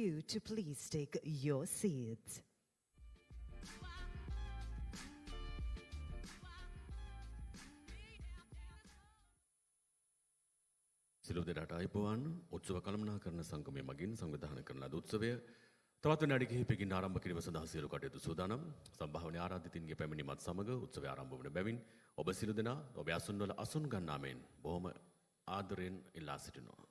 you to please take your seats. සිළු දෙනාට අයිබෝවන් උත්සව කළමනාකරණ සංගමය මගින් සංවිධානය කරන ලද උත්සවය තවත් විනාඩි කිහිපයකින් ආරම්භ කිරීම සඳහා සියලු කටයුතු සූදානම්. සම්භාවනීය ආරාධිතින්ගේ පැමිණීමත් සමග උත්සවය ආරම්භ වන බැවින් ඔබ සිළු දෙනා ඔබේ අසුන්වල අසුන් ගන්නා මෙන් බොහොම ආදරෙන් ඉල්ලා සිටිනවා.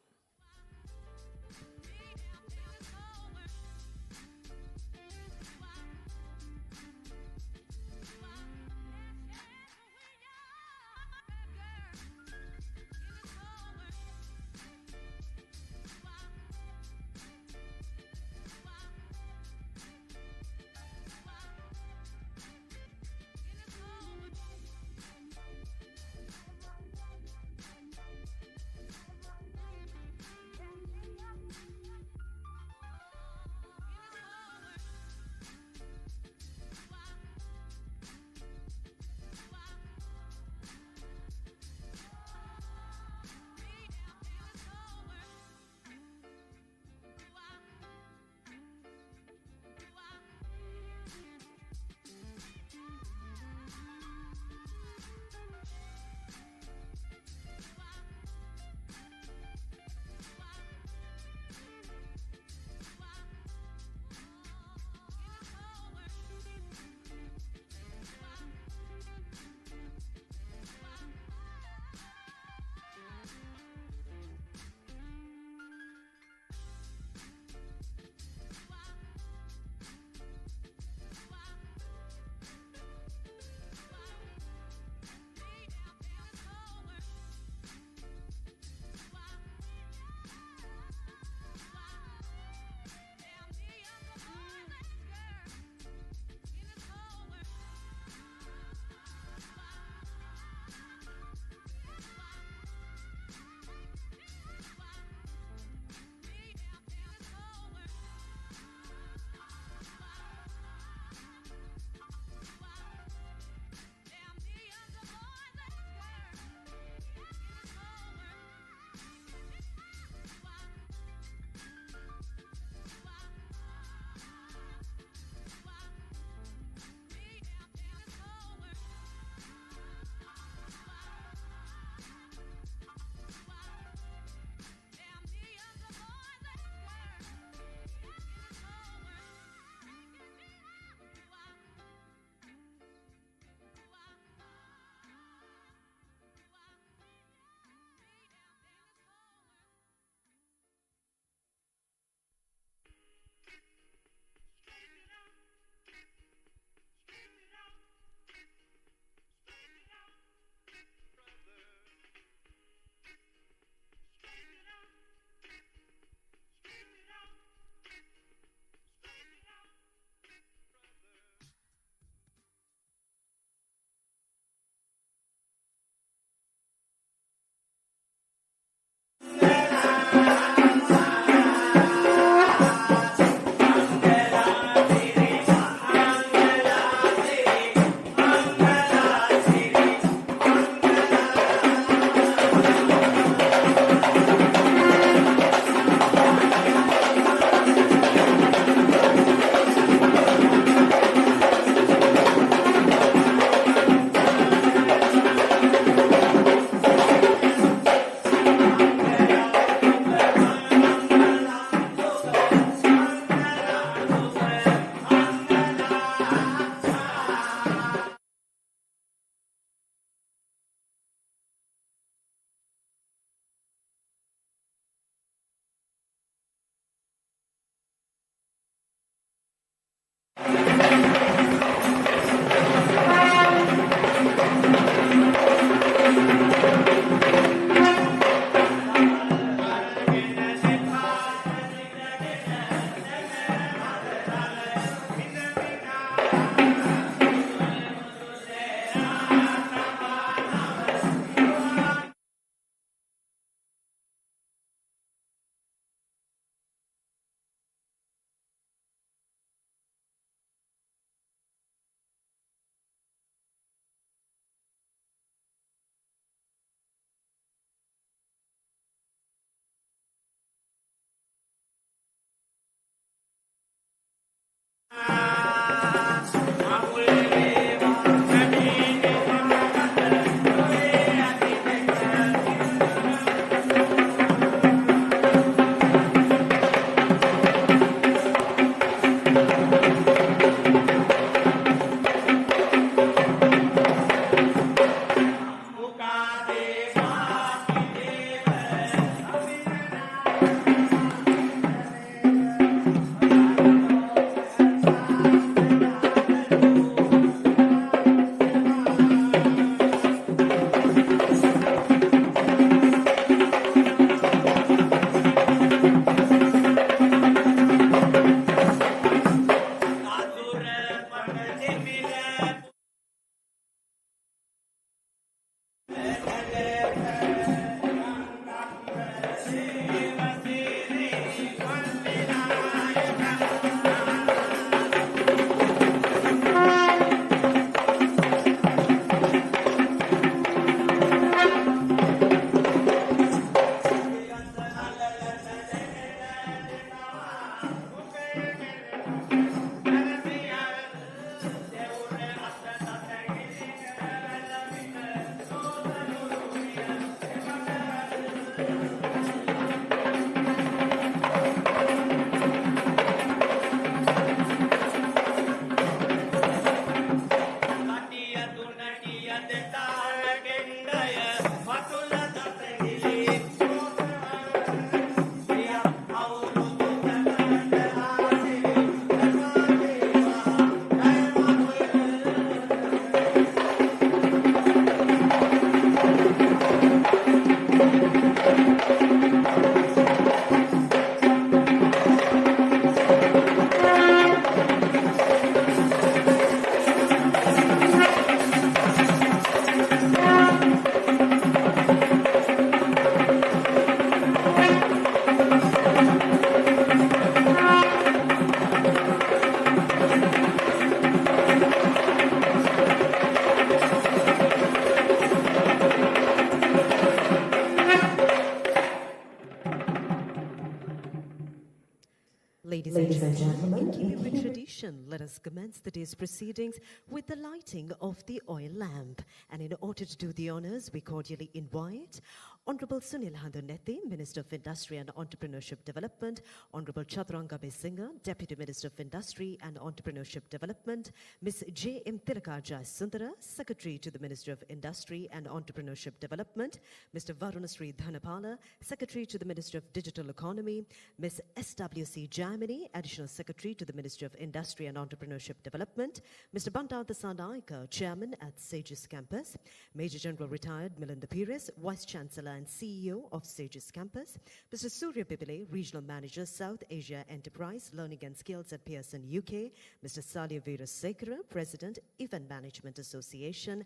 Ladies and gentlemen, in keeping with tradition, let us commence the day's proceedings with the lighting of the oil lamp. And in order to do the honors, we cordially invite Honorable Sunil Handuneti, Minister of Industry and Entrepreneurship Development, Honorable Chaturanga Singha, Deputy Minister of Industry and Entrepreneurship Development, Ms. J.M. Tirakarja Sundara, Secretary to the Minister of Industry and Entrepreneurship Development, Mr. Varunasri Dhanapala, Secretary to the Minister of Digital Economy, Ms. S.W.C. Jamini, Additional Secretary to the Ministry of Industry and Entrepreneurship Development, Mr. Bandar Dasanaika, Chairman at Saegis Campus, Major General Retired Melinda Pires, Vice Chancellor and CEO of Saegis Campus, Mr. Surya Bibile, Regional Manager, South Asia Enterprise, Learning and Skills at Pearson, UK, Mr. Salia Veerasekara, President, Event Management Association.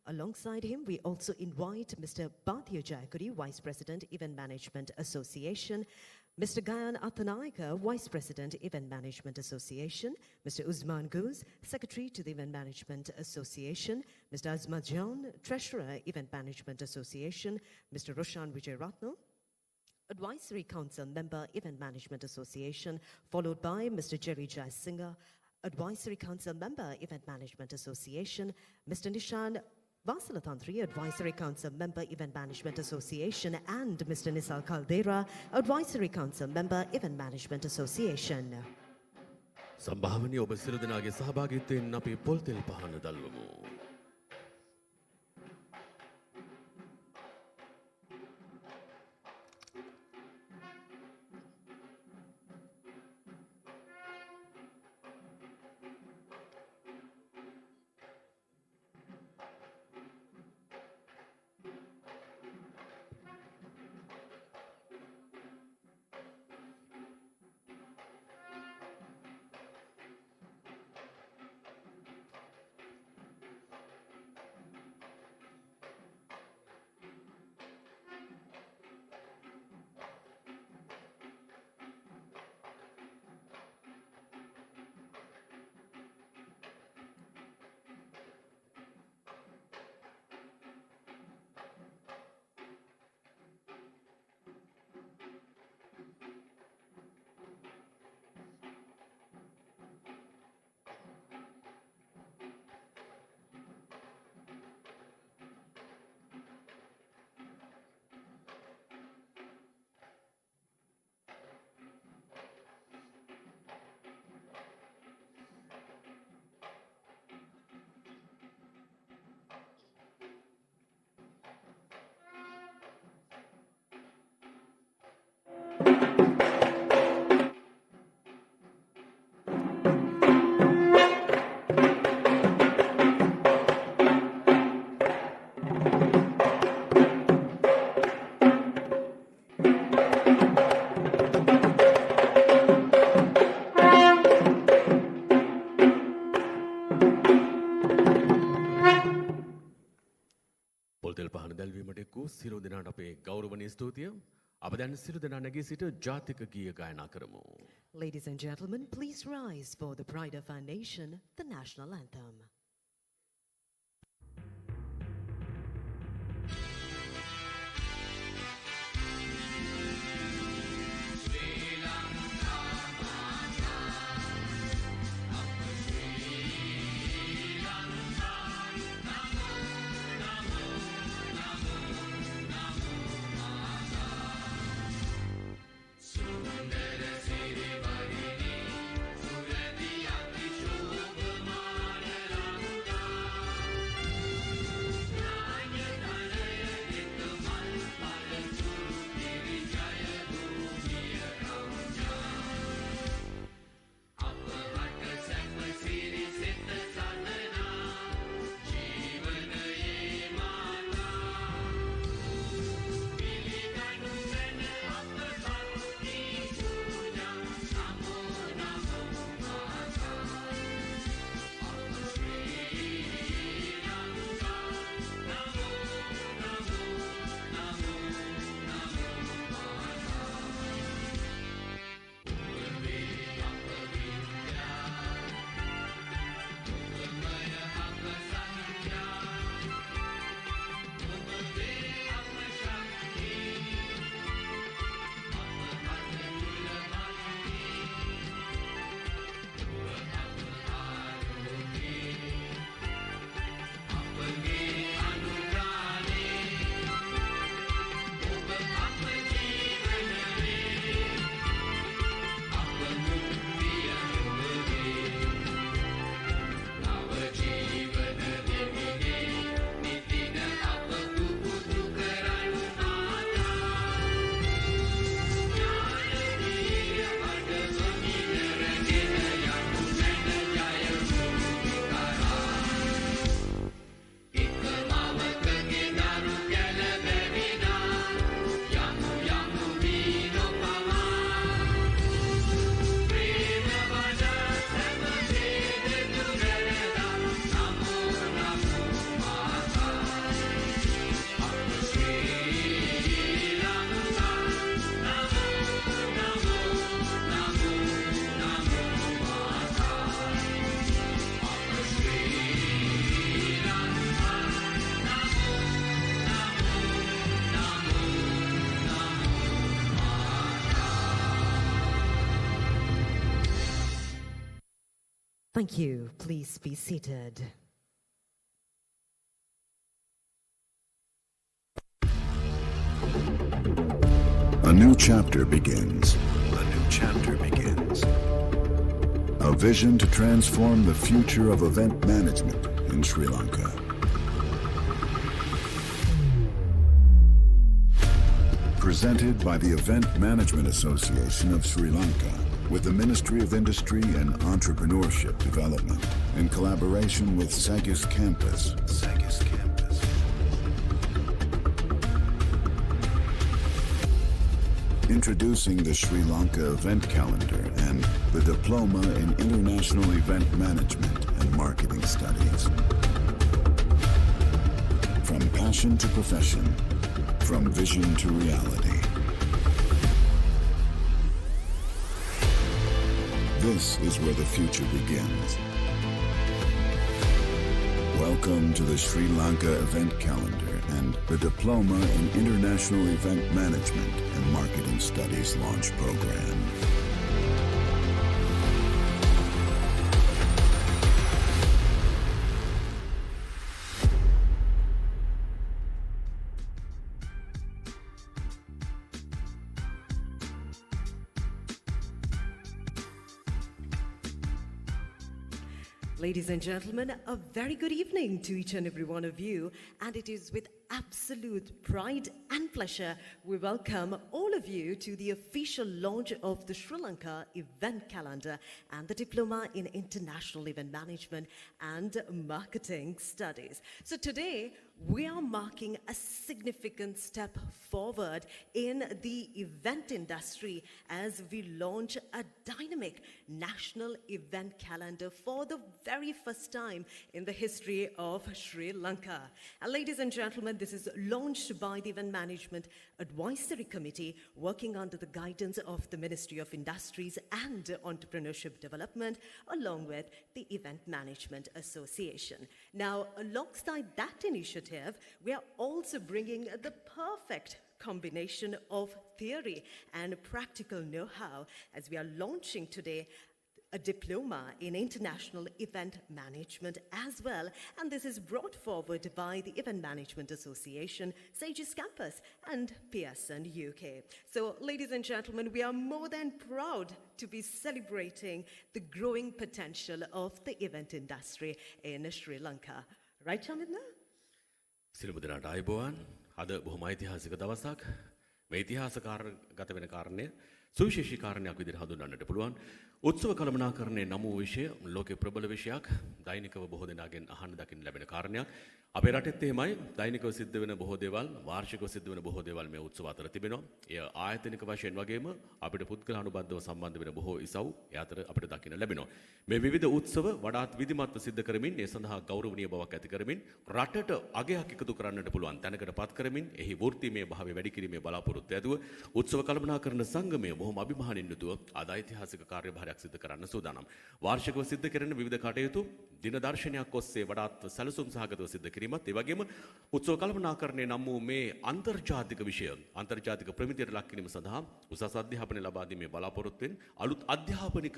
Alongside him, we also invite Mr. Bhatia Jayakuri, Vice President, Event Management Association, Mr. Gayan Athanaika, Vice President, Event Management Association, Mr. Uzman Guz, Secretary to the Event Management Association, Mr. Azma John, Treasurer, Event Management Association, Mr. Roshan Vijayratnam, Advisory Council Member, Event Management Association, followed by Mr. Jerry Jaisinga, Advisory Council Member, Event Management Association, Mr. Nishan Vasalatantri, Advisory Council Member, Event Management Association, and Mr. Nisal Caldera, Advisory Council Member, Event Management Association. සම්භාවනීය ඔබ සියලු දෙනාගේ සහභාගීත්වයෙන් අපි පොල්තෙල් පහන දල්වමු. සිරු දෙනාට අපේ ගෞරවනීය ස්තුතිය. අප දැන් සිරු දෙනා නැගී සිට ජාතික ගීය ගායනා කරමු. Ladies and gentlemen, please rise for the pride of our nation, the national anthem. Thank you. Please be seated. A new chapter begins. A new chapter begins. A vision to transform the future of event management in Sri Lanka. Presented by the Event Management Association of Sri Lanka, with the Ministry of Industry and Entrepreneurship Development, in collaboration with Saegis Campus. Saegis Campus. Introducing the Sri Lanka Event Calendar and the Diploma in International Event Management and Marketing Studies. From passion to profession, from vision to reality. This is where the future begins. Welcome to the Sri Lanka Event Calendar and the Diploma in International Event Management and Marketing Studies Launch Program. Ladies and gentlemen, a very good evening to each and every one of you, and it is with absolute pride and pleasure we welcome all of you to the official launch of the Sri Lanka Event Calendar and the Diploma in International Event Management and Marketing Studies. So today we are marking a significant step forward in the event industry as we launch a dynamic national event calendar for the very first time in the history of Sri Lanka. And ladies and gentlemen, and this is launched by the Event Management Advisory Committee, working under the guidance of the Ministry of Industries and Entrepreneurship Development, along with the Event Management Association. Now, alongside that initiative, we are also bringing the perfect combination of theory and practical know-how as we are launching today a diploma in international event management as well, and this is brought forward by the Event Management Association, Saegis Campus and Pearson UK. So ladies and gentlemen, we are more than proud to be celebrating the growing potential of the event industry in Sri Lanka. Right, Chandna? සියලුම දෙනාට ආයුබෝවන්. අද බොහොම ඓතිහාසික දවසක්. මේ ඉතිහාසගත වෙන කාරණය සුවිශේෂී කාරණයක් විදිහට හඳුන්වන්නට පුළුවන්. උත්සව කළමනාකරණයේ නම් වූ විෂය ලෝකේ ප්‍රබල විෂයක්. දෛනිකව බොහෝ දෙනාගෙන් අහන්න දකින්න ලැබෙන කාරණයක්. අපේ රටෙත් එහෙමයි. දෛනිකව සිද්ධ වෙන බොහෝ දේවල්, වාර්ෂිකව සිද්ධ වෙන බොහෝ දේවල් මේ උත්සව අතර තිබෙනවා. එය ආයතනික වශයෙන් වගේම අපිට පුද්ගලානුබද්ධව සම්බන්ධ වෙන බොහෝ ඉසව් ඒ අතර අපිට දකින්න ලැබෙනවා. මේ විවිධ උත්සව වඩාත් විධිමත්ව සිද්ධ කරමින්, ඒ සඳහා ගෞරවනීය බවක් ඇති කරමින්, රටට අගයක් එකතු කරන්නට පුළුවන් තැනකටපත් කරමින්, එහි වෘත්තීමය භාවය වැඩි කිරීමේ බලාපොරොත්තු ඇතුව උත්සව කළමනාකරණ සංගමය බොහොම අභිමානින් යුතුව අද ඓතිහාසික කාර්යභාරයක් සිදු කරන්න සූදානම්. වාර්ෂිකව සිද්ධ කරන විවිධ කටයුතු දින දර්ශනයක් ඔස්සේ වඩාත් සැලසුම් සහගතව සිද්ධ කිරීමත්, ඒ වගේම උත්සව කළමනාකරණයේ නම් වූ මේ අන්තර්ජාතික විෂය, අන්තර්ජාතික ප්‍රමිතියට ලක් කිරීම සඳහා උසස් අධ්‍යාපනය ලබා දීමේ බලාපොරොත්තුවෙන් අලුත් අධ්‍යාපනික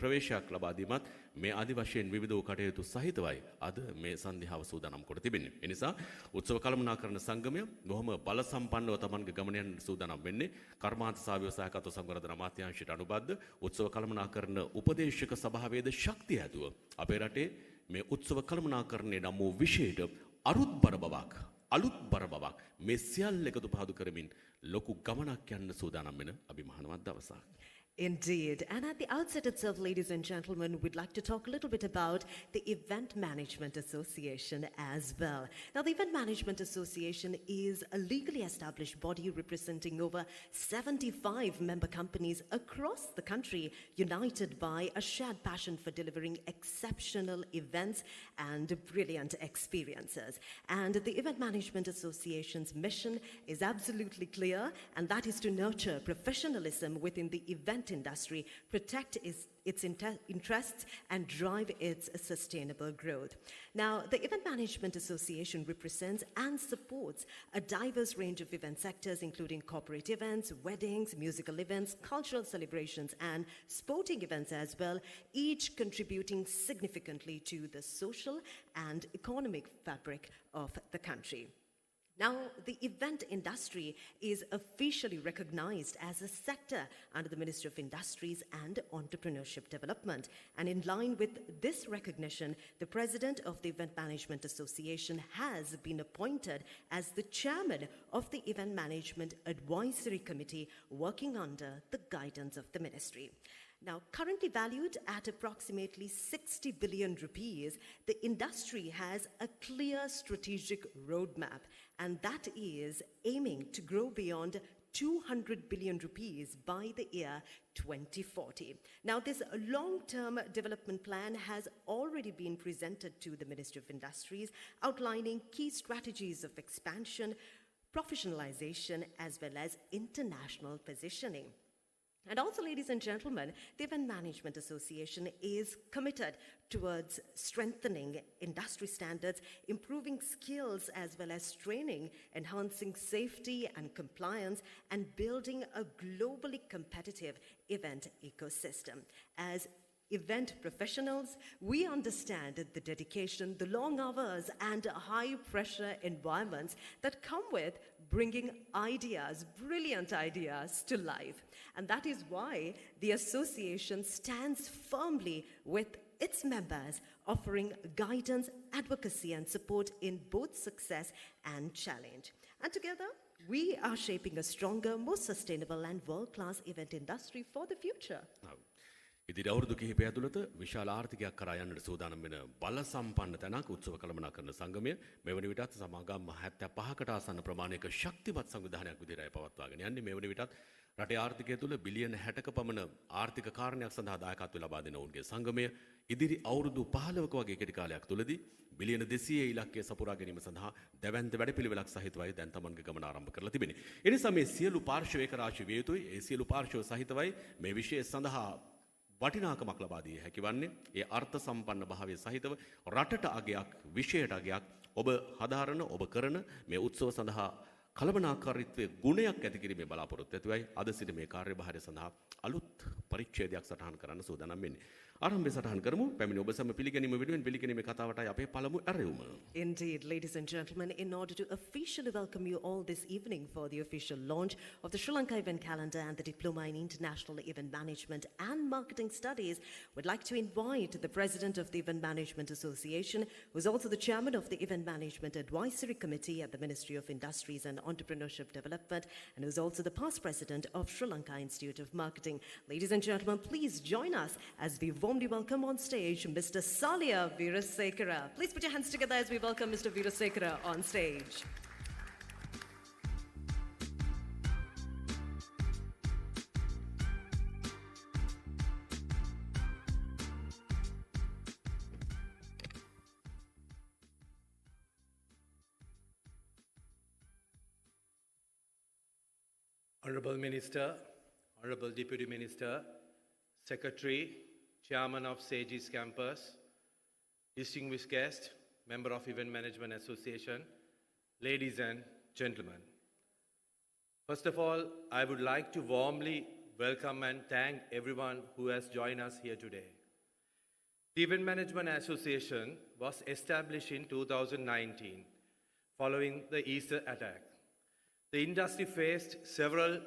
ප්‍රවේශයක් ලබා දීමත් මේ ආදි වශයෙන් විවිධ වූ කටයුතු සහිතවයි අද මේ සන්ධ්‍යාව සූදානම් කොට තිබෙන්නේ. ඒ නිසා උත්සව කළමනාකරණ සංගමය බොහොම බල සම්පන්නව තමන්ගේ ගමන යන සූදානම් වෙන්නේ. කර්මාන්ත සා ව්‍යවසායකත්ව සංවර්ධන අමාත්‍යාංශයට අනුබද්ධ උත්සව කළමනාකරණ උපදේශක සභාවේද ශක්තිය ඇතුව අපේ රටේ මේ උත්සව කළමනාකරණයේ නම් වූ විෂයට අරුත්බර බවක් මේ සියල්ල එකතු පහදු කරමින් ලොකු ගමනක් යන්න සූදානම් වෙන අභිමානවත් දවසක්. Indeed. And at the outset itself, ladies and gentlemen, we'd like to talk a little bit about the Event Management Association as well. Now, the Event Management Association is a legally established body representing over 75 member companies across the country, united by a shared passion for delivering exceptional events and brilliant experiences. And the Event Management Association's mission is absolutely clear, and that is to nurture professionalism within the event industry, protect its interests and drive its sustainable growth. Now, the Event Management Association represents and supports a diverse range of event sectors, including corporate events, weddings, musical events, cultural celebrations, and sporting events as well, each contributing significantly to the social and economic fabric of the country. Now, the event industry is officially recognized as a sector under the Ministry of Industries and Entrepreneurship Development. And in line with this recognition, the President of the Event Management Association has been appointed as the Chairman of the Event Management Advisory Committee, working under the guidance of the Ministry. Now, currently valued at approximately 60 billion rupees, the industry has a clear strategic roadmap, and that is aiming to grow beyond 200 billion rupees by the year 2040. Now, this long-term development plan has already been presented to the Ministry of Industries, outlining key strategies of expansion, professionalization, as well as international positioning. And also, ladies and gentlemen, the Event Management Association is committed towards strengthening industry standards, improving skills as well as training, enhancing safety and compliance, and building a globally competitive event ecosystem. As event professionals, we understand the dedication, the long hours, and high-pressure environments that come with bringing ideas, brilliant ideas, to life. And that is why the association stands firmly with its members, offering guidance, advocacy, and support in both success and challenge. And together, we are shaping a stronger, more sustainable, and world-class event industry for the future. ඉදිරි අවුරුදු කිහිපය ඇතුළත විශාල ආර්ථිකයක් කරා යන්නට සූදානම් වෙන බල සම්පන්න තැනක් උත්සව කළමනාකරණ සංගමය මෙවැනි විටත් සමාගම් 75කට ආසන්න ප්‍රමාණයක ශක්තිමත් සංවිධානයක් විදිහටයි පවත්වාගෙන යන්නේ. මෙවැනි විටත් රටේ ආර්ථිකය තුළ බිලියන 60ක පමණ ආර්ථික කාරණයක් සඳහා දායකත්ව ලබා දෙන ඔවුන්ගේ සංගමය ඉදිරි අවුරුදු 15ක වගේ කෙටි කාලයක් තුළදී බිලියන 200 ඉලක්කය සපුරා ගැනීම සඳහා දැවැන්ත වැඩපිළිවෙලක් සහිතවයි දැන් තමන්ගේ ගමන ආරම්භ කරලා තිබෙන්නේ. ඒ නිසා මේ සියලු පාර්ශ්ව ඒකරාශී විය යුතුයි. ඒ සියලු පාර්ශ්ව සහිතවයි මේ විෂය සඳහා වටිනාකමක් ලබා දී හැකි වන්නේ. ඒ අර්ථ සම්පන්න භාවයේ සහිතව රටට අගයක්, විෂයට අගයක් ඔබ හදාරන ඔබ කරන මේ උත්සව සඳහා කළමනාකාරීත්වයේ ගුණයක් ඇති කිරීමේ බලාපොරොත්තු ඇතුවයි අද සිට මේ කාර්යභාරය සඳහා අලුත් පරිච්ඡේදයක් සටහන් කරන්න සූදානම් වෙන්නේ. ආරම්භය සටහන් කරමු. පැමිණි ඔබ සම පිළිගැනීම වෙනුවෙන් පිළිගැනීමේ කතාවටයි අපේ පළමු ඇරයුම. Indeed, ladies and gentlemen, in order to officially welcome you all this evening for the official launch of the Sri Lanka Event Calendar and the Diploma in International Event Management and Marketing Studies, we'd like to invite the President of the Event Management Association, who is also the Chairman of the Event Management Advisory Committee at the Ministry of Industries and Entrepreneurship Development, and who is also the past President of Sri Lanka Institute of Marketing. Ladies and gentlemen, please join us as we warmly welcome on stage Mr. Salia Veerasekara. Please put your hands together as we welcome Mr. Veerasekara on stage. Honourable Minister, Honourable Deputy Minister, Secretary, Chairman of Saegis Campus, distinguished guest, Member of Event Management Association, ladies and gentlemen. First of all, I would like to warmly welcome and thank everyone who has joined us here today. The Event Management Association was established in 2019 following the Easter attack. The industry faced several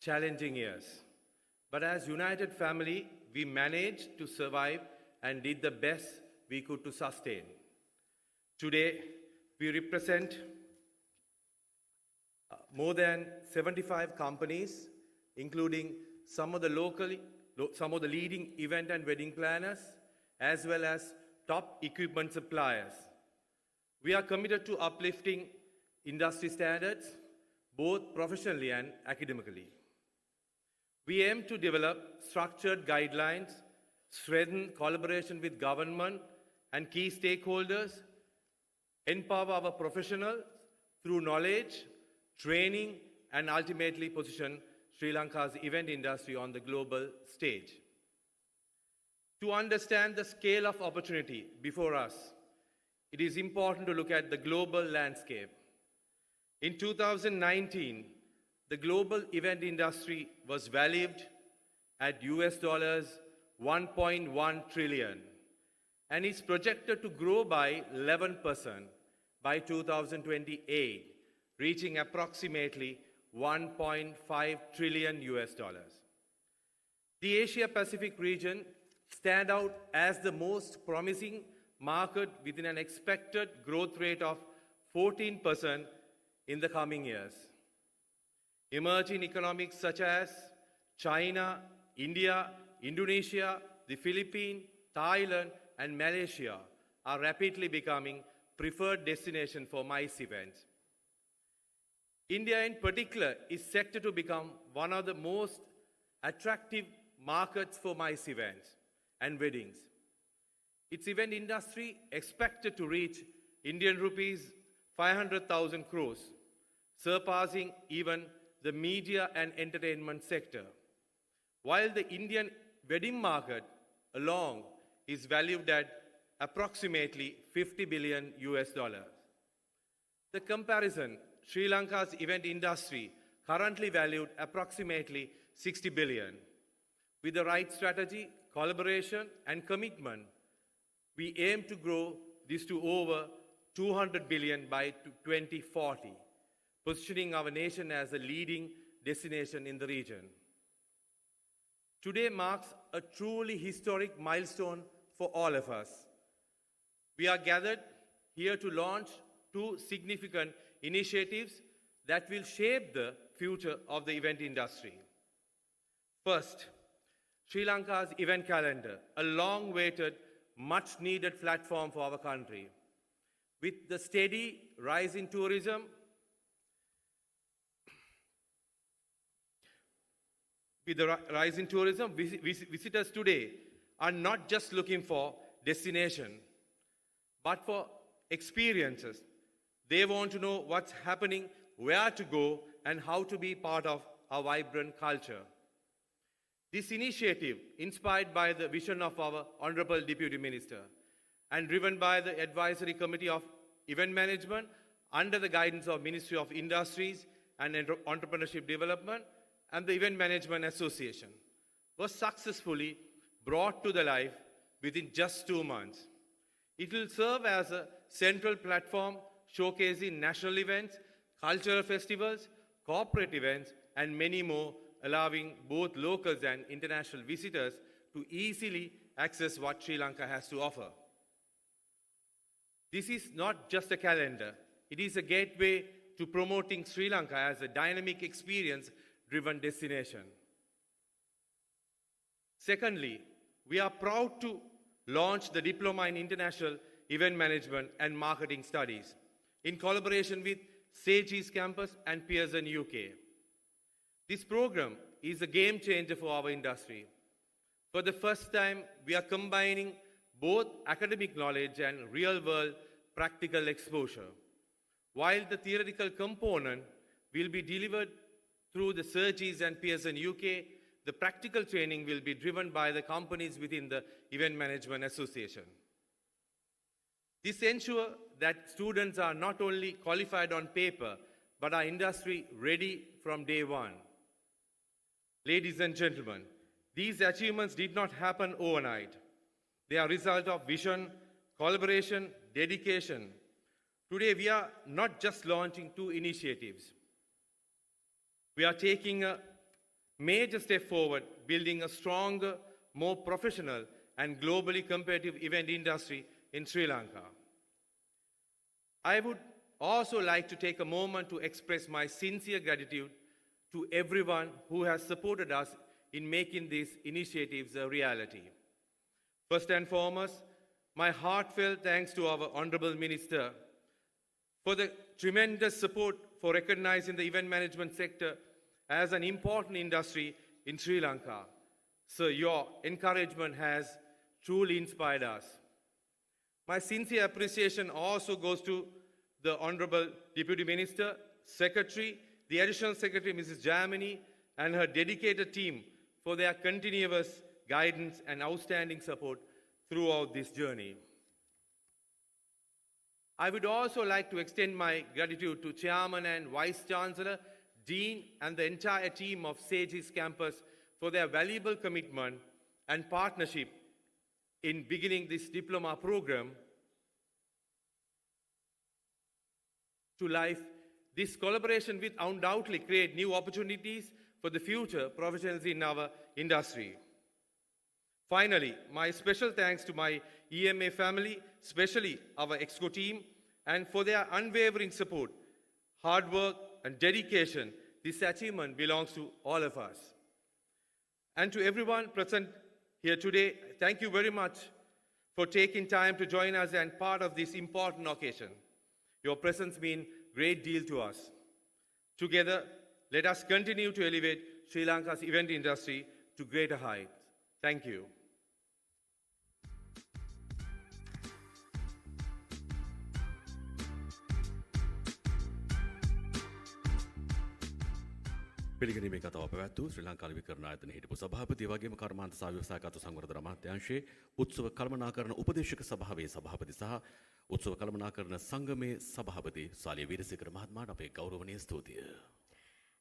challenging years, but as united family, we managed to survive and did the best we could to sustain. Today, we represent more than 75 companies, including some of the leading event and wedding planners, as well as top equipment suppliers. We are committed to uplifting industry standards, both professionally and academically. We aim to develop structured guidelines, strengthen collaboration with government and key stakeholders, empower our professionals through knowledge, training, and ultimately position Sri Lanka's event industry on the global stage. To understand the scale of opportunity before us, it is important to look at the global landscape. In 2019, the global event industry was valued at US dollars 1.1 trillion and is projected to grow by 11% by 2028, reaching approximately 1.5 trillion US dollars. The Asia Pacific region stand out as the most promising market within an expected growth rate of 14% in the coming years. Emerging economies such as China, India, Indonesia, the Philippines, Thailand, and Malaysia are rapidly becoming preferred destinations for MICE events. India in particular is set to become one of the most attractive markets for MICE events and weddings. Its event industry expected to reach Indian rupees 500,000 crores, surpassing even the media and entertainment sector. While the Indian wedding market alone is valued at approximately 50 billion US dollars. The comparison, Sri Lanka's event industry currently valued approximately 60 billion. With the right strategy, collaboration, and commitment, we aim to grow this to over 200 billion by 2040, positioning our nation as a leading destination in the region. Today marks a truly historic milestone for all of us. We are gathered here to launch two significant initiatives that will shape the future of the event industry. First, Sri Lanka's event calendar, a long-awaited, much-needed platform for our country. With the steady rise in tourism, With the rise in tourism, visitors today are not just looking for destination, but for experiences. They want to know what's happening, where to go, and how to be part of a vibrant culture. This initiative, inspired by the vision of our Honorable Deputy Minister and driven by the Advisory Committee of Event Management under the guidance of Ministry of Industries and Entrepreneurship Development and the Event Management Association, was successfully brought to the life within just 2 months. It will serve as a central platform showcasing national events, cultural festivals, corporate events, and many more, allowing both locals and international visitors to easily access what Sri Lanka has to offer. This is not just a calendar, it is a gateway to promoting Sri Lanka as a dynamic experience-driven destination. Secondly, we are proud to launch the Diploma in International Event Management and Marketing Studies in collaboration with Saegis campus and Pearson, UK. This program is a game changer for our industry. For the first time, we are combining both academic knowledge and real-world practical exposure. While the theoretical component will be delivered through the Saegis and Pearson, UK, the practical training will be driven by the companies within the Event Management Association. This ensures that students are not only qualified on paper, but are industry ready from day one. Ladies and gentlemen, these achievements did not happen overnight. They are a result of vision, collaboration, dedication. Today, we are not just launching 2 initiatives. We are taking a major step forward, building a stronger, more professional, and globally competitive event industry in Sri Lanka. I would also like to take a moment to express my sincere gratitude to everyone who has supported us in making these initiatives a reality. First and foremost, my heartfelt thanks to our Honorable Minister for the tremendous support for recognizing the event management sector as an important industry in Sri Lanka. So your encouragement has truly inspired us. My sincere appreciation also goes to the Honorable Deputy Minister, Secretary, the Additional Secretary, Mrs. Germany, and her dedicated team for their continuous guidance and outstanding support throughout this journey. I would also like to extend my gratitude to Chairman and Vice Chancellor, Dean, and the entire team of Saegis campus for their valuable commitment and partnership in beginning this diploma program to life. This collaboration will undoubtedly create new opportunities for the future professionals in our industry. Finally, my special thanks to my EMA family, especially our EXCO team, and for their unwavering support, hard work, and dedication. This achievement belongs to all of us. And to everyone present here today, thank you very much for taking time to join us and part of this important occasion. Your presence means a great deal to us. Together, let us continue to elevate Sri Lanka's event industry to greater heights. Thank you. පිළිගැනීමේ කතාව පැවැත් වූ ශ්‍රී ලංකා විකරණ ආයතන හිටපු සභාපති වගේම කර්මාන්ත සහ ව්‍යවසාය කටයුතු සංවර්ධන අමාත්‍යාංශයේ උත්සව කළමනාකරණ උපදේශක සභාවේ සභාපති සහ උත්සව කළමනාකරණ සංගමේ සභාපති සාලිය වීරසේකර මහත්මයාට අපේ ගෞරවනීය ස්තුතිය.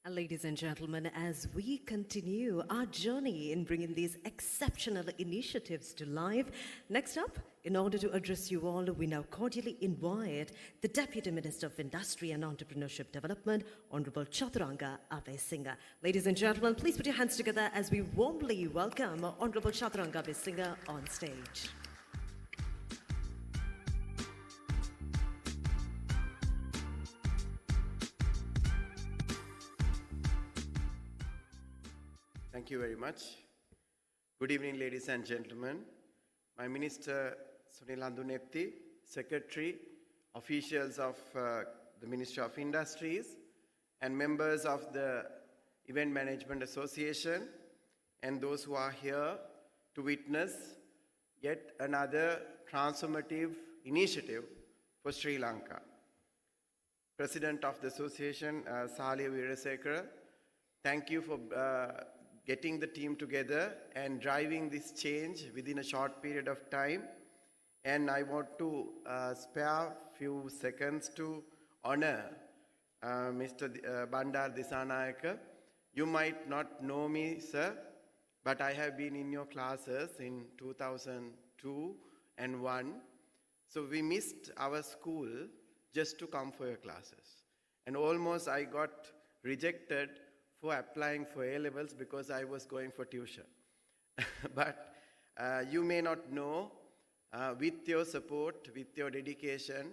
And ladies and gentlemen, as we continue our journey in bringing these exceptional initiatives to life, next up, in order to address you all, we now cordially invite the Deputy Minister of Industry and Entrepreneurship Development, Honorable Chaturanga Abesingha. Ladies and gentlemen, please put your hands together as we warmly welcome Honorable Chaturanga Abesingha on stage. Thank you very much. Good evening, ladies and gentlemen. My Minister Sunil Handunepti, Secretary, officials of the Ministry of Industries, and members of the Event Management Association, and those who are here to witness yet another transformative initiative for Sri Lanka. President of the association, Salia Veerasekara, thank you for getting the team together and driving this change within a short period of time. And I want to spare a few seconds to honor Mr. Bandar Disanayaka. You might not know me, sir, but I have been in your classes in 2002 and 1. So we missed our school just to come for your classes. And almost I got rejected for applying for A-levels because I was going for tuition. But you may not know, with your support, with your dedication,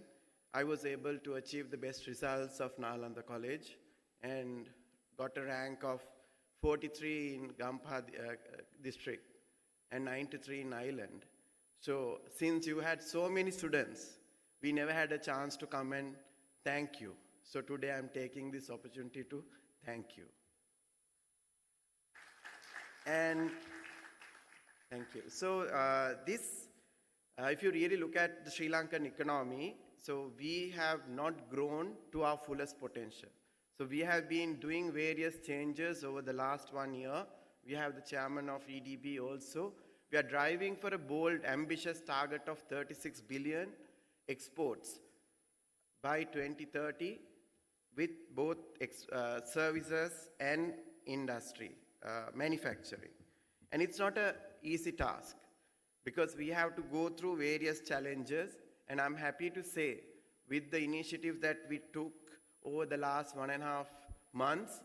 I was able to achieve the best results of Nalanda College and got a rank of 43 in Gampha district and 93 in Island. So since you had so many students, we never had a chance to come and thank you. So today I'm taking this opportunity to thank you. And thank you. So if you really look at the Sri Lankan economy, so we have not grown to our fullest potential. So we have been doing various changes over the last 1 year. We have the chairman of EDB also. We are driving for a bold, ambitious target of 36 billion exports by 2030 with both services and industry, manufacturing. And it's not an easy task because we have to go through various challenges, and I'm happy to say with the initiatives that we took over the last 1.5 months,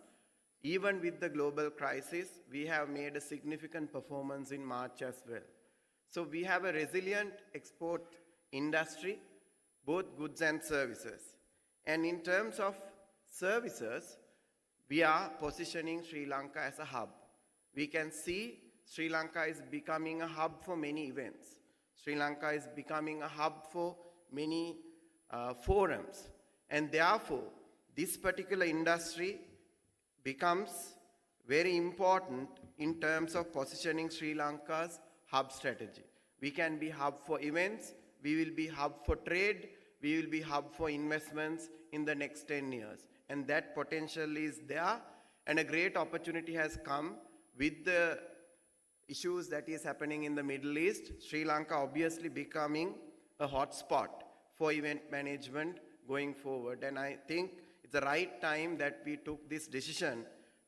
even with the global crisis, we have made a significant performance in March as well. So we have a resilient export industry, both goods and services. And in terms of services, we are positioning Sri Lanka as a hub. We can see Sri Lanka is becoming a hub for many events. Sri Lanka is becoming a hub for many forums. And therefore, this particular industry becomes very important in terms of positioning Sri Lanka's hub strategy. We can be hub for events, we will be hub for trade, we will be hub for investments in the next 10 years. And that potential is there, and a great opportunity has come with the issues that is happening in the Middle East. Sri Lanka obviously becoming a hotspot for event management going forward. And I think it's the right time that we took this decision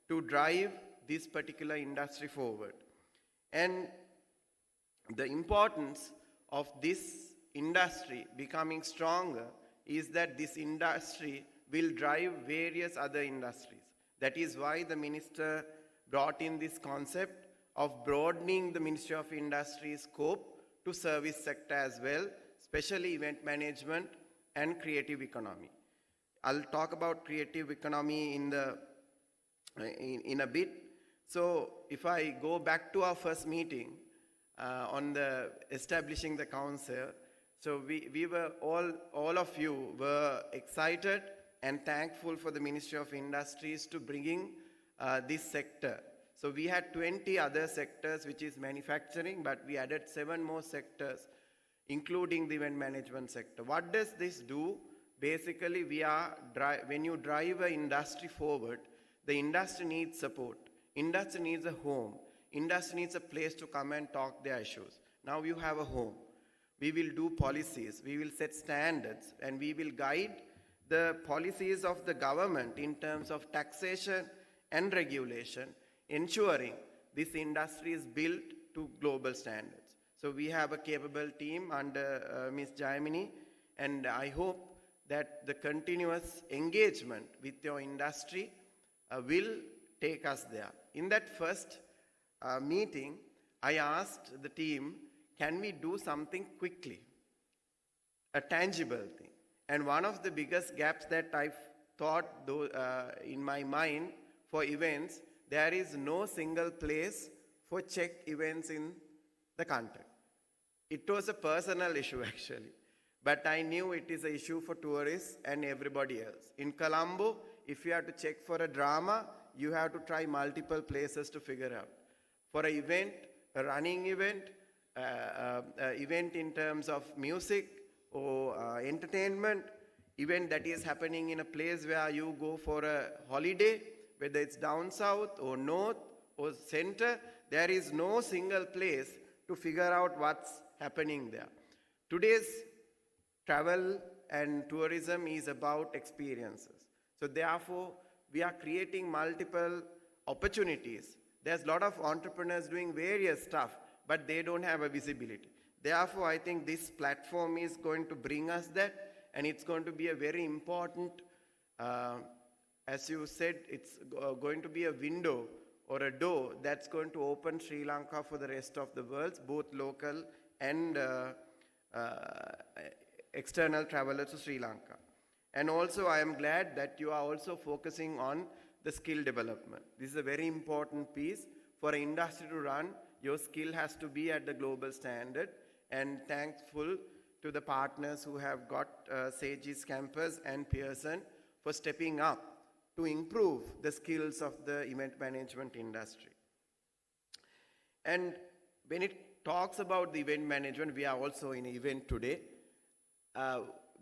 to drive this particular industry forward. And the importance of this industry becoming stronger is that this industry will drive various other industries. That is why the minister brought in this concept of broadening the Ministry of Industry's scope to service sector as well, especially event management and creative economy. I'll talk about creative economy in a bit. So if I go back to our first meeting on the establishing the council, so we were all of you were excited and thankful for the Ministry of Industries to bringing this sector. So we had 20 other sectors, which is manufacturing, but we added 7 more sectors, including the event management sector. What does this do? Basically, when you drive an industry forward, the industry needs support. Industry needs a home. Industry needs a place to come and talk their issues. Now you have a home. We will do policies, we will set standards, and we will guide the policies of the government in terms of taxation and regulation, ensuring this industry is built to global standards. So we have a capable team under Ms. Jaimini, and I hope that the continuous engagement with your industry will take us there. In that first meeting, I asked the team, can we do something quickly, a tangible thing? And one of the biggest gaps that I thought in my mind for events, there is no single place for Czech events in the country. It was a personal issue actually, but I knew it is an issue for tourists and everybody else. In Colombo, if you have to check for a drama, you have to try multiple places to figure out. for an event, a running event, event in terms of music or entertainment, event that is happening in a place where you go for a holiday, whether it's down south or north or center, there is no single place to figure out what's happening there. Today's travel and tourism is about experiences. So therefore, we are creating multiple opportunities. There's a lot of entrepreneurs doing various stuff, but they don't have a visibility. Therefore, I think this platform is going to bring us that, and it's going to be a very important, as you said, it's going to be a window or a door that's going to open Sri Lanka for the rest of the world, both local and external travelers to Sri Lanka. And also, I am glad that you are also focusing on the skill development. This is a very important piece. For an industry to run, your skill has to be at the global standard, and thankful to the partners who have got Saegis campus and Pearson for stepping up to improve the skills of the event management industry. And when it talks about the event management, we are also in an event today.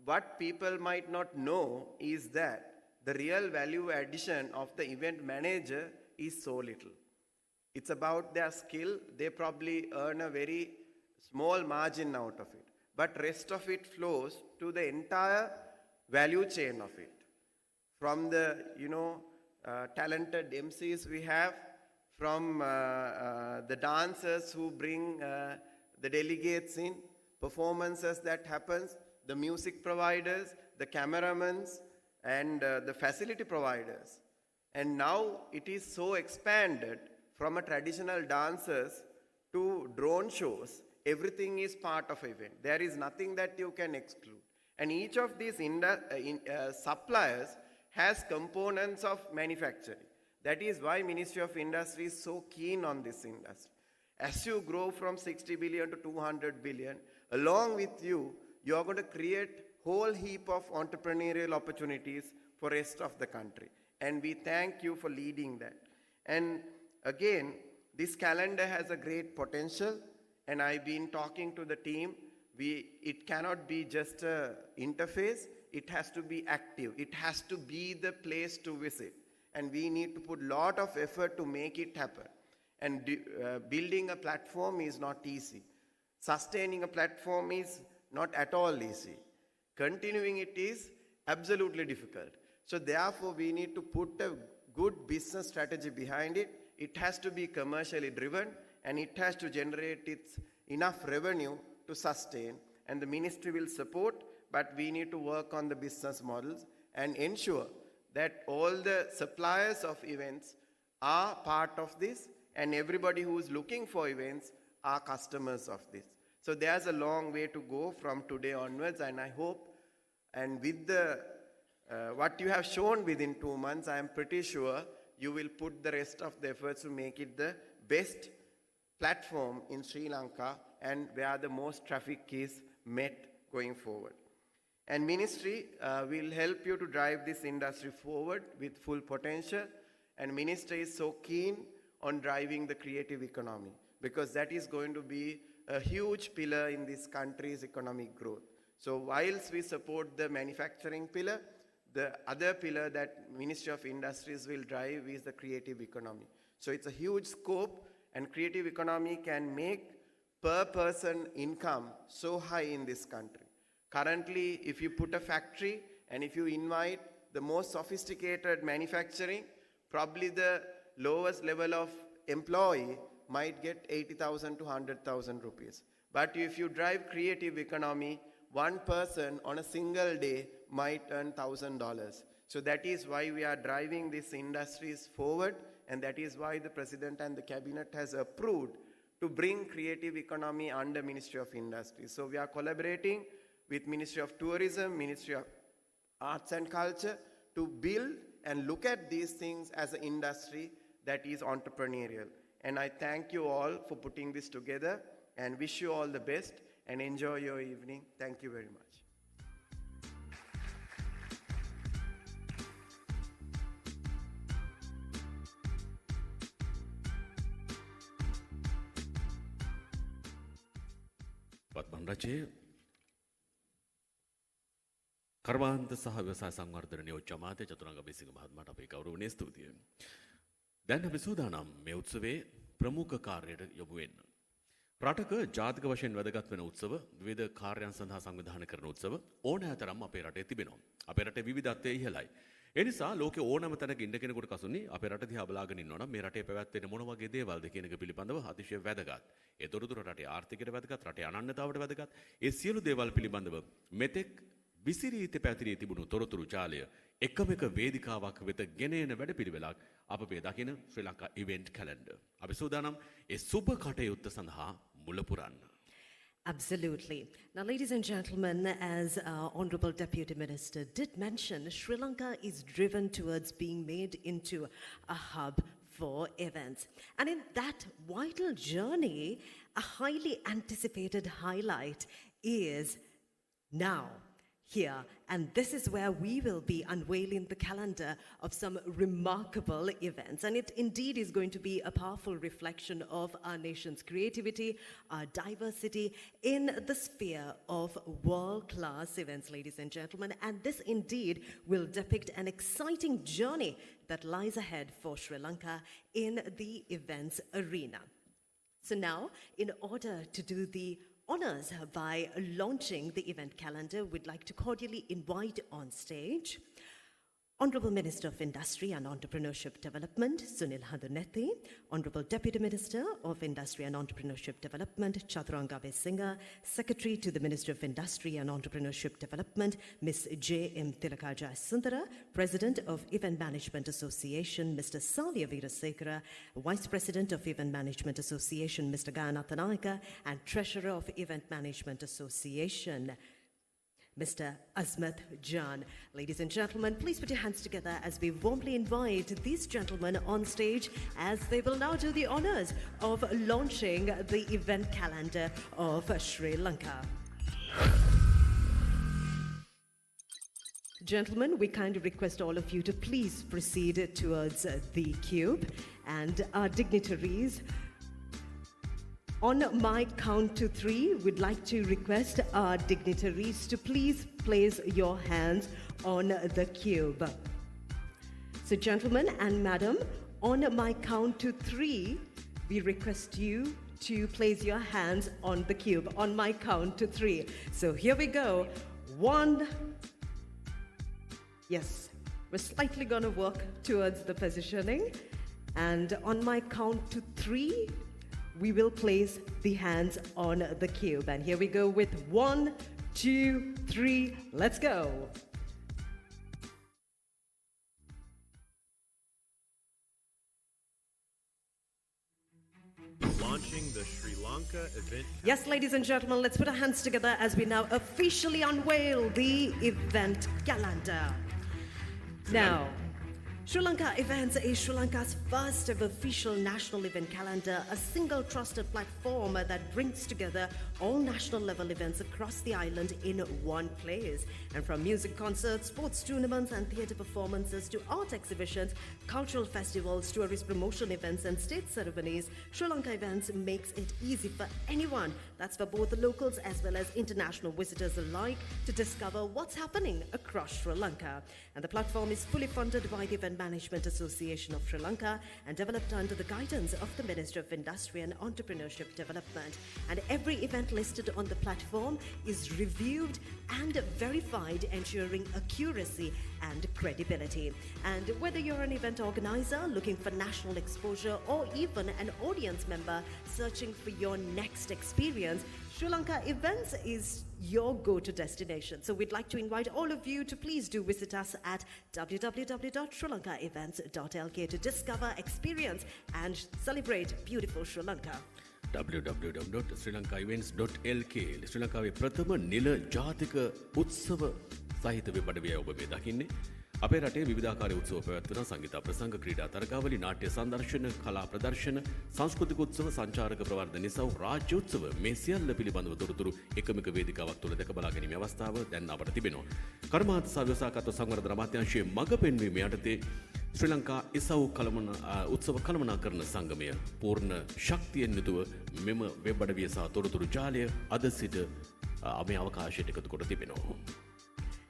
What people might not know is that the real value addition of the event manager is so little. It's about their skill. They probably earn a very small margin out of it. But rest of it flows to the entire value chain of it. From the, talented MCs we have, from the dancers who bring the delegates in, performances that happens, the music providers, the cameramans, and the facility providers. And now it is so expanded from a traditional dancers to drone shows. Everything is part of an event. There is nothing that you can exclude. And each of these suppliers has components of manufacturing. That is why Ministry of Industry is so keen on this industry. As you grow from 60 billion to 200 billion, along with you, you are going to create whole heap of entrepreneurial opportunities for rest of the country. And we thank you for leading that. And again, this calendar has a great potential, and I've been talking to the team. It cannot be just an interface. It has to be active. It has to be the place to visit. And we need to put a lot of effort to make it happen. And building a platform is not easy. Sustaining a platform is not at all easy. Continuing it is absolutely difficult. So therefore, we need to put a good business strategy behind it. It has to be commercially driven, and it has to generate enough revenue to sustain. And the ministry will support, but we need to work on the business models and ensure that all the suppliers of events are part of this, and everybody who is looking for events are customers of this. So there's a long way to go from today onwards, and I hope, and with the what you have shown within 2 months, I am pretty sure you will put the rest of the efforts to make it the best platform in Sri Lanka and where the most traffic is met going forward. And ministry will help you to drive this industry forward with full potential, and ministry is so keen on driving the creative economy because that is going to be a huge pillar in this country's economic growth. So whilst we support the manufacturing pillar, the other pillar that Ministry of Industries will drive is the creative economy. So it's a huge scope, and creative economy can make per person income so high in this country. Currently, if you put a factory and if you invite the most sophisticated manufacturing, probably the lowest level of employee might get 80,000 to 100,000 rupees. But if you drive creative economy, one person on a single day might earn $1,000. So that is why we are driving these industries forward, and that is why the President and the Cabinet has approved to bring creative economy under Ministry of Industry. So we are collaborating with Ministry of Tourism, Ministry of Arts and Culture to build and look at these things as an industry that is entrepreneurial. And I thank you all for putting this together and wish you all the best and enjoy your evening. Thank you very much. පත්මන් රජය කර්මාන්ත සහ ව්‍යවසාය සංවර්ධන නියෝජ්‍ය අමාත්‍ය චතුරංග බේසිංහ මහත්මයාට අපේ ගෞරවනීය ස්තුතිය. දැන් අපි සූදානම් මේ උත්සවයේ ප්‍රමුඛ කාර්යයට යොමු වෙන්න. රටක ජාතික වශයෙන් වැදගත් වෙන උත්සව, විවිධ කාර්යයන් සඳහා සංවිධානය කරන උත්සව ඕනෑතරම් අපේ රටේ තිබෙනවා. අපේ රටේ විවිධත්වය ඉහළයි. ඒ නිසා ලෝකේ ඕනම තැනක ඉන්න කෙනෙකුට කසුනි අපේ රට දිහා බලාගෙන ඉන්නවා නම් මේ රටේ පැවැත්වෙන මොන වගේ දේවල්ද කියන එක පිළිබඳව අතිශය වැදගත්. ඒ තොරතුරු රටේ ආර්ථිකයට වැදගත්, රටේ අනන්‍යතාවට වැදගත්. ඒ සියලු දේවල් පිළිබඳව මෙතෙක් විසිරී පැතිරී තිබුණු තොරතුරු ජාලය එකම එක වේදිකාවක් වෙත ගෙන එන වැඩපිළිවෙලක් අප මේ දකින ශ්‍රී ලංකා ඉවෙන්ට් කැලෙන්ඩර්. අපි සූදානම් ඒ සුබ කටයුත්ත සඳහා මුල පුරන්න. Absolutely. Now, ladies and gentlemen, as our Honorable Deputy Minister did mention, Sri Lanka is driven towards being made into a hub for events. And in that vital journey, a highly anticipated highlight is now here. And this is where we will be unveiling the calendar of some remarkable events. And it indeed is going to be a powerful reflection of our nation's creativity, our diversity in the sphere of world-class events, ladies and gentlemen. And this indeed will depict an exciting journey that lies ahead for Sri Lanka in the events arena. So now, in order to do the honors by launching the event calendar, we'd like to cordially invite on stage Honorable Minister of Industry and Entrepreneurship Development, Sunil Handunethi, Honorable Deputy Minister of Industry and Entrepreneurship Development, Chaturanga Besinga, Secretary to the Ministry of Industry and Entrepreneurship Development, Ms. J.M. Tilakaja Sundara, President of Event Management Association, Mr. Salya Veerasekara, Vice President of Event Management Association, Mr. Gayanatha Nayaka, and Treasurer of Event Management Association, Mr. Azmat Jan. Ladies and gentlemen, please put your hands together as we warmly invite these gentlemen on stage as they will now do the honors of launching the event calendar of Sri Lanka. Gentlemen, we kindly request all of you to please proceed towards the cube, and our dignitaries, on my count to 3, we'd like to request our dignitaries to please place your hands on the cube. So, gentlemen and madam, on my count to 3, we request you to place your hands on the cube. On my count to 3. So, here we go. 1. Yes, we're slightly going to work towards the positioning. And on my count to 3, we will place the hands on the cube. And here we go with 1, 2, 3, let's go. Launching the Sri Lanka event. Yes, ladies and gentlemen, let's put our hands together as we now officially unveil the event calendar. Now, Sri Lanka Events is Sri Lanka's first ever official national event calendar, a single trusted platform that brings together all national level events across the island in one place. And from music concerts, sports tournaments and theatre performances to art exhibitions, cultural festivals, tourist promotion events and state ceremonies, Sri Lanka Events makes it easy for anyone, that's for both the locals as well as international visitors alike, to discover what's happening across Sri Lanka. And the platform is fully funded by the Event Management Association of Sri Lanka and developed under the guidance of the Ministry of Industry and Entrepreneurship Development. And every event listed on the platform is reviewed and verified, ensuring accuracy and credibility. And whether you're an event organizer looking for national exposure or even an audience member searching for your next experience, Sri Lanka Events is your go-to destination. So we'd like to invite all of you to please do visit us at www.srilankaevents.lk to discover, experience and celebrate beautiful Sri Lanka. www.srilankaevents.lk ශ්‍රී ලංකාවේ ප්‍රථම නිල ජාතික උත්සව සහිත web අඩවිය ඔබ මේ දකින්නේ. අපේ රටේ විවිධාකාරී උත්සව පැවැත්වෙන සංගීත ප්‍රසංග, ක්‍රීඩා තරගාවලි, නාට්‍ය සංදර්ශන, කලා ප්‍රදර්ශන, සංස්කෘතික උත්සව, සංචාරක ප්‍රවර්ධන නිසා රාජ්‍ය උත්සව මේ සියල්ල පිළිබඳව තොරතුරු එකම එක වේදිකාවක් තුළ දැක බලා ගැනීමේ අවස්ථාව දැන් අපට තිබෙනවා. කර්මාන්ත සහ ව්‍යවසායකත්ව සංවර්ධන අමාත්‍යාංශයේ මඟ පෙන්වීම යටතේ ශ්‍රී ලංකා ඉසව් උත්සව කළමනාකරණ සංගමය පූර්ණ ශක්තියෙන් යුතුව මෙම වෙබ් අඩවිය සහ තොරතුරු ජාලය අද සිට මේ අවකාශයට එකතු කොට තිබෙනවා.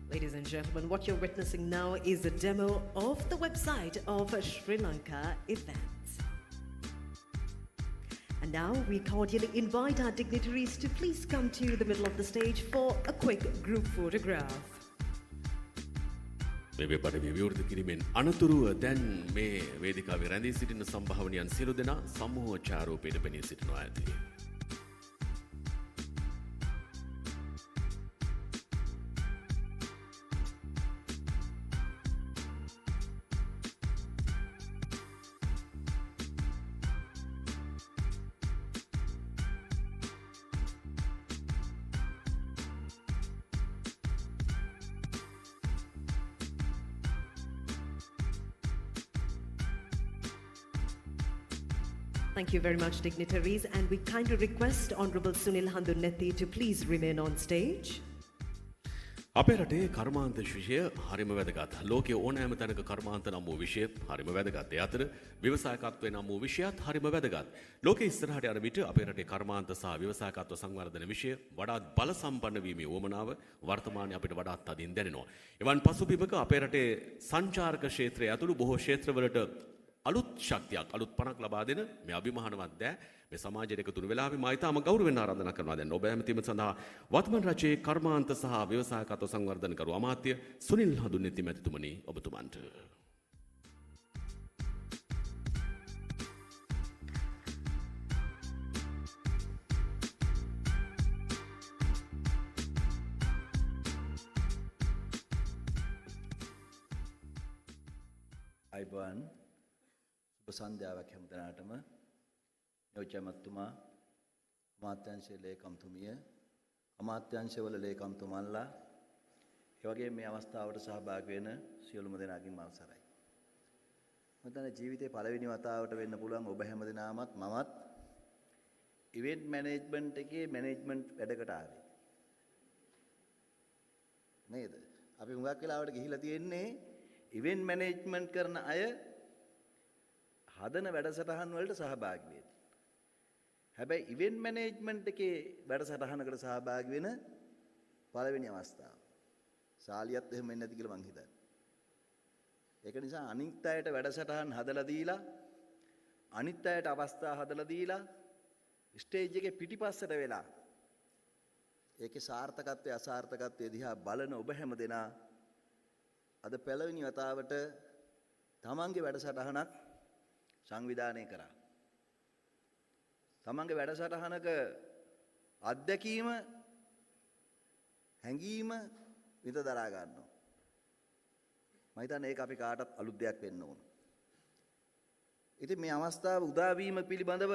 Ladies and gentlemen, what you're witnessing now is a demo of the website of Sri Lanka Events. And now we cordially invite our dignitaries to please come to the middle of the stage for a quick group photograph. මේ web අඩවිය විවෘත කිරීමෙන් අනතුරුව දැන් මේ වේදිකාවේ රැඳී සිටින සම්භාවනීයන් සියලු දෙනා සමූහ ඡායාරූපයට පෙනී සිටිනවා ඇති. Thank you very much, dignitaries, and we kindly request Honorable Sunil Handunethi to please remain on stage. අපේ රටේ කර්මාන්ත විෂය හරිම වැදගත්. ලෝකයේ ඕනෑම තැනක කර්මාන්ත නම් වූ විෂය හරිම වැදගත්. ඒ අතර ව්‍යවසායකත්වය නම් වූ විෂයත් හරිම වැදගත්. ලෝකයේ ඉස්සරහට යන විට අපේ රටේ කර්මාන්ත සහ ව්‍යවසායකත්ව සංවර්ධන විෂය වඩාත් බල සම්පන්න වීමේ උවමනාව වර්තමානයේ අපිට වඩාත් තදින් දැනෙනවා. එවන් පසුබිමක අපේ රටේ සංචාරක ක්ෂේත්‍රය ඇතුළු බොහෝ ක්ෂේත්‍රවලට අලුත් ශක්තියක් අලුත් පණක් ලබා දෙන මේ අභිමානවත් දෑ මේ සමාජයට එකතු වෙන වෙලාවේ මා ඊටම ගෞරවයෙන් ආරාධනා කරනවා දැන් ඔබ හැමතිම සඳහා වත්මන් රජයේ කර්මාන්ත සහ ව්‍යවසායකත්ව සංවර්ධන කරු අමාත්‍ය සුනිල් හඳුන්නෙති මැතිතුමනි ඔබතුමන්ට අයිබෝන් සන්ධ්‍යාවක් හැම දෙනාටම යෝජ්‍යමත්තුමා අමාත්‍යාංශයේ ලේකම්තුමිය අමාත්‍යාංශවල ලේකම්තුමන්ලා ඒ වගේම මේ අවස්ථාවට සහභාගී වෙන සියලුම දෙනාගෙන් මම අවසරයි. මම හිතන්නේ ජීවිතේ පළවෙනි වතාවට වෙන්න පුළුවන් ඔබ හැම දෙනාමත් මමත් ඉවෙන්ට් මැනේජ්මන්ට් එකේ මැනේජ්මන්ට් වැඩකට ආවේ. නේද? අපි හුඟක් වෙලාවට ගිහිලා තියෙන්නේ ඉවෙන්ට් මැනේජ්මන්ට් කරන අය හදන වැඩසටහන් වලට සහභාගී වෙන්න. හැබැයි ඉවෙන්ට් මැනේජ්මන්ට් එකේ වැඩසටහනකට සහභාගී වෙන පළවෙනි අවස්ථාව. සාලියත් එහෙම වෙන්නේ නැති කියලා මං හිතන්නේ. ඒක නිසා අනිත් අයට වැඩසටහන් හදලා දීලා අනිත් අයට අවස්ථා හදලා දීලා ස්ටේජ් එකේ පිටිපස්සට වෙලා ඒකේ සාර්ථකත්වය අසාර්ථකත්වය දිහා බලන ඔබ හැම දෙනා අද පළවෙනි වතාවට තමන්ගේ වැඩසටහනක් සංවිධානය කරා. තමන්ගේ වැඩසටහනක අත්දැකීම හැඟීම විඳ දරා ගන්නවා. මම හිතන්නේ ඒක අපි කාටත් අලුත් දෙයක් වෙන්න ඕන. ඉතින් මේ අවස්ථාව උදා වීම පිළිබඳව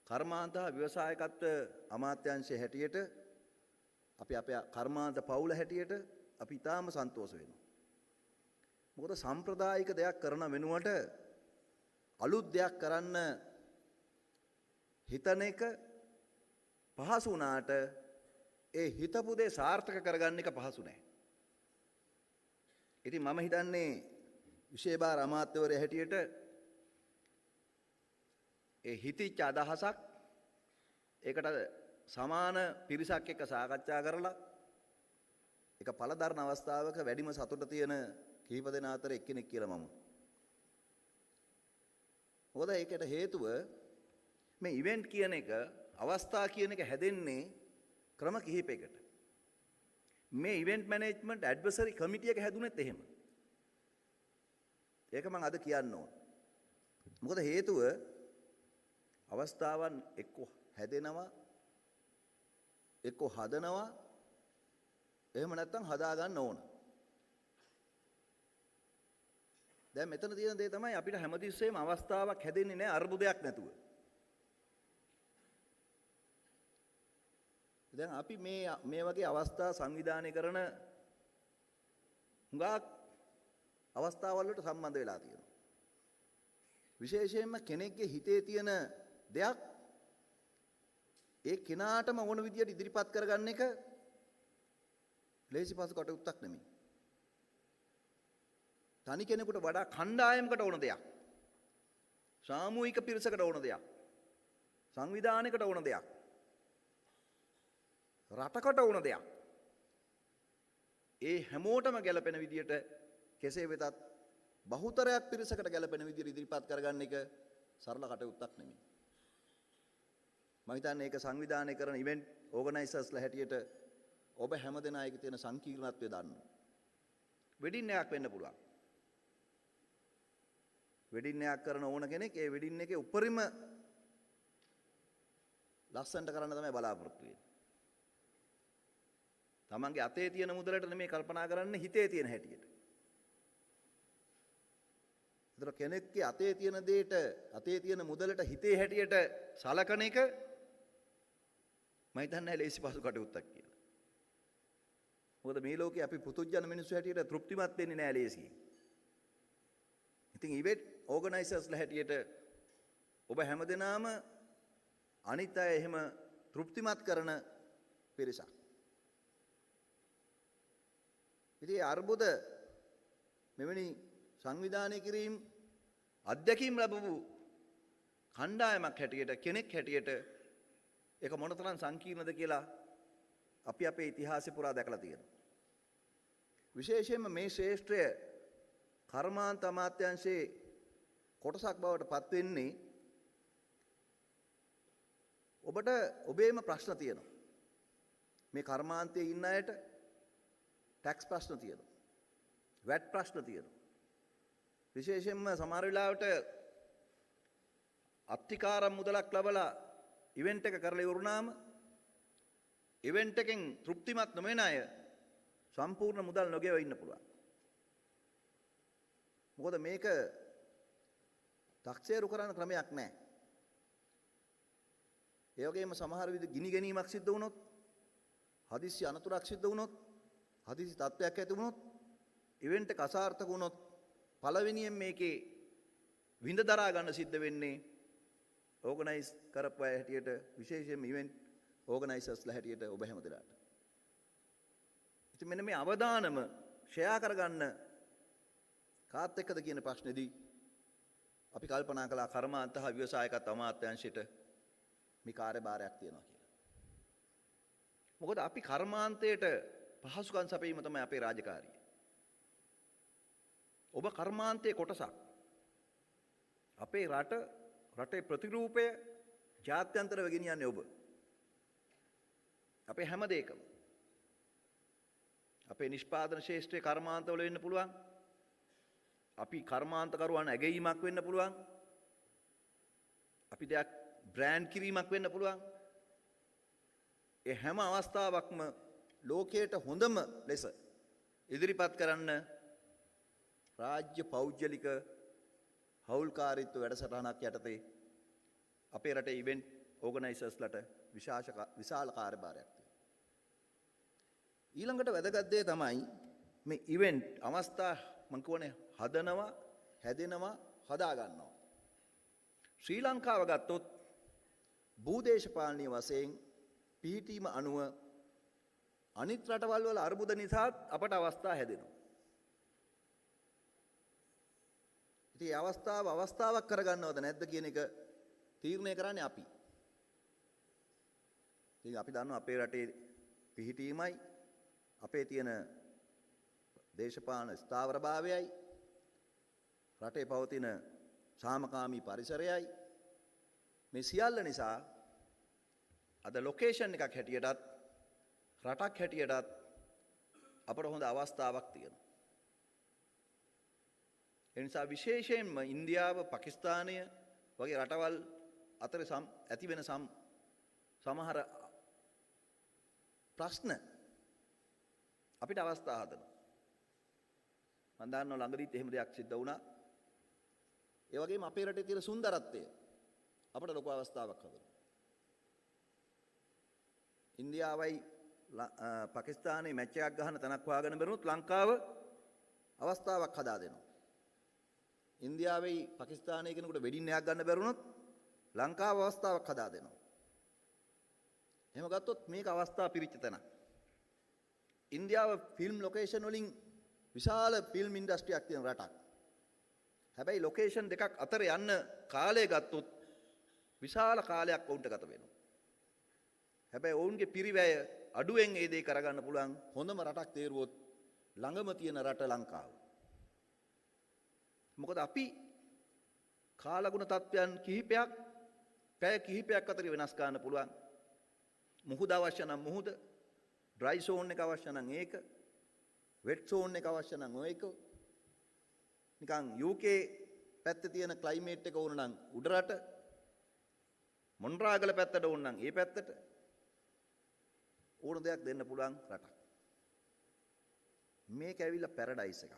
කර්මාන්ත ව්‍යවසායකත්ව අමාත්‍යාංශයේ හැටියට අපි අපේ කර්මාන්ත පවුල හැටියට අපි ඊටාම සන්තෝෂ වෙනවා. මොකද සම්ප්‍රදායික දෙයක් කරන වෙනුවට අලුත් දෙයක් කරන්න හිතන එක පහසු වුණාට ඒ හිතපු දේ සාර්ථක කරගන්න එක පහසු නෑ. ඉතින් මම හිතන්නේ විශේෂ අමාත්‍යවරයා හැටියට ඒ හිතිච්ච අදහසක් ඒකට සමාන පිරිසක් එක්ක සාකච්ඡා කරලා ඒක පළදරන අවස්ථාවක වැඩිම සතුට තියෙන කීප දෙනා අතර එක්කෙනෙක් කියලා මම. මොකද ඒකට හේතුව මේ ඉවෙන්ට් කියන එක අවස්ථා කියන එක හැදෙන්නේ ක්‍රම කිහිපයකට. මේ ඉවෙන්ට් මැනේජ්මන්ට් ඇඩ්වයිසරි කමිටි එක හැදුනෙත් එහෙම. ඒක මම අද කියන්න ඕන. මොකද හේතුව අවස්ථාවන් එක්ක හැදෙනවා එක්ක හදනවා එහෙම නැත්නම් හදා ගන්න ඕන. දැන් මෙතන තියෙන දේ තමයි අපිට හැමතිස්සෙම අවස්ථාවක් හැදෙන්නේ නැහැ අර්බුදයක් නැතුව. දැන් අපි මේ වගේ අවස්ථා සංවිධානය කරන හුඟක් අවස්ථාවල් වලට සම්බන්ධ වෙලා තියෙනවා. විශේෂයෙන්ම කෙනෙක්ගේ හිතේ තියෙන දෙයක් ඒ කෙනාටම ඕන විදියට ඉදිරිපත් කරගන්න එක ලේසි පහසු කටයුත්තක් නෙමෙයි. තනි කෙනෙකුට වඩා කණ්ඩායමකට ඕන දෙයක්. සාමූහික පිරිසකට ඕන දෙයක්. සංවිධානයකට ඕන දෙයක්. රටකට ඕන දෙයක්. ඒ හැමෝටම ගැලපෙන විදියට කෙසේ වෙතත් බහුතරයක් පිරිසකට ගැලපෙන විදියට ඉදිරිපත් කරගන්න එක සරල කටයුත්තක් නෙමෙයි. මම හිතන්නේ ඒක සංවිධානය කරන ඉවෙන්ට් ඕගනයිසර්ස්ලා හැටියට ඔබ හැමදෙනා එකේ තියෙන සංකීර්ණත්වය දන්නවා. වෙඩින් එකක් වෙන්න පුළුවන්. වෙඩින් එකක් කරන ඕන කෙනෙක් ඒ වෙඩින් එකේ උපරිම ලස්සනට කරන්න තමයි බලාපොරොත්තු වෙන්නේ. තමන්ගේ අතේ තියෙන මුදලට නෙමෙයි කල්පනා කරන්නේ හිතේ තියෙන හැටියට. ඒතර කෙනෙක්ගේ අතේ තියෙන දෙයට අතේ තියෙන මුදලට හිතේ හැටියට සලකන එක මම හිතන්නේ ලේසි පහසු කටයුත්තක් කියලා. මොකද මේ ලෝකේ අපි පුතුජන මිනිස්සු හැටියට තෘප්තිමත් වෙන්නේ නැහැ ලේසියෙන්. ඉතින් ඉවෙන්ට් ඕගනයිසර්ස්ලා හැටියට ඔබ හැමදෙනාම අනිත් අය එහෙම තෘප්තිමත් කරන පිරිසක්. ඉතින් අර්බුද මෙවැනි සංවිධානය කිරීම අධ්‍යක්ීම් ලැබපු කණ්ඩායමක් හැටියට කෙනෙක් හැටියට ඒක මොනතරම් සංකීර්ණද කියලා අපි අපේ ඉතිහාසය පුරා දැකලා තියෙනවා. විශේෂයෙන්ම මේ ශ්‍රේෂ්ඨය කර්මාන්ත අමාත්‍යාංශයේ කොටසක් බවට පත් වෙන්නේ ඔබට ඔබේම ප්‍රශ්න තියෙනවා. මේ කර්මාන්තයේ ඉන්න අයට ටැක්ස් ප්‍රශ්න තියෙනවා. වැට් ප්‍රශ්න තියෙනවා. විශේෂයෙන්ම සමහර වෙලාවට අත්තිකාරම් මුදලක් ලබලා ඉවෙන්ට් එක කරලා ඉවරුනාම ඉවෙන්ට් එකෙන් තෘප්තිමත් නොවන අය සම්පූර්ණ මුදල් නොගෙව ඉන්න පුළුවන්. මොකද මේක 탁සේරු කරන්න ක්‍රමයක් නැහැ. ඒ වගේම සමහර විට ගිනි ගැනීමක් සිද්ධ වුණොත්, හදිස්සි අනතුරක් සිද්ධ වුණොත්, හදිසි තත්ත්වයක් ඇති වුණොත් ඉවෙන්ට් එක අසාර්ථක වුණොත් පළවෙනියෙන් මේකේ විඳ දරා ගන්න සිද්ධ වෙන්නේ ඕගනයිස් කරපු අය හැටියට විශේෂයෙන්ම ඉවෙන්ට් ඕගනයිසර්ස්ලා හැටියට ඔබ හැමදෙනාට. ඉතින් මෙන්න මේ අවදානම ෂෙයා කරගන්න කාත් එක්කද කියන ප්‍රශ්නේදී අපි කල්පනා කළා කර්මාන්ත හා ව්‍යවසායකත් අමාත්‍යාංශයට මේ කාර්යභාරයක් තියෙනවා කියලා. මොකද අපි කර්මාන්තයට පහසුකම් සැපීම තමයි අපේ රාජකාරිය. ඔබ කර්මාන්තයේ කොටසක්. අපේ රටේ ප්‍රතිරූපය ජාත්‍යන්තරව ගෙනියන්නේ ඔබ. අපේ හැම දෙයකම. අපේ නිෂ්පාදන ශාස්ත්‍රයේ කර්මාන්තවල වෙන්න පුළුවන්. අපි කර්මාන්තකරුවන් ඇගීමක් වෙන්න පුළුවන්. අපි දෙයක් බ්‍රෑන්ඩ් කිරීමක් වෙන්න පුළුවන්. ඒ හැම අවස්ථාවක්ම ලෝකයට හොඳම ලෙස ඉදිරිපත් කරන්න රාජ්‍ය පෞද්ගලික හවුල්කාරීත්ව වැඩසටහනක් යටතේ අපේ රටේ ඉවෙන්ට් ඕගනයිසර්ස්ලට විශාල කාර්යභාරයක් තියෙනවා. ඊළඟට වැදගත් දේ තමයි මේ ඉවෙන්ට් අවස්ථා මම කියන්නේ හදනවා, හැදෙනවා, හදා ගන්නවා. ශ්‍රී ලංකාව ගත්තොත් භූදේශපාලනීය වශයෙන් පිහිටීම අනුව අනිත් රටවල් වල අර්බුද නිසාත් අපට අවස්ථා හැදෙනවා. ඉතින් මේ අවස්ථාවක් කරගන්නවද නැද්ද කියන එක තීරණය කරන්නේ අපි. ඉතින් අපි දන්නවා අපේ රටේ පිහිටීමයි අපේ තියෙන දේශපාලන ස්ථාවරභාවයයි රටේ පවතින සාමකාමී පරිසරයයි මේ සියල්ල නිසා අද ලොකේෂන් එකක් හැටියටත් රටක් හැටියටත් අපට හොඳ අවස්ථාවක් තියෙනවා. ඒ නිසා විශේෂයෙන්ම ඉන්දියාව, පාකිස්තානය වගේ රටවල් අතර ඇති වෙන සමහර ප්‍රශ්න අපිට අවස්ථා හදනවා. මම දන්නවා ළඟදීත් එහෙම දෙයක් සිද්ධ වුණා. ඒ වගේම අපේ රටේ තියෙන සුන්දරත්වය අපට ලොකු අවස්ථාවක් හදනවා. ඉන්දියාවයි පාකිස්තානයේ මැච් එකක් ගහන තැනක් හොයාගෙන බැලුවොත් ලංකාව අවස්ථාවක් හදා දෙනවා. ඉන්දියාවේ පාකිස්තානයේ කෙනෙකුට වෙඩින් එකක් ගන්න බැරුණොත් ලංකාව අවස්ථාවක් හදා දෙනවා. එහෙම ගත්තොත් මේක අවස්ථා පිරිච්ච තැනක්. ඉන්දියාව ෆිල්ම් ලොකේෂන් වලින් විශාල ෆිල්ම් ඉන්ඩස්ට්‍රියක් තියෙන රටක්. හැබැයි ලොකේෂන් දෙකක් අතර යන්න කාලය ගත්තොත් විශාල කාලයක් වුන්ට ගත වෙනවා. හැබැයි ඔවුන්ගේ පිරිවැය අඩුවෙන් ඒ දේ කරගන්න පුළුවන් හොඳම රටක් තේරුවොත් ළඟම තියෙන රට ලංකාව. මොකද අපි කාලගුණ තත්ත්වයන් කිහිපයක් පැය කිහිපයක් අතර වෙනස් කරන්න පුළුවන්. මුහුද අවශ්‍ය නම් මුහුද, ඩ්‍රයි සෝන් එක අවශ්‍ය නම් ඒක, වෙට් සෝන් එක අවශ්‍ය නම් ඒක. නිකන් UK පැත්තේ තියෙන ක්ලයිමේට් එක ඕන නම් උඩ රට, මොන්රාගල පැත්තට ඕන නම් ඒ පැත්තට ඕන දෙයක් දෙන්න පුළුවන් රටක්. මේක ඇවිල්ලා පැරඩයිස් එකක්.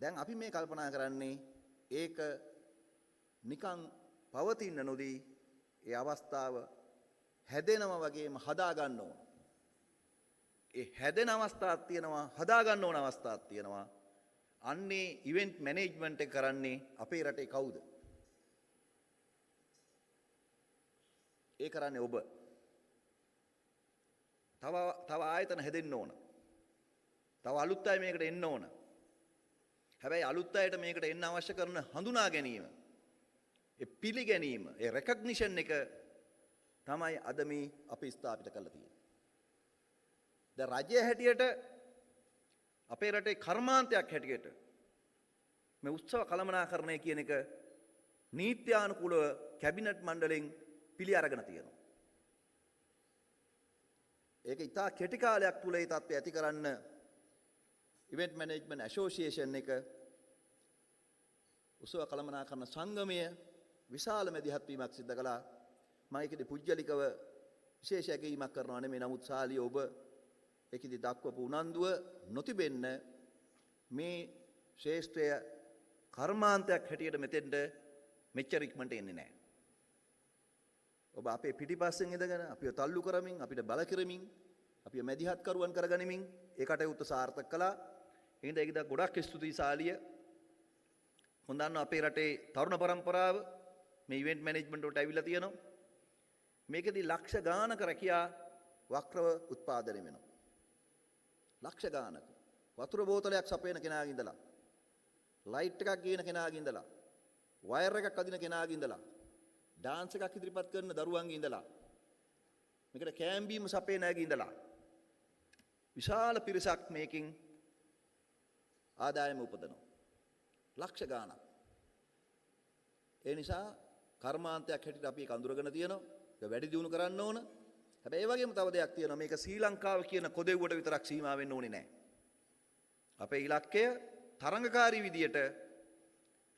දැන් අපි මේ කල්පනා කරන්නේ ඒක නිකන් පවතින්න නොදී ඒ අවස්ථාව හැදෙනවා වගේම හදා ගන්න ඕන. ඒ හැදෙන අවස්ථාවක් තියෙනවා, හදා ගන්න ඕන අවස්ථාවක් තියෙනවා. අන්නේ ඉවෙන්ට් මැනේජ්මන්ට් එක කරන්නේ අපේ රටේ කවුද? ඒ කරන්නේ ඔබ. තව ආයතන හැදෙන්න ඕන. තව අලුත් අය මේකට එන්න ඕන. හැබැයි අලුත් අයට මේකට එන්න අවශ්‍ය කරන හඳුනා ගැනීම, ඒ පිළිගැනීම, ඒ රෙකග්නිෂන් එක තමයි අද මේ අපි ස්ථාපිත කරලා තියෙන්නේ. දැන් රජය හැටියට අපේ රටේ කර්මාන්තයක් හැටියට මේ උත්සව කළමනාකරණය කියන එක නීත්‍යානුකූලව කැබිනට් මණ්ඩලෙන් පිළි අරගෙන තියෙනවා. ඒක ඉතා කෙටි කාලයක් තුල ඒ තත්ත්වය ඇති කරන්න ඉවෙන්ට් මැනේජ්මන්ට් ඇසෝසියේෂන් එක උත්සව කළමනාකරණ සංගමය විශාල මැදිහත් වීමක් සිදු කළා. මම ඒකදී පුජ්‍යලිකව විශේෂ ඇගීමක් කරනවා නෙමෙයි, නමුත් සාලිය ඔබ ඒකදී දක්වපු උනන්දුව නොතිබෙන්න මේ ශ්‍රේෂ්ඨය කර්මාන්තයක් හැටියට මෙතෙන්ට මෙච්චර ඉක්මනට එන්නේ නැහැ. ඔබ අපේ පිටිපස්සෙන් ඉඳගෙන අපිව තල්ලු කරමින්, අපිට බල කරමින්, අපිව මැදිහත් කරුවන් කරගනිමින් ඒ කටයුත්ත සාර්ථක කළා. එහෙනම් ඒකද ගොඩක් ස්තුතියි සාලිය. හොඳන්න අපේ රටේ තරුණ පරම්පරාව මේ ඉවෙන්ට් මැනේජ්මන්ට් වලට ඇවිල්ලා තියෙනවා. මේකෙදි ලක්ෂ ගානක රැකියා වක්‍රව උත්පාදනය වෙනවා. ලක්ෂ ගානක. වතුර බෝතලයක් සපයන කෙනාගේ ඉඳලා, ලයිට් එකක් ගේන කෙනාගේ ඉඳලා, වයර් එකක් අදින කෙනාගේ ඉඳලා, ඩාන්ස් එකක් ඉදිරිපත් කරන දරුවන්ගේ ඉඳලා, මේකට කෑම් බීම සපයන අයගේ ඉඳලා විශාල පිරිසක් මේකෙන් ආදායම උපදනවා. ලක්ෂ ගානක්. ඒ නිසා කර්මාන්තයක් හැටියට අපි ඒක අඳුරගෙන තියෙනවා. ඒක වැඩි දියුණු කරන්න ඕන. හැබැයි ඒ වගේම තව දෙයක් තියෙනවා. මේක ශ්‍රී ලංකාව කියන කොදෙව්වට විතරක් සීමා වෙන්න ඕනේ නැහැ. අපේ ඉලක්කය තරඟකාරී විදියට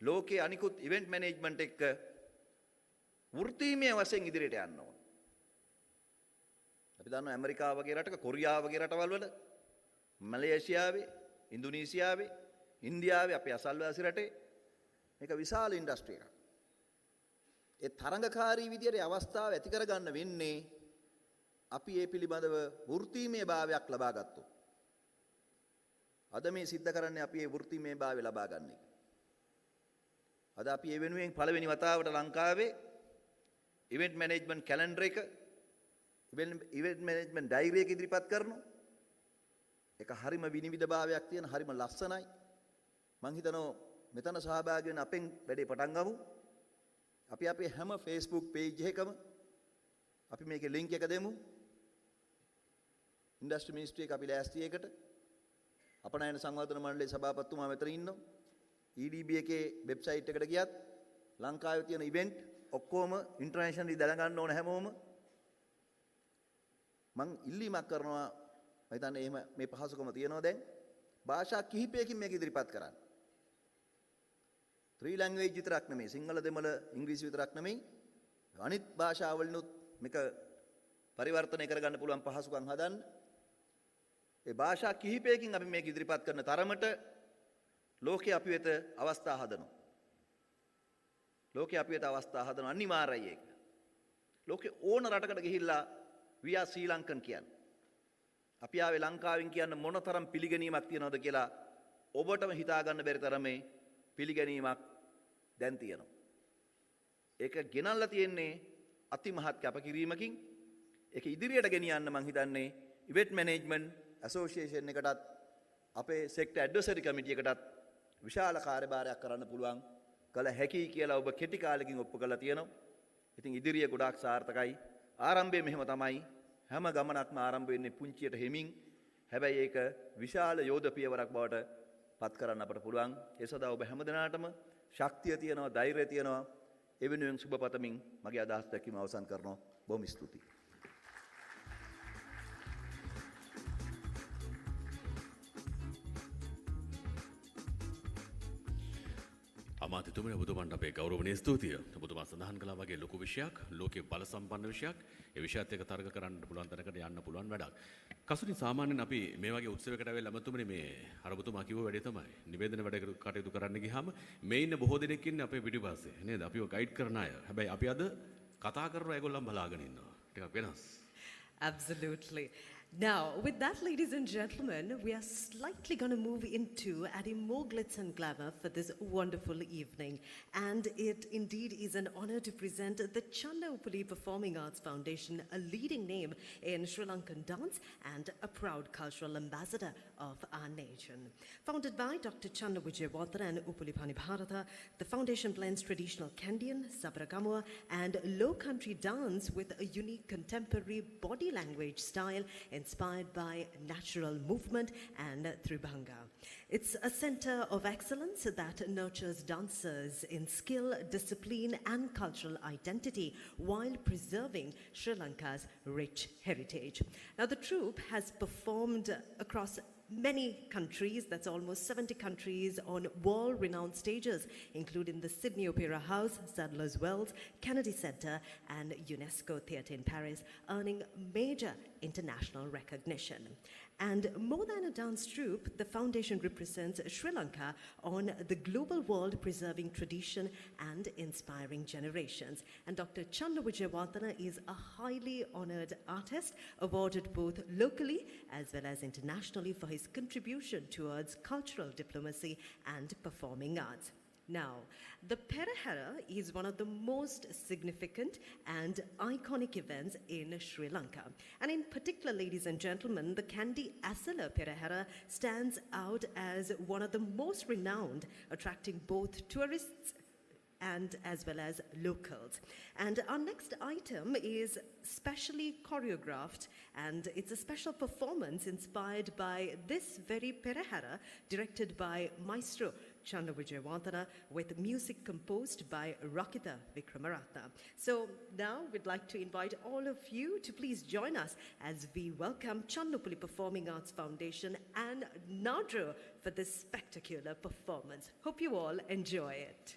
ලෝකයේ අනිකුත් ඉවෙන්ට් මැනේජ්මන්ට් එක්ක වෘත්තීමය වශයෙන් ඉදිරියට යන්න ඕන. අපි දන්නවා ඇමරිකාව වගේ රටක, කොරියාව වගේ රටවල් වල, මලේසියාවේ, ඉන්දුනීසියාවේ, ඉන්දියාවේ, අපේ අසල්වාසී රටේ මේක විශාල ඉන්ඩස්ට්‍රි එකක්. ඒ තරඟකාරී විදියට අවස්ථාව ඇති කරගන්න වෙන්නේ අපි ඒ පිළිබඳව වෘත්තීමය භාවයක් ලබා ගත්තොත්. අද මේ සිද්ධ කරන්නේ අපි ඒ වෘත්තීමය භාවය ලබා ගන්න එක. අද අපි ඒ වෙනුවෙන් පළවෙනි වතාවට ලංකාවේ ඉවෙන්ට් මැනේජ්මන්ට් කැලෙන්ඩර් එක, ඉවෙන්ට් මැනේජ්මන්ට් ඩයරි එක ඉදිරිපත් කරනවා. ඒක හරිම විනිවිද භාවයක් තියෙන, හරිම ලස්සනයි. මං හිතනවා මෙතන සහභාගී වෙන අපෙන් වැඩේ පටන් ගමු. අපි අපේ හැම Facebook page එකකම අපි මේකේ link එක දෙමු. ඉන්ඩස්ට්‍රි මිනිස්ට්‍රි එක අපි ලෑස්ති එකට. අපනයන සංවර්ධන මණ්ඩලයේ සභාපතිතුමා මෙතන ඉන්නවා. EDB එකේ වෙබ්සයිට් එකට ගියත් ලංකාවේ තියෙන ඉවෙන්ට් ඔක්කොම ඉන්ටර්නැෂනලි දැන ගන්න ඕන හැමෝම. මං ඉල්ලීමක් කරනවා, මම හිතන්නේ එහෙම මේ පහසුකම තියෙනවා දැන්. භාෂා කිහිපයකින් මේක ඉදිරිපත් කරන්න. 3 language විතරක් නෙමෙයි, සිංහල, දෙමළ, ඉංග්‍රීසි විතරක් නෙමෙයි, අනිත් භාෂාවලිනුත් මේක පරිවර්තනය කරගන්න පුළුවන් පහසුකම් හදන්න. ඒ භාෂා කිහිපයකින් අපි මේක ඉදිරිපත් කරන තරමට ලෝකේ අපි වෙත අවස්ථා හදනවා. ලෝකේ අපි වෙත අවස්ථා හදන අනිවාර්යයි ඒක. ලෝකේ ඕන රටකට ගිහිල්ලා we are Sri Lankan කියන්නේ. අපි ආවේ ලංකාවෙන් කියන්න මොනතරම් පිළිගැනීමක් තියනවද කියලා ඔබටම හිතා ගන්න බැරි තරමේ පිළිගැනීමක් දැන් තියෙනවා. ඒක ගෙනල්ලා තියෙන්නේ අතිමහත් කැපකිරීමකින්. ඒක ඉදිරියට ගෙනියන්න මං හිතන්නේ ඉවෙන්ට් මැනේජ්මන්ට් ඇසෝසියේෂන් එකටත් අපේ සෙක්ටර් ඇඩ්වයිසරි කමිටි එකටත් විශාල කාර්යභාරයක් කරන්න පුළුවන් කළ හැකි කියලා ඔබ කෙටි කාලෙකින් ඔප්පු කරලා තියෙනවා. ඉතින් ඉදිරිය ගොඩාක් සාර්ථකයි. ආරම්භයේ මෙහෙම තමයි. හැම ගමනක්ම ආරම්භ වෙන්නේ පුංචියට හිමින්. හැබැයි ඒක විශාල යෝධ පියවරක් බවට පත් කරන්න අපට පුළුවන්. ඒ සඳහා ඔබ හැමදෙනාටම ශක්තිය තියෙනවා, ධෛර්යය තියෙනවා. ඒ වෙනුවෙන් සුබ පතමින් මගේ අදහස් දැක්වීම අවසන් කරනවා. බොහොම ස්තුතියි. අමාත්‍යතුමනි ඔබතුමන්ට අපේ ගෞරවනීය ස්තුතිය. ඔබතුමා සඳහන් කළා වගේ ලොකු විෂයක්, ලෝකයේ බල සම්පන්න විෂයක්. ඒ විෂයත් එක්ක තර්ක කරන්න පුළුවන් තරකට යන්න පුළුවන් වැඩක්. කසුනි සාමාන්‍යයෙන් අපි මේ වගේ උත්සවයකට ඇවිල්ලා අමතුමනි මේ අර ඔබතුමා කිව්ව වැඩේ තමයි. නිවේදන වැඩ කටයුතු කරන්න ගියාම මේ ඉන්න බොහෝ දෙනෙක් ඉන්නේ අපේ පිටිපස්සේ නේද? අපිව ගයිඩ් කරන අය. හැබැයි අපි අද කතා කරනවා ඒගොල්ලන් බලාගෙන ඉන්නවා. ටිකක් වෙනස්. Absolutely. Now, with that, ladies and gentlemen, we are slightly going to move into adding more glitz and glamour for this wonderful evening. And it indeed is an honor to present the Chanda Upuli Performing Arts Foundation, a leading name in Sri Lankan dance and a proud cultural ambassador of our nation. Founded by Dr. Chanda Vijayawardena and Upuli Bharata, the foundation blends traditional Kandyan, Sabragamua, and low country dance with a unique contemporary body language style inspired by natural movement and Tribhanga. It's a center of excellence that nurtures dancers in skill, discipline, and cultural identity while preserving Sri Lanka's rich heritage. Now, the troupe has performed across many countries, that's almost 70 countries, on world-renowned stages, including the Sydney Opera House, Sadler's Wells, Kennedy Center, and UNESCO Theatre in Paris, earning major international recognition. And more than a dance troupe, the foundation represents Sri Lanka on the global world, preserving tradition and inspiring generations. And Dr. Chanda Vijayawardena is a highly honored artist, awarded both locally as well as internationally for his contribution towards cultural diplomacy and performing arts. Now, the Perahera is one of the most significant and iconic events in Sri Lanka. And in particular, ladies and gentlemen, the Kandy Asala Perahera stands out as one of the most renowned, attracting both tourists and as well as locals. And our next item is specially choreographed, and it's a special performance inspired by this very Perahera, directed by Maestro Chanda Vijayawardena, with music composed by Rakita Vikramaratna. So now we'd like to invite all of you to please join us as we welcome Chandapuli Performing Arts Foundation and Nadro for this spectacular performance. Hope you all enjoy it.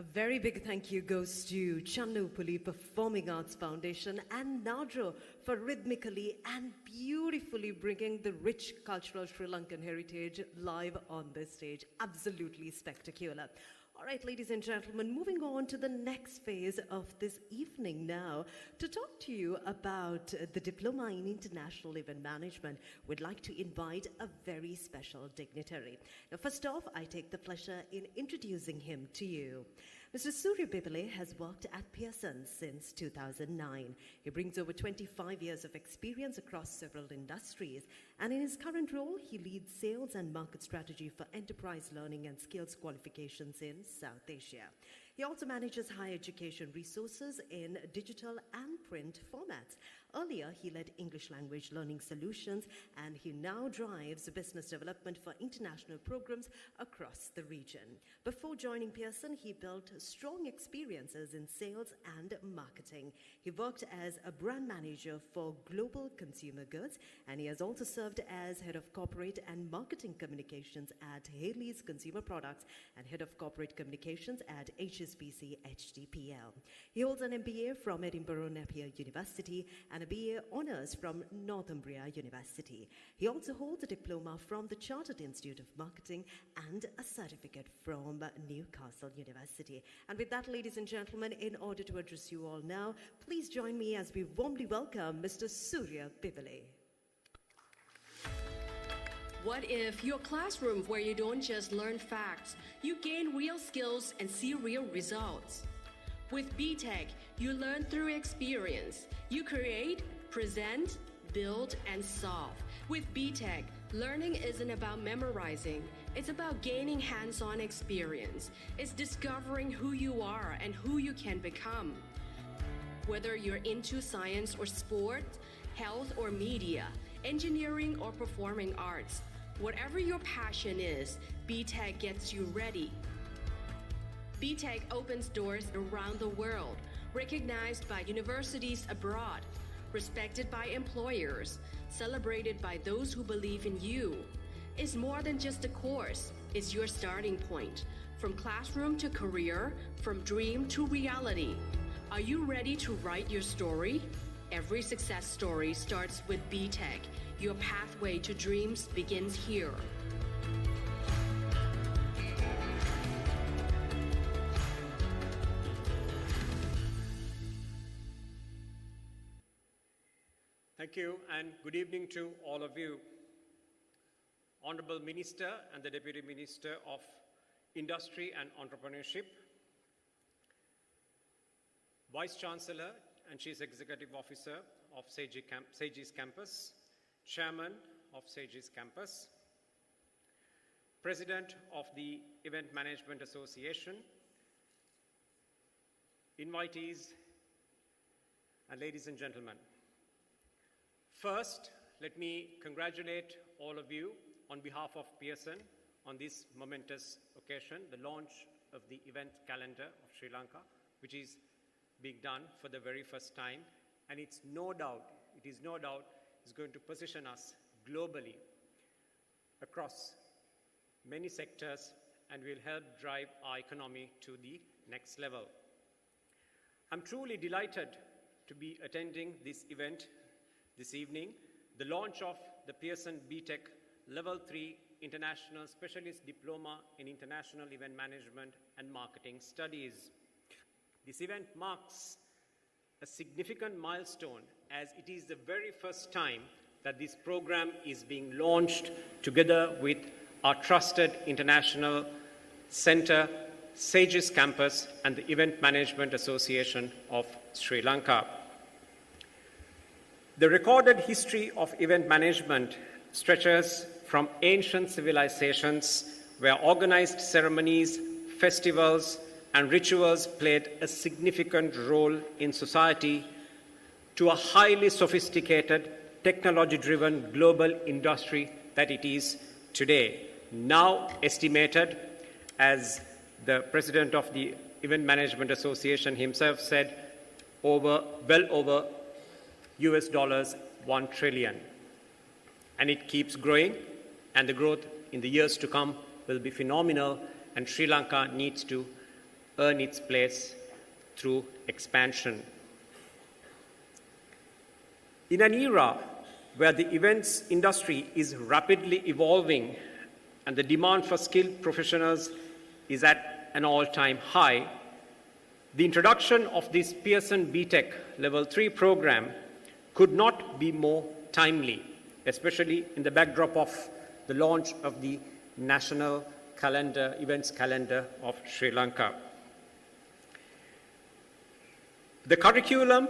A very big thank you goes to Channupuli Performing Arts Foundation and Nadro for rhythmically and beautifully bringing the rich cultural Sri Lankan heritage live on this stage. Absolutely spectacular. All right, ladies and gentlemen, moving on to the next phase of this evening now to talk to you about the Diploma in International Event Management. We'd like to invite a very special dignitary. Now, first off, I take the pleasure in introducing him to you. Mr. Surya Bibale has worked at Pearson since 2009. He brings over 25 years of experience across several industries, and in his current role, he leads sales and market strategy for enterprise learning and skills qualifications in South Asia. He also manages higher education resources in digital and print formats. Earlier, he led English language learning solutions, and he now drives business development for international programs across the region. Before joining Pearson, he built strong experiences in sales and marketing. He worked as a brand manager for global consumer goods, and he has also served as head of corporate and marketing communications at Haley's Consumer Products and head of corporate communications at HSBC HDPL. He holds an MBA from Edinburgh Napier University and a BA Honours from Northumbria University. He also holds a diploma from the Chartered Institute of Marketing and a certificate from Newcastle University. And with that, ladies and gentlemen, in order to address you all now, please join me as we warmly welcome Mr. Surya Bibale. What if your classroom where you don't just learn facts, you gain real skills and see real results? With BTech, you learn through experience. You create, present, build, and solve. With BTech, learning isn't about memorizing. It's about gaining hands-on experience. It's discovering who you are and who you can become. Whether you're into science or sport, health or media, engineering or performing arts, whatever your passion is, BTech gets you ready. BTech opens doors around the world, recognized by universities abroad, respected by employers, celebrated by those who believe in you. It's more than just a course, it's your starting point. From classroom to career, from dream to reality. Are you ready to write your story? Every success story starts with BTech. Your pathway to dreams begins here. Thank you and good evening to all of you. Honorable Minister and the Deputy Minister of Industry and Entrepreneurship, Vice Chancellor and Chief Executive Officer of Saegis Campus, Chairman of Saegis Campus, President of the Event Management Association, invitees, and ladies and gentlemen. First, let me congratulate all of you on behalf of Pearson on this momentous occasion, the launch of the event calendar of Sri Lanka, which is being done for the very first time. And it is no doubt going to position us globally across many sectors and will help drive our economy to the next level. I'm truly delighted to be attending this event this evening, the launch of the Pearson BTech Level 3 International Specialist Diploma in International Event Management and Marketing Studies. This event marks a significant milestone as it is the very first time that this program is being launched together with our trusted international center, Saegis Campus, and the Event Management Association of Sri Lanka. The recorded history of event management stretches from ancient civilizations where organized ceremonies, festivals, and rituals played a significant role in society to a highly sophisticated, technology-driven global industry that it is today, now estimated, as the president of the Event Management Association himself said, well over $1 trillion. And it keeps growing, and the growth in the years to come will be phenomenal, and Sri Lanka needs to earn its place through expansion. In an era where the events industry is rapidly evolving and the demand for skilled professionals is at an all-time high, the introduction of this Pearson BTech Level 3 program could not be more timely, especially in the backdrop of the launch of the national events calendar of Sri Lanka. The curriculum,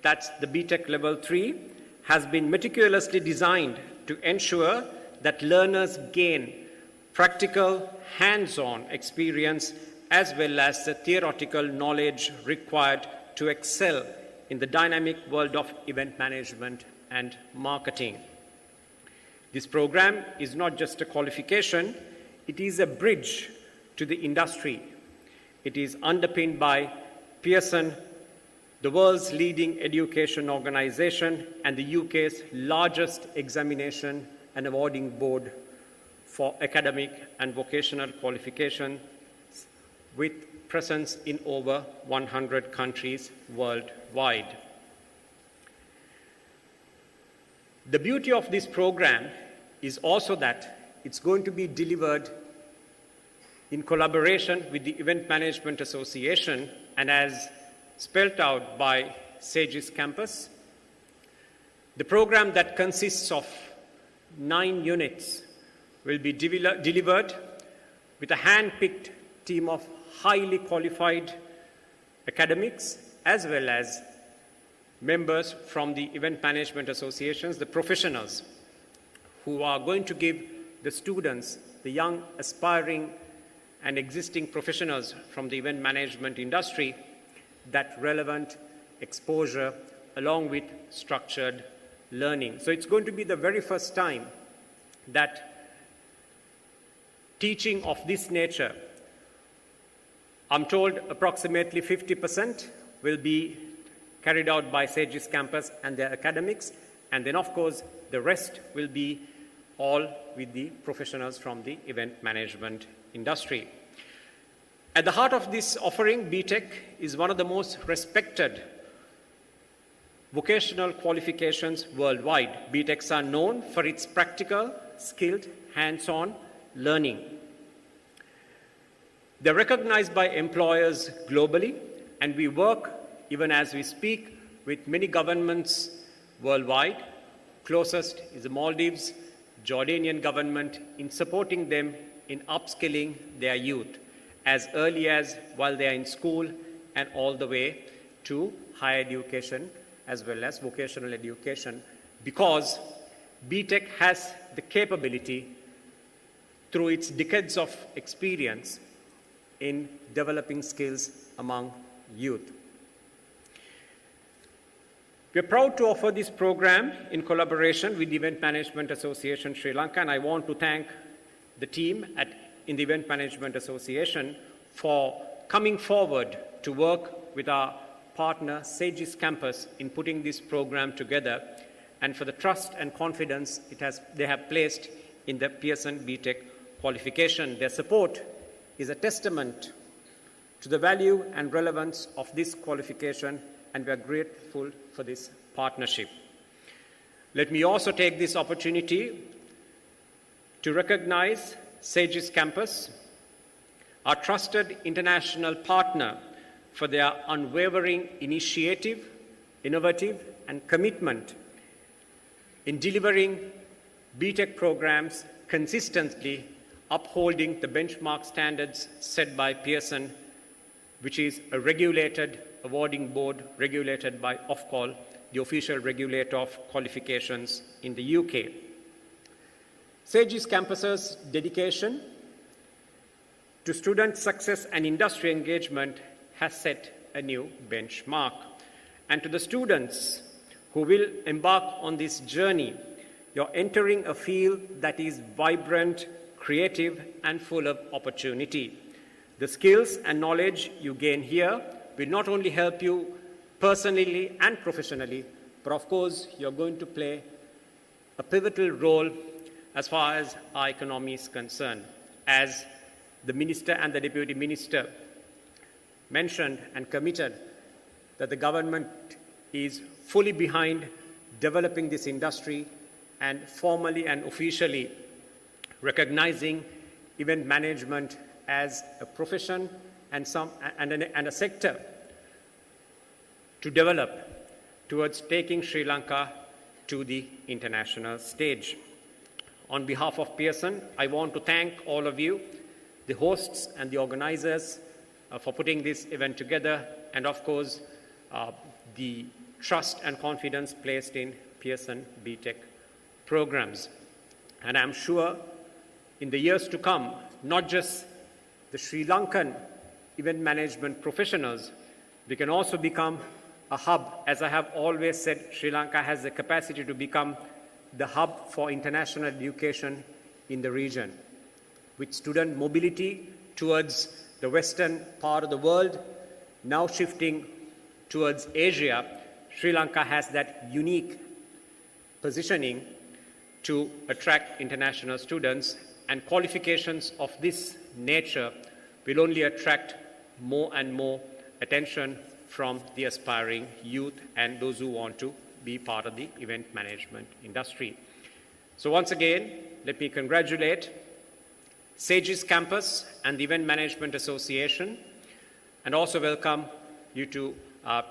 that's the BTech Level 3, has been meticulously designed to ensure that learners gain practical, hands-on experience as well as the theoretical knowledge required to excel in the dynamic world of event management and marketing. This program is not just a qualification, it is a bridge to the industry. It is underpinned by Pearson, the world's leading education organization and the UK's largest examination and awarding board for academic and vocational qualifications, with presence in over 100 countries worldwide. The beauty of this program is also that it's going to be delivered in collaboration with the Event Management Association and as spelled out by Saegis campus. The program that consists of 9 units will be delivered with a hand-picked team of highly qualified academics as well as members from the event management associations, the professionals who are going to give the students, the young aspiring and existing professionals from the event management industry, that relevant exposure along with structured learning. So it's going to be the very first time that teaching of this nature, I'm told approximately 50% will be carried out by Saegis campus and their academics, and then of course the rest will be all with the professionals from the event management industry. At the heart of this offering, BTech is one of the most respected vocational qualifications worldwide. BTechs are known for its practical, skilled, hands-on learning. They're recognized by employers globally, and we work, even as we speak, with many governments worldwide. Closest is the Maldives, Jordanian government, in supporting them in upskilling their youth as early as while they are in school and all the way to higher education as well as vocational education, because BTech has the capability through its decades of experience in developing skills among youth. We are proud to offer this program in collaboration with the Event Management Association Sri Lanka, and I want to thank the team in the Event Management Association for coming forward to work with our partner Saegis campus in putting this program together, and for the trust and confidence they have placed in the Pearson BTech qualification. Their support is a testament to the value and relevance of this qualification, and we are grateful for this partnership. Let me also take this opportunity to recognize Saegis campus, our trusted international partner, for their unwavering initiative, innovative, and commitment in delivering BTech programs consistently, upholding the benchmark standards set by Pearson, which is a regulated awarding board regulated by Ofqual, the official regulator of qualifications in the UK. Saegis campus's dedication to student success and industry engagement has set a new benchmark. And to the students who will embark on this journey, you're entering a field that is vibrant, creative, and full of opportunity. The skills and knowledge you gain here will not only help you personally and professionally, but of course, you're going to play a pivotal role as far as our economy is concerned. As the Minister and the Deputy Minister mentioned and committed that the government is fully behind developing this industry and formally and officially recognizing event management as a profession and a sector to develop towards taking Sri Lanka to the international stage. On behalf of Pearson, I want to thank all of you, the hosts and the organizers, for putting this event together, and of course, the trust and confidence placed in Pearson BTech programs. And I'm sure in the years to come, not just the Sri Lankan event management professionals, we can also become a hub. As I have always said, Sri Lanka has the capacity to become the hub for international education in the region. With student mobility towards the western part of the world, now shifting towards Asia, Sri Lanka has that unique positioning to attract international students, and qualifications of this nature will only attract more and more attention from the aspiring youth and those who want to be part of the event management industry. So once again, let me congratulate Saegis Campus and the Event Management Association, and also welcome you to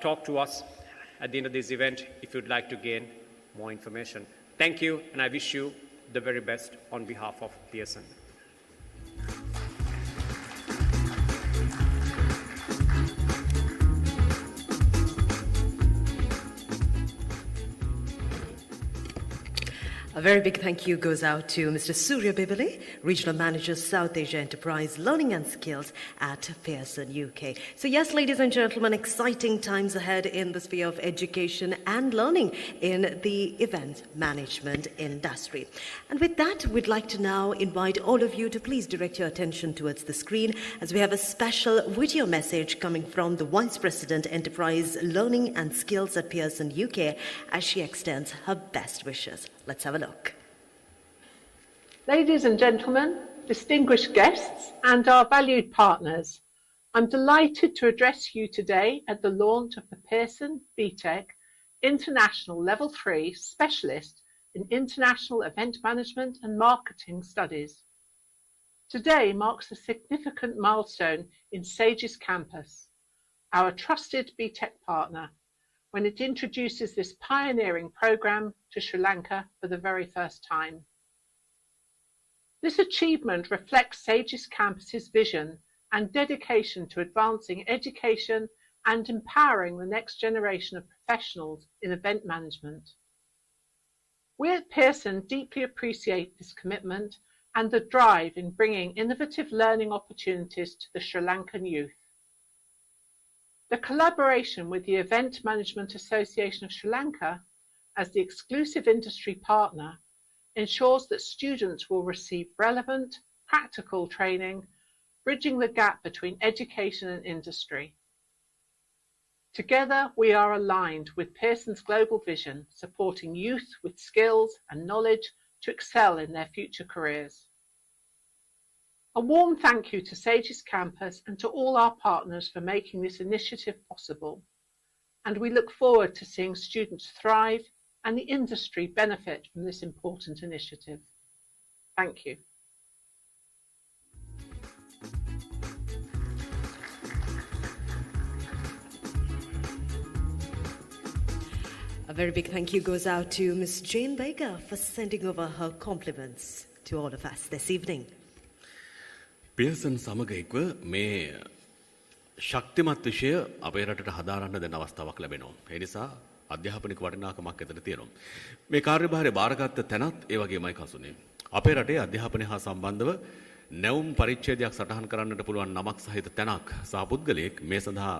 talk to us at the end of this event if you'd like to gain more information. Thank you, and I wish you the very best on behalf of Pearson. A very big thank you goes out to Mr. Surya Bibili, Regional Manager, South Asia Enterprise Learning and Skills at Pearson UK. So yes, ladies and gentlemen, exciting times ahead in the sphere of education and learning in the event management industry. And with that, we'd like to now invite all of you to please direct your attention towards the screen, as we have a special video message coming from the Vice President, Enterprise Learning and Skills at Pearson UK, as she extends her best wishes. Let's have a look. Ladies and gentlemen, distinguished guests and our valued partners, I'm delighted to address you today at the launch of the Pearson BTech International Level 3 Specialist in International Event Management and Marketing Studies. Today marks a significant milestone in Saegis Campus, our trusted BTech partner, when it introduces this pioneering program to Sri Lanka for the very first time. This achievement reflects Saegis Campus's vision and dedication to advancing education and empowering the next generation of professionals in event management. We at Pearson deeply appreciate this commitment and the drive in bringing innovative learning opportunities to the Sri Lankan youth. The collaboration with the Event Management Association of Sri Lanka as the exclusive industry partner ensures that students will receive relevant, practical training, bridging the gap between education and industry. Together, we are aligned with Pearson's global vision, supporting youth with skills and knowledge to excel in their future careers. A warm thank you to Saegis Campus and to all our partners for making this initiative possible. And we look forward to seeing students thrive and the industry benefit from this important initiative. Thank you. A very big thank you goes out to Ms. Jane Baker for sending over her compliments to all of us this evening. Pearson සමග එක්ව මේ ශක්තිමත් විෂය අපේ රටට හදාරන්න දෙන අවස්ථාවක් ලැබෙනවා. ඒ නිසා අධ්‍යාපනික වටිනාකමක් ඇතට තියෙනවා. මේ කාර්යභාරය බාරගත්ත තැනත් ඒ වගේමයි කසුනේ. අපේ රටේ අධ්‍යාපනය හා සම්බන්ධව නැවුම් පරිච්ඡේදයක් සටහන් කරන්නට පුළුවන් නමක් සහිත තැනක් සහ පුද්ගලයෙක් මේ සඳහා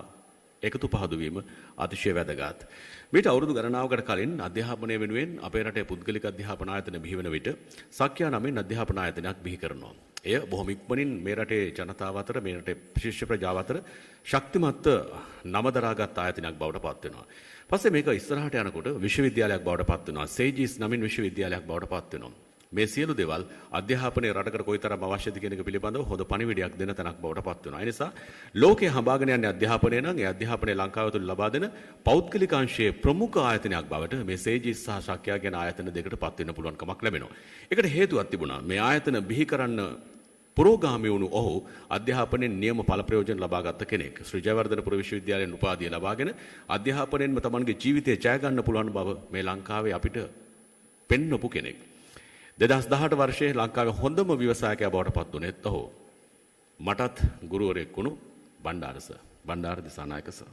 එකතු පහදු වීම අතිශය වැදගත්. මීට අවුරුදු ගණනාවකට කලින් අධ්‍යාපනය වෙනුවෙන් අපේ රටේ පුද්ගලික අධ්‍යාපන ආයතන බිහි වෙන විට සක්‍යා නමින් අධ්‍යාපන ආයතනයක් බිහි කරනවා. එය බොහොම ඉක්මනින් මේ රටේ ජනතාව අතර මේ රටේ ශිෂ්‍ය ප්‍රජාව අතර ශක්තිමත් නම දරාගත් ආයතනයක් බවට පත් වෙනවා. පස්සේ මේක ඉස්සරහට යනකොට විශ්වවිද්‍යාලයක් බවට පත් වෙනවා. සේජිස් නමින් විශ්වවිද්‍යාලයක් බවට පත් වෙනවා. මේ සියලු දේවල් අධ්‍යාපනයේ රටකට කොයිතරම් අවශ්‍යද කියන එක පිළිබඳව හොඳ පණිවිඩයක් දෙන තැනක් බවට පත් වෙනවා. ඒ නිසා ලෝකයේ හඹාගෙන යන්නේ අධ්‍යාපනය නම් ඒ අධ්‍යාපනය ලංකාව තුළ ලබා දෙන පෞද්ගලික අංශයේ ප්‍රමුඛ ආයතනයක් බවට මේ සේජිස් සහ ශක්‍යා කියන ආයතන දෙකට පත් වෙන්න පුළුවන් කමක් ලැබෙනවා. ඒකට හේතුවක් තිබුණා. මේ ආයතන බිහි කරන්න පුරෝගාමී වුණු ඔහු අධ්‍යාපනයෙන් නියම ඵල ප්‍රයෝජන ලබා ගත්ත කෙනෙක්. ශ්‍රී ජයවර්ධනපුර විශ්වවිද්‍යාලයෙන් උපාධිය ලබාගෙන අධ්‍යාපනයෙන්ම තමන්ගේ ජීවිතය ජය ගන්න පුළුවන් බව මේ ලංකාවේ අපිට පෙන්වපු කෙනෙක්. 2018 වර්ෂයේ ලංකාවේ හොඳම ව්‍යවසායකයා බවට පත් වුණෙත් ඔහු. මටත් ගුරුවරයෙක් වුණු Bandara Dissanayake sir.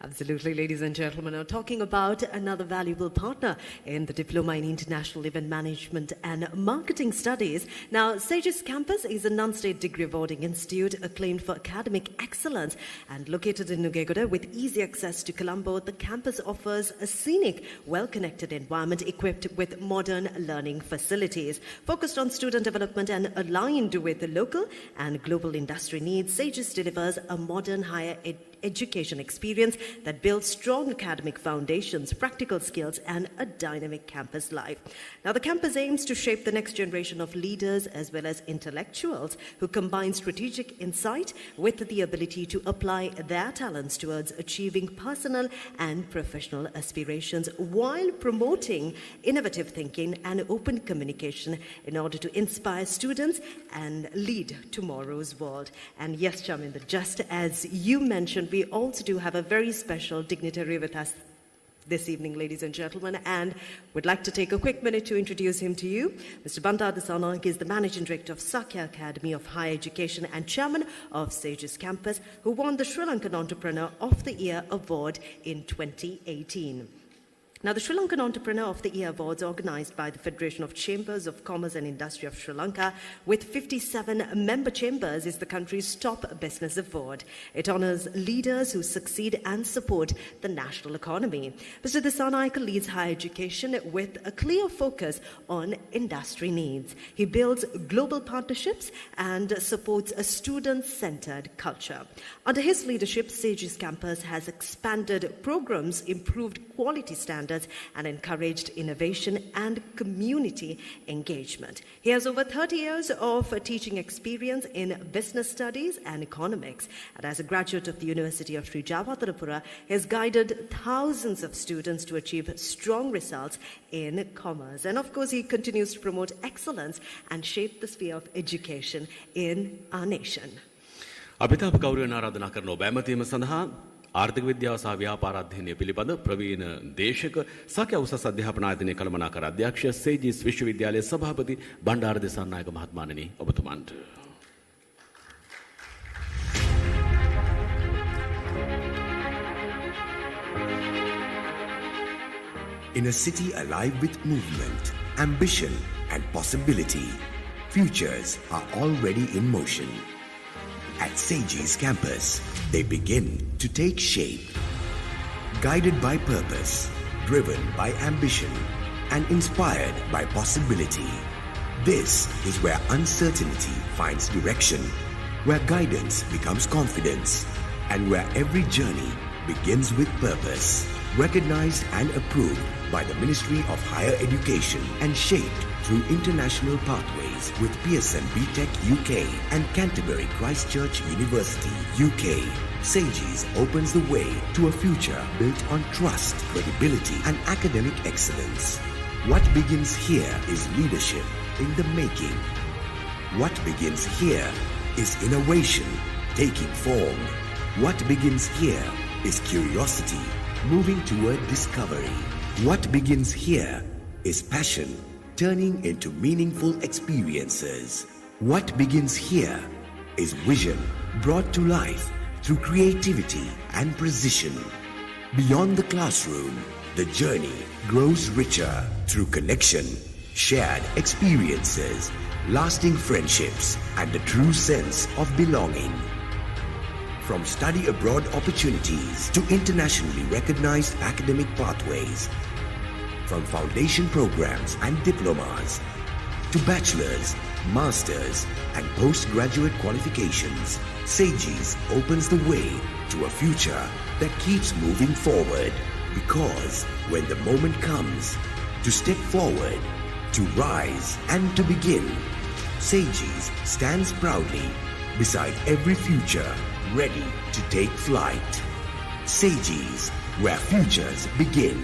Absolutely, ladies and gentlemen. Now, talking about another valuable partner in the Diploma in International Event Management and Marketing Studies. Now, Saegis Campus is a non-state degree awarding institute acclaimed for academic excellence and located in Nugegoda with easy access to Colombo. The campus offers a scenic, well-connected environment equipped with modern learning facilities. Focused on student development and aligned with the local and global industry needs, Saegis delivers a modern higher education experience that builds strong academic foundations, practical skills, and a dynamic campus life. Now, the campus aims to shape the next generation of leaders as well as intellectuals who combine strategic insight with the ability to apply their talents towards achieving personal and professional aspirations while promoting innovative thinking and open communication in order to inspire students and lead tomorrow's world. And yes, Chaminda, just as you mentioned, we also do have a very special dignitary with us this evening, ladies and gentlemen, and would like to take a quick minute to introduce him to you. Mr. Bhandar Disanayake is the Managing Director of Sakya Academy of Higher Education and Chairman of Saegis Campus, who won the Sri Lankan Entrepreneur of the Year Award in 2018. Now, the Sri Lankan Entrepreneur of the Year Awards, organized by the Federation of Chambers of Commerce and Industry of Sri Lanka, with 57 member chambers, is the country's top business award. It honors leaders who succeed and support the national economy. Mr. Disanayake leads higher education with a clear focus on industry needs. He builds global partnerships and supports a student-centered culture. Under his leadership, Saegis Campus has expanded programs, improved quality standards, and encouraged innovation and community engagement. He has over 30 years of teaching experience in business studies and economics. And as a graduate of the University of Sri Jayawardhanapura, he has guided thousands of students to achieve strong results in commerce. And of course, he continues to promote excellence and shape the sphere of education in our nation. අභිතාප ගෞරවයෙන් ආරාධනා කරන ඔබ ඇමතීම සඳහා ආර්ථික විද්‍යාව සහ ව්‍යාපාර අධ්‍යයනය පිළිබඳ ප්‍රවීණ දේශක සාකයා උසස් අධ්‍යාපන ආයතනයේ කළමනාකර අධ්‍යක්ෂ සේජිස් විශ්වවිද්‍යාලයේ සභාපති Bandara Dissanayake මහත්මයාණෙනි ඔබතුමන්ට. In a city alive with movement, ambition, and possibility, futures are already in motion. At Saegis Campus, they begin to take shape. Guided by purpose, driven by ambition, and inspired by possibility. This is where uncertainty finds direction, where guidance becomes confidence, and where every journey begins with purpose. Recognized and approved by the Ministry of Higher Education and shaped through international pathways with Pearson BTech UK and Canterbury Christchurch University UK, Saegis opens the way to a future built on trust, credibility, and academic excellence. What begins here is leadership in the making. What begins here is innovation taking form. What begins here is curiosity moving toward discovery. What begins here is passion turning into meaningful experiences. What begins here is vision brought to life through creativity and precision. Beyond the classroom, the journey grows richer through connection, shared experiences, lasting friendships, and a true sense of belonging. From study abroad opportunities to internationally recognized academic pathways, from foundation programs and diplomas to bachelor's, master's, and postgraduate qualifications, Saegis opens the way to a future that keeps moving forward. Because when the moment comes to step forward, to rise and to begin. Saegis stands proudly beside every future ready to take flight. Saegis, where futures begin.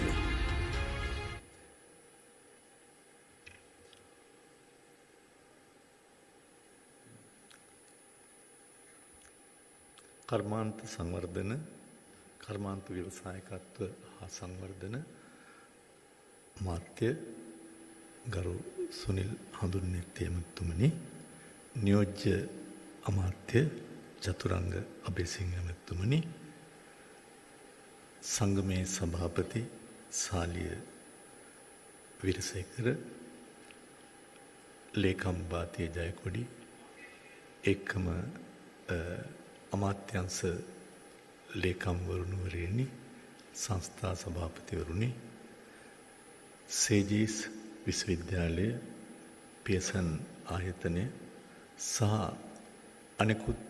කර්මාන්ත සංවර්ධන කර්මාන්ත ව්‍යවසායකත්ව හා සංවර්ධන මාත්‍ය ගරු සුනිල් හඳුන්නෙත් එමෙතුමනි නියෝජ්‍ය අමාත්‍ය චතුරංග අබේසිංහ එමෙතුමනි සංගමේ සභාපති සාලිය විරසේකර ලේකම් බාතිය ජයකොඩි එක්කම අමාත්‍යංශ ලේකම්වරුණුවරයෙනි සංස්ථා සභාපතිවරුනි සේජීස් විශ්වවිද්‍යාලය පියසන් ආයතනය සහ අනෙකුත්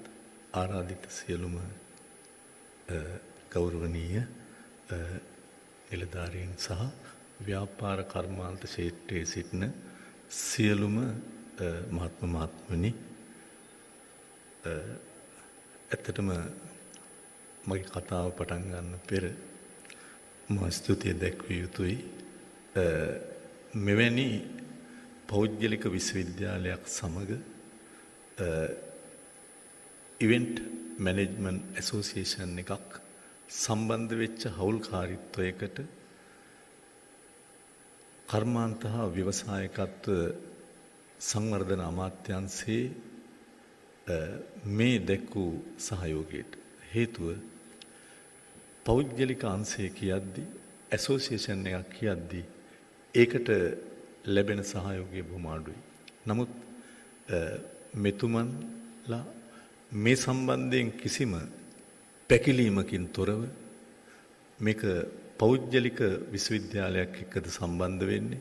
ආරාධිත සියලුම ගෞරවනීය නිලධාරීන් සහ ව්‍යාපාර කර්මාන්ත ක්ෂේත්‍රයේ සිටින සියලුම මහත්මනි ඇත්තටම මගේ කතාව පටන් ගන්න පෙර මම ස්තුතිය දැක්විය යුතුයි මෙවැනි පෞද්ගලික විශ්වවිද්‍යාලයක් සමග ඉවෙන්ට් මැනේජ්මන්ට් ඇසෝසියේෂන් එකක් සම්බන්ධ වෙච්ච හවුල්කාරීත්වයකට කර්මාන්ත හා ව්‍යවසායකත්ව සංවර්ධන අමාත්‍යාංශයේ මේ දැක්වූ සහයෝගයට හේතුව පෞද්ගලික අංශය කියද්දී ඇසෝසියේෂන් එකක් කියද්දී ඒකට ලැබෙන සහයෝගය බොහොම අඩුයි. නමුත් මෙතුමන්ලා මේ සම්බන්ධයෙන් කිසිම පැකිලීමකින් තොරව මේක පෞද්ගලික විශ්වවිද්‍යාලයක් එක්කද සම්බන්ධ වෙන්නේ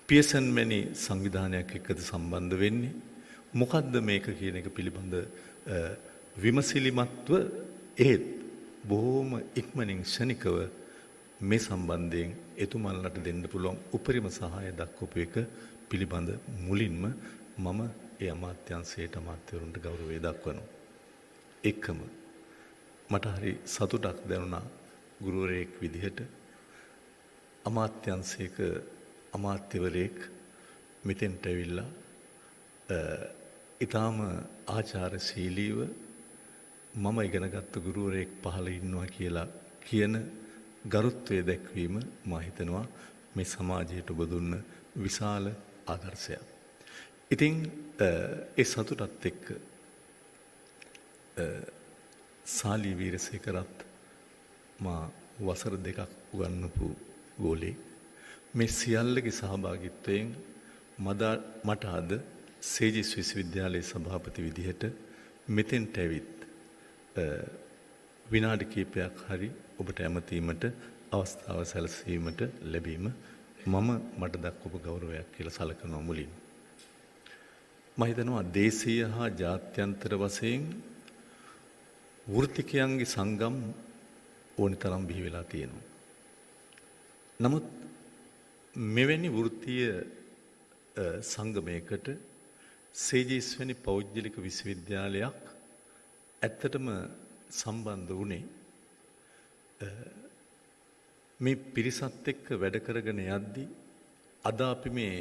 පියර්සන් වැනි සංවිධානයක් එක්කද සම්බන්ධ වෙන්නේ මොකද්ද මේක කියන එක පිළිබඳ විමසිලිමත්ව ඒත් බොහොම ඉක්මනින් ක්ෂණිකව මේ සම්බන්ධයෙන් එතුමන්ලට දෙන්න පුළුවන් උපරිම සහාය දක්වපු එක පිළිබඳ මුලින්ම මම ඒ අමාත්‍යාංශයට අමාත්‍යවරුන්ට ගෞරවය දක්වනවා. එක්කම මට හරි සතුටක් දැනුණා ගුරුවරයෙක් විදිහට අමාත්‍යාංශයක අමාත්‍යවරයෙක් මෙතෙන්ට ඇවිල්ලා ඊටාම ආචාරශීලීව මම ඉගෙනගත්ත ගුරුවරයෙක් පහළ ඉන්නවා කියලා කියන ගරුත්වය දැක්වීම මම හිතනවා මේ සමාජයට ඔබ දුන්න විශාල ආදර්ශයක්. ඉතින් ඒ සතුටත් එක්ක සාලි වීරසේකරත් මා වසර 2ක් උගන්වපු ගෝලෙක් මේ සියල්ලගේ සහභාගීත්වයෙන් මට අද සේජිස් විශ්වවිද්‍යාලයේ සභාපති විදිහට මෙතෙන්ට ඇවිත් විනාඩි කිහිපයක් හරි ඔබට ඇමතීමට අවස්ථාව සැලසීමට ලැබීම මම මට දක්වපු ගෞරවයක් කියලා සලකනවා මුලින්. මම හිතනවා දේශීය හා ජාත්‍යන්තර වශයෙන් වෘත්තිකයන්ගේ සංගම් ඕනි තරම් බිහි වෙලා තියෙනවා. නමුත් මෙවැනි වෘත්තීය සංගමයකට සේජීස් වැනි පෞද්ගලික විශ්වවිද්‍යාලයක් ඇත්තටම සම්බන්ධ වුණේ මේ පිරිසත් එක්ක වැඩ කරගෙන යද්දී අද අපි මේ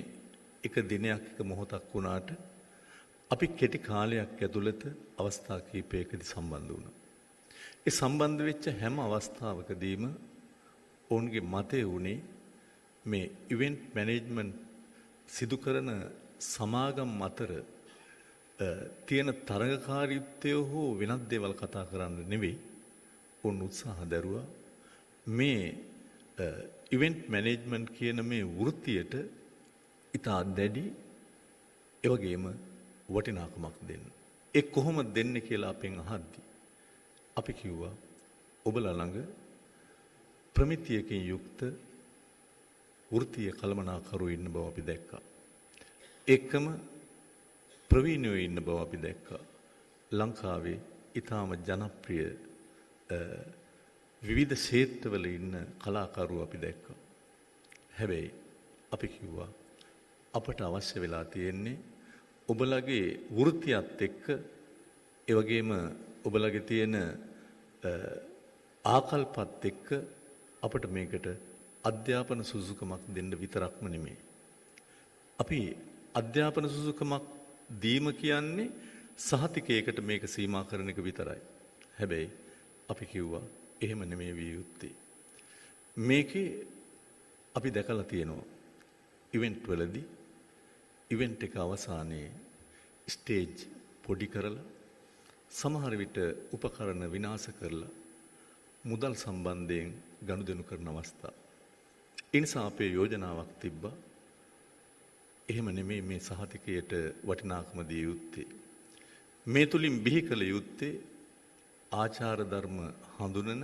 එක දිනයක් එක මොහොතක් වුණාට අපි කෙටි කාලයක් ඇතුළත අවස්ථා කිහිපයකදී සම්බන්ධ වුණා. ඒ සම්බන්ධ වෙච්ච හැම අවස්ථාවකදීම ඔවුන්ගේ මතය වුණේ මේ ඉවෙන්ට් මැනේජ්මන්ට් සිදු කරන සමාගම් අතර තියෙන තරඟකාරීත්වය හෝ වෙනත් දේවල් කතා කරන්න නෙවෙයි ඔවුන් උත්සාහ දරුවා මේ ඉවෙන්ට් මැනේජ්මන්ට් කියන මේ වෘත්තියට ඉතා දැඩි ඒ වගේම වටිනාකමක් දෙන්න. ඒ කොහොමද දෙන්නේ කියලා අපෙන් අහද්දී අපි කිව්වා ඔබලා ළඟ ප්‍රමිතියකින් යුක්ත වෘත්තීය කළමනාකරුවෝ ඉන්න බව අපි දැක්කා. ඒකම ප්‍රවීණයෝ ඉන්න බව අපි දැක්කා. ලංකාවේ ඊටාම ජනප්‍රිය විවිධ ක්ෂේත්‍රවල ඉන්න කලාකරුවෝ අපි දැක්කා. හැබැයි අපි කිව්වා අපට අවශ්‍ය වෙලා තියෙන්නේ ඔබලගේ වෘත්තියත් එක්ක ඒ වගේම ඔබලගේ තියෙන ආකල්පත් එක්ක අපට මේකට අධ්‍යාපන සුසුකමක් දෙන්න විතරක්ම නෙමෙයි. අපි අධ්‍යාපන සුසුකමක් දීම කියන්නේ සහතිකයකට මේක සීමා කරන එක විතරයි. හැබැයි අපි කිව්වා එහෙම නෙමෙයි විය යුත්තේ. මේකේ අපි දැකලා තියෙනවා ඉවෙන්ට් වලදී ඉවෙන්ට් එක අවසානයේ ස්ටේජ් පොඩි කරලා සමහර විට උපකරණ විනාශ කරලා මුදල් සම්බන්ධයෙන් ගනුදෙනු කරන අවස්ථා. ඒ නිසා අපේ යෝජනාවක් තිබ්බා. එහෙම නෙමෙයි මේ සහතිකයට වටිනාකම දිය යුත්තේ. මේ තුලින් බිහි කළ යුත්තේ ආචාර ධර්ම හඳුනන,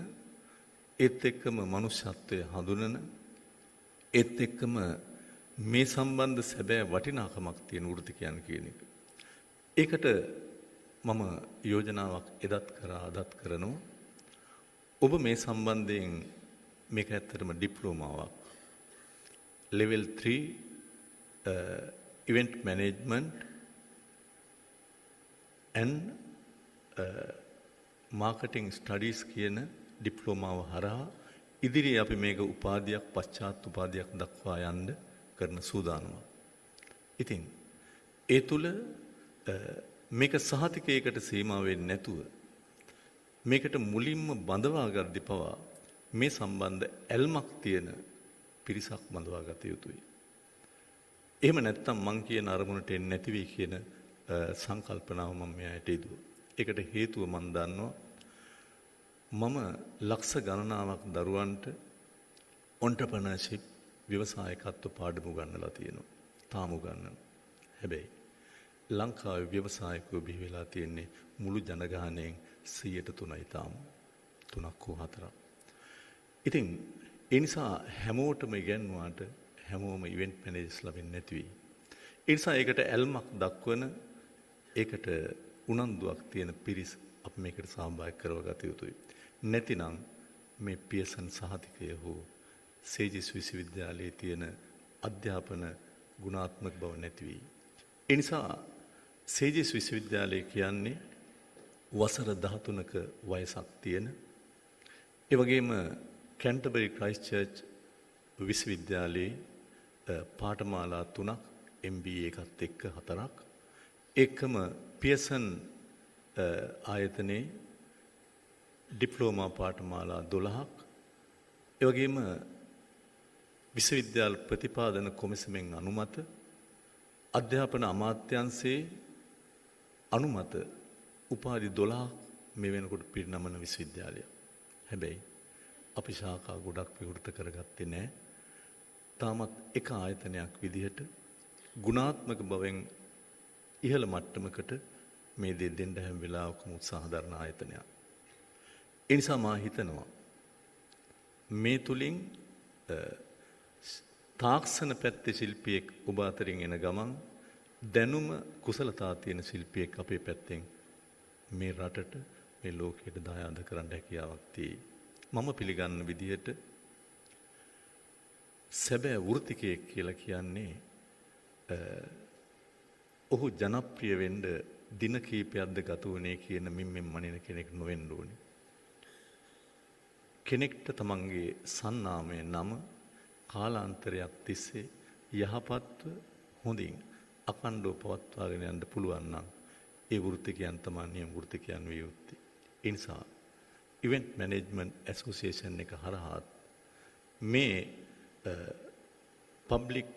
ඒත් එක්කම මනුෂ්‍යත්වය හඳුනන, ඒත් එක්කම මේ සම්බන්ධ සැබෑ වටිනාකමක් තියෙන වෘත්තිකයන් කියන එක. ඒකට මම යෝජනාවක් එදත් කරා අදත් කරනවා. ඔබ මේ සම්බන්ධයෙන් මේක ඇත්තටම ඩිප්ලෝමාවක්. level 3 event management and marketing studies කියන ඩිප්ලෝමාව හරහා ඉදිරියේ අපි මේක උපාධියක් පශ්චාත් උපාධියක් දක්වා යන්න කරන සූදානමක්. ඉතින් ඒ තුල මේක සහතිකයකට සීමා වෙන්නේ නැතුව මේකට මුලින්ම බඳවා ගද්දි පවා මේ සම්බන්ධ ඇල්මක් තියෙන පිරිසක් බඳවා ගත යුතුයි. එහෙම නැත්නම් මං කියන අරමුණට එන්නේ නැති වෙයි කියන සංකල්පනාව මම මෙයාට ඉදුවා. ඒකට හේතුව මම දන්නවා මම ලක්ෂ ගණනාවක් දරුවන්ට entrepreneurship ව්‍යවසායකත්ව පාඩම උගන්වලා තියෙනවා. තාම උගන්වනවා. හැබැයි ලංකාවේ ව්‍යවසායකයෝ බිහි වෙලා තියෙන්නේ මුළු ජනගහනයෙන් 3%යි තාම. 3ක් හෝ 4ක්. ඉතින් ඒ නිසා හැමෝටම ඉගෙනුවාට හැමෝම ඉවෙන්ට් මැනේජර්ස්ලා වෙන්නේ නැති වෙයි. ඒ නිසා ඒකට ඇල්මක් දක්වන ඒකට උනන්දුවක් තියෙන පිරිස් අපි මේකට සහභාගී කරවගත යුතුයි. නැතිනම් මේ පියර්සන් සහතිකය හෝ සේජිස් විශ්වවිද්‍යාලයේ තියෙන අධ්‍යාපන ගුණාත්මක බව නැති වෙයි. ඒ නිසා සේජිස් විශ්වවිද්‍යාලය කියන්නේ වසර 13ක වයසක් තියෙන ඒ වගේම කැන්ටබරි ක්‍රයිස්ට් චර්ච් විශ්වවිද්‍යාලයේ පාඨමාලා 3ක් MBA එකත් එක්ක 4ක් එකම පියර්සන් ආයතනයේ ඩිප්ලෝමා පාඨමාලා 12ක් ඒ වගේම විශ්වවිද්‍යාල ප්‍රතිපාදන කොමිසමෙන් අනුමත අධ්‍යාපන අමාත්‍යාංශයේ අනුමත උපාධි 12ක් මේ වෙනකොට පිරිනමන විශ්වවිද්‍යාලය. හැබැයි අපි ශාඛා ගොඩක් විවෘත කරගත්තේ නැහැ. තාමත් එක ආයතනයක් විදිහට ගුණාත්මක බවෙන් ඉහළ මට්ටමකට මේ දේ දෙන්න හැම වෙලාවකම උත්සාහ දරන ආයතනයක්. ඒ නිසා මා හිතනවා මේ තුලින් තාක්ෂණ පැත්තේ ශිල්පියෙක් ඔබ අතරින් එන ගමන් දැනුම කුසලතා තියෙන ශිල්පියෙක් අපේ පැත්තෙන් මේ රටට මේ ලෝකයට දායාද කරන්න හැකියාවක් තියෙයි. මම පිළිගන්න විදිහට සැබෑ වෘත්තිකයෙක් කියලා කියන්නේ ඔහු ජනප්‍රිය වෙන්න දින කීපයක්ද ගත වුණේ කියන මිම්මෙන් මනින කෙනෙක් නොවෙන්න ඕනේ. කෙනෙක්ට තමන්ගේ සන්නාමය නම කාලාන්තරයක් තිස්සේ යහපත්ව හොඳින් අකණ්ඩව පවත්වාගෙන යන්න පුළුවන් නම් ඒ වෘත්තිකයන් තමයි නියම වෘත්තිකයන් විය යුත්තේ. ඒ නිසා ඉවෙන්ට් මැනේජ්මන්ට් ඇසෝසියේෂන් එක හරහා මේ පබ්ලික්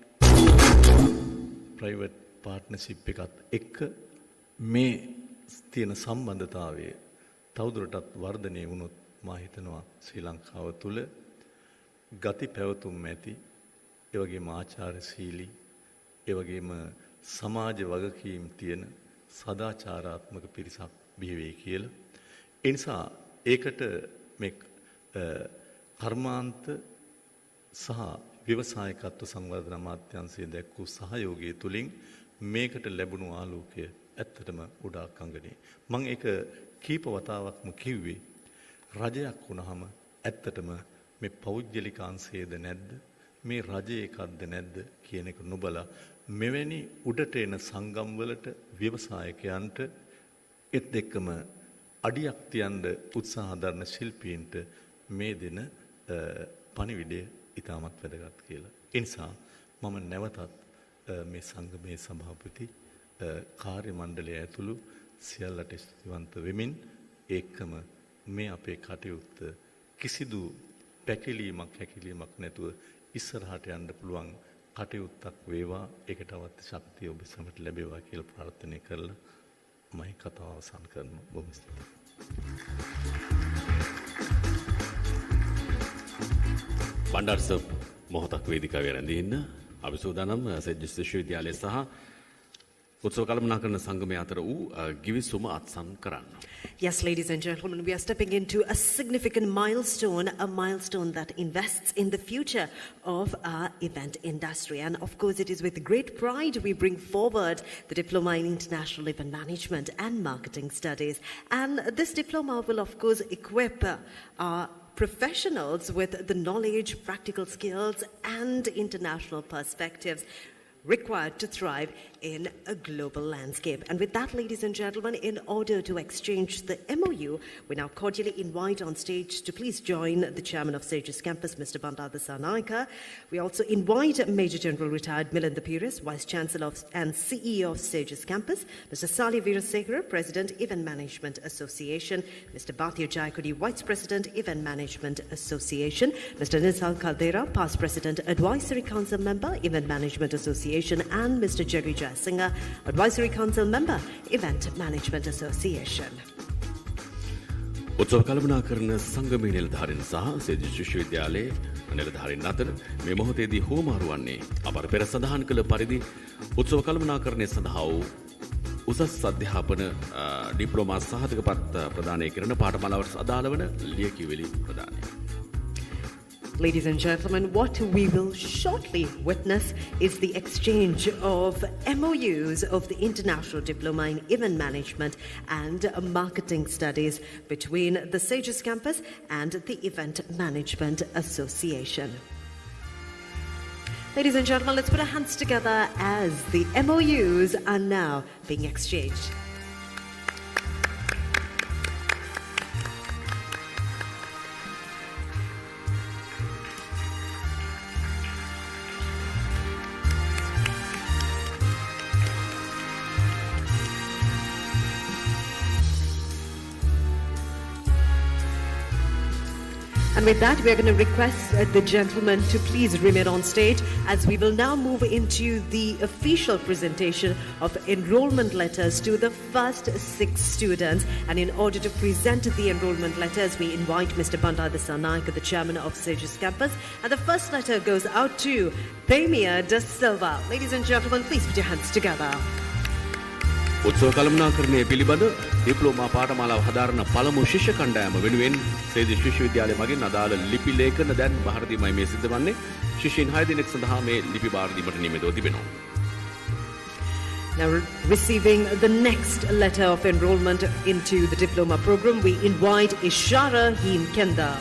ප්‍රයිවට් පාර්ට්නර්ෂිප් එකත් එක්ක මේ තියෙන සම්බන්ධතාවය තවදුරටත් වර්ධනය වුණොත් මා හිතනවා ශ්‍රී ලංකාව තුළ ගති පැවතුම් ඇති ඒ වගේම ආචාරශීලී ඒ වගේම සමාජ වගකීම් තියෙන සදාචාරාත්මක පිරිසක් බිහි වෙයි කියලා. ඒ නිසා ඒකට මේ කර්මාන්ත සහ ව්‍යවසායකත්ව සංවර්ධන අමාත්‍යාංශය දැක්වූ සහයෝගය තුලින් මේකට ලැබුණු ආලෝකය ඇත්තටම උඩාක් අංගනේ. මම ඒක කීප වතාවක්ම කිව්වේ රජයක් වුණාම ඇත්තටම මේ පෞද්ගලික අංශයේද නැද්ද මේ රජය එකක්ද නැද්ද කියන එක නොබලා මෙවැනි උඩට එන සංගම්වලට ව්‍යවසායකයන්ට එත් එක්කම අඩියක් තියන්න උත්සාහ දරන ශිල්පීන්ට මේ දෙන පණිවිඩය ඉතාමත් වැදගත් කියලා. ඒ නිසා මම නැවතත් මේ සංගමේ සභාපති කාර්ය මණ්ඩලය ඇතුළු සියල්ලට ස්තුතිවන්ත වෙමින් ඒකම මේ අපේ කටයුත්ත කිසිදු පැකිලීමක් හැකිලීමක් නැතුව ඉස්සරහට යන්න පුළුවන් කටයුත්තක් වේවා. ඒකට අවශ්‍ය ශක්තිය ඔබ සමට ලැබේවා කියලා ප්‍රාර්ථනා කරලා මම කතාව අවසන් කරනවා. බොහොම ස්තුතියි. බණ්ඩාර සර් මොහොතක් වේදිකාවේ රැඳී ඉන්න අපි සූදානම් සෙජ්ජස් විශ්වවිද්‍යාලය සහ උත්සව කළමනාකරණ සංගමය අතර වූ ගිවිසුම අත්සන් කරන්න. Yes, ladies and gentlemen, we are stepping into a significant milestone, a milestone that invests in the future of our event industry. And of course, it is with great pride we bring forward the Diploma in International Event Management and Marketing Studies. And this diploma will, of course, equip our professionals with the knowledge, practical skills, and international perspectives required to thrive in a global landscape. And with that, ladies and gentlemen, in order to exchange the MOU, we now cordially invite on stage to please join the chairman of Saegis campus, Mr. Bandar Sanaika. We also invite Major General Retired Milinda Pearson, Vice Chancellor and CEO of Saegis campus, Mr. Sali Veerasekara, President, Event Management Association, Mr. Bhatia Jayakudi, Vice President, Event Management Association, Mr. Nisal Caldera, Past President, Advisory Council Member, Event Management Association, and Mr. Jerry Jayasinghe, Advisory Council Member, Event Management Association. උත්සව කළමනාකරණ සංගමේ නිලධාරීන් සහ සෙජ්ජස් විශ්වවිද්‍යාලයේ නිලධාරීන් අතර මේ මොහොතේදී හුවමාරු වන්නේ අප පෙර සඳහන් කළ පරිදි උත්සව කළමනාකරණය සඳහා වූ උසස් අධ්‍යාපන ඩිප්ලෝමා සහතිකපත් ප්‍රදානය කරන පාඨමාලාවට අදාළ වන ලියකියවිලි ප්‍රදානය. Ladies and gentlemen, what we will shortly witness is the exchange of MOUs of the International Diploma in Event Management and Marketing Studies between the Saegis campus and the Event Management Association. Ladies and gentlemen, let's put our hands together as the MOUs are now being exchanged. And with that, we are going to request the gentleman to please remain on stage as we will now move into the official presentation of enrollment letters to the first 6 students. And in order to present the enrollment letters, we invite Mr. Bandar Sanaika, the chairman of Saegis campus. And the first letter goes out to Premier Da Silva. Ladies and gentlemen, please put your hands together. උත්සව කළමනාකරණය පිළිබඳ diploma පාඨමාලාව හදාරන පළමු ශිෂ්‍ය කණ්ඩායම වෙනුවෙන් සේජිස් විශ්වවිද්‍යාලය මගින් අදාළ ලිපි ලේඛන දැන් බහර දීමයි මේ සිද්ධ වන්නේ. ශිෂ්‍යයන් 6 දෙනෙක් සඳහා මේ ලිපි බාර දීමට නියමිතව තිබෙනවා. Now, receiving the next letter of enrollment into the diploma program, we invite Ishara Himkenda.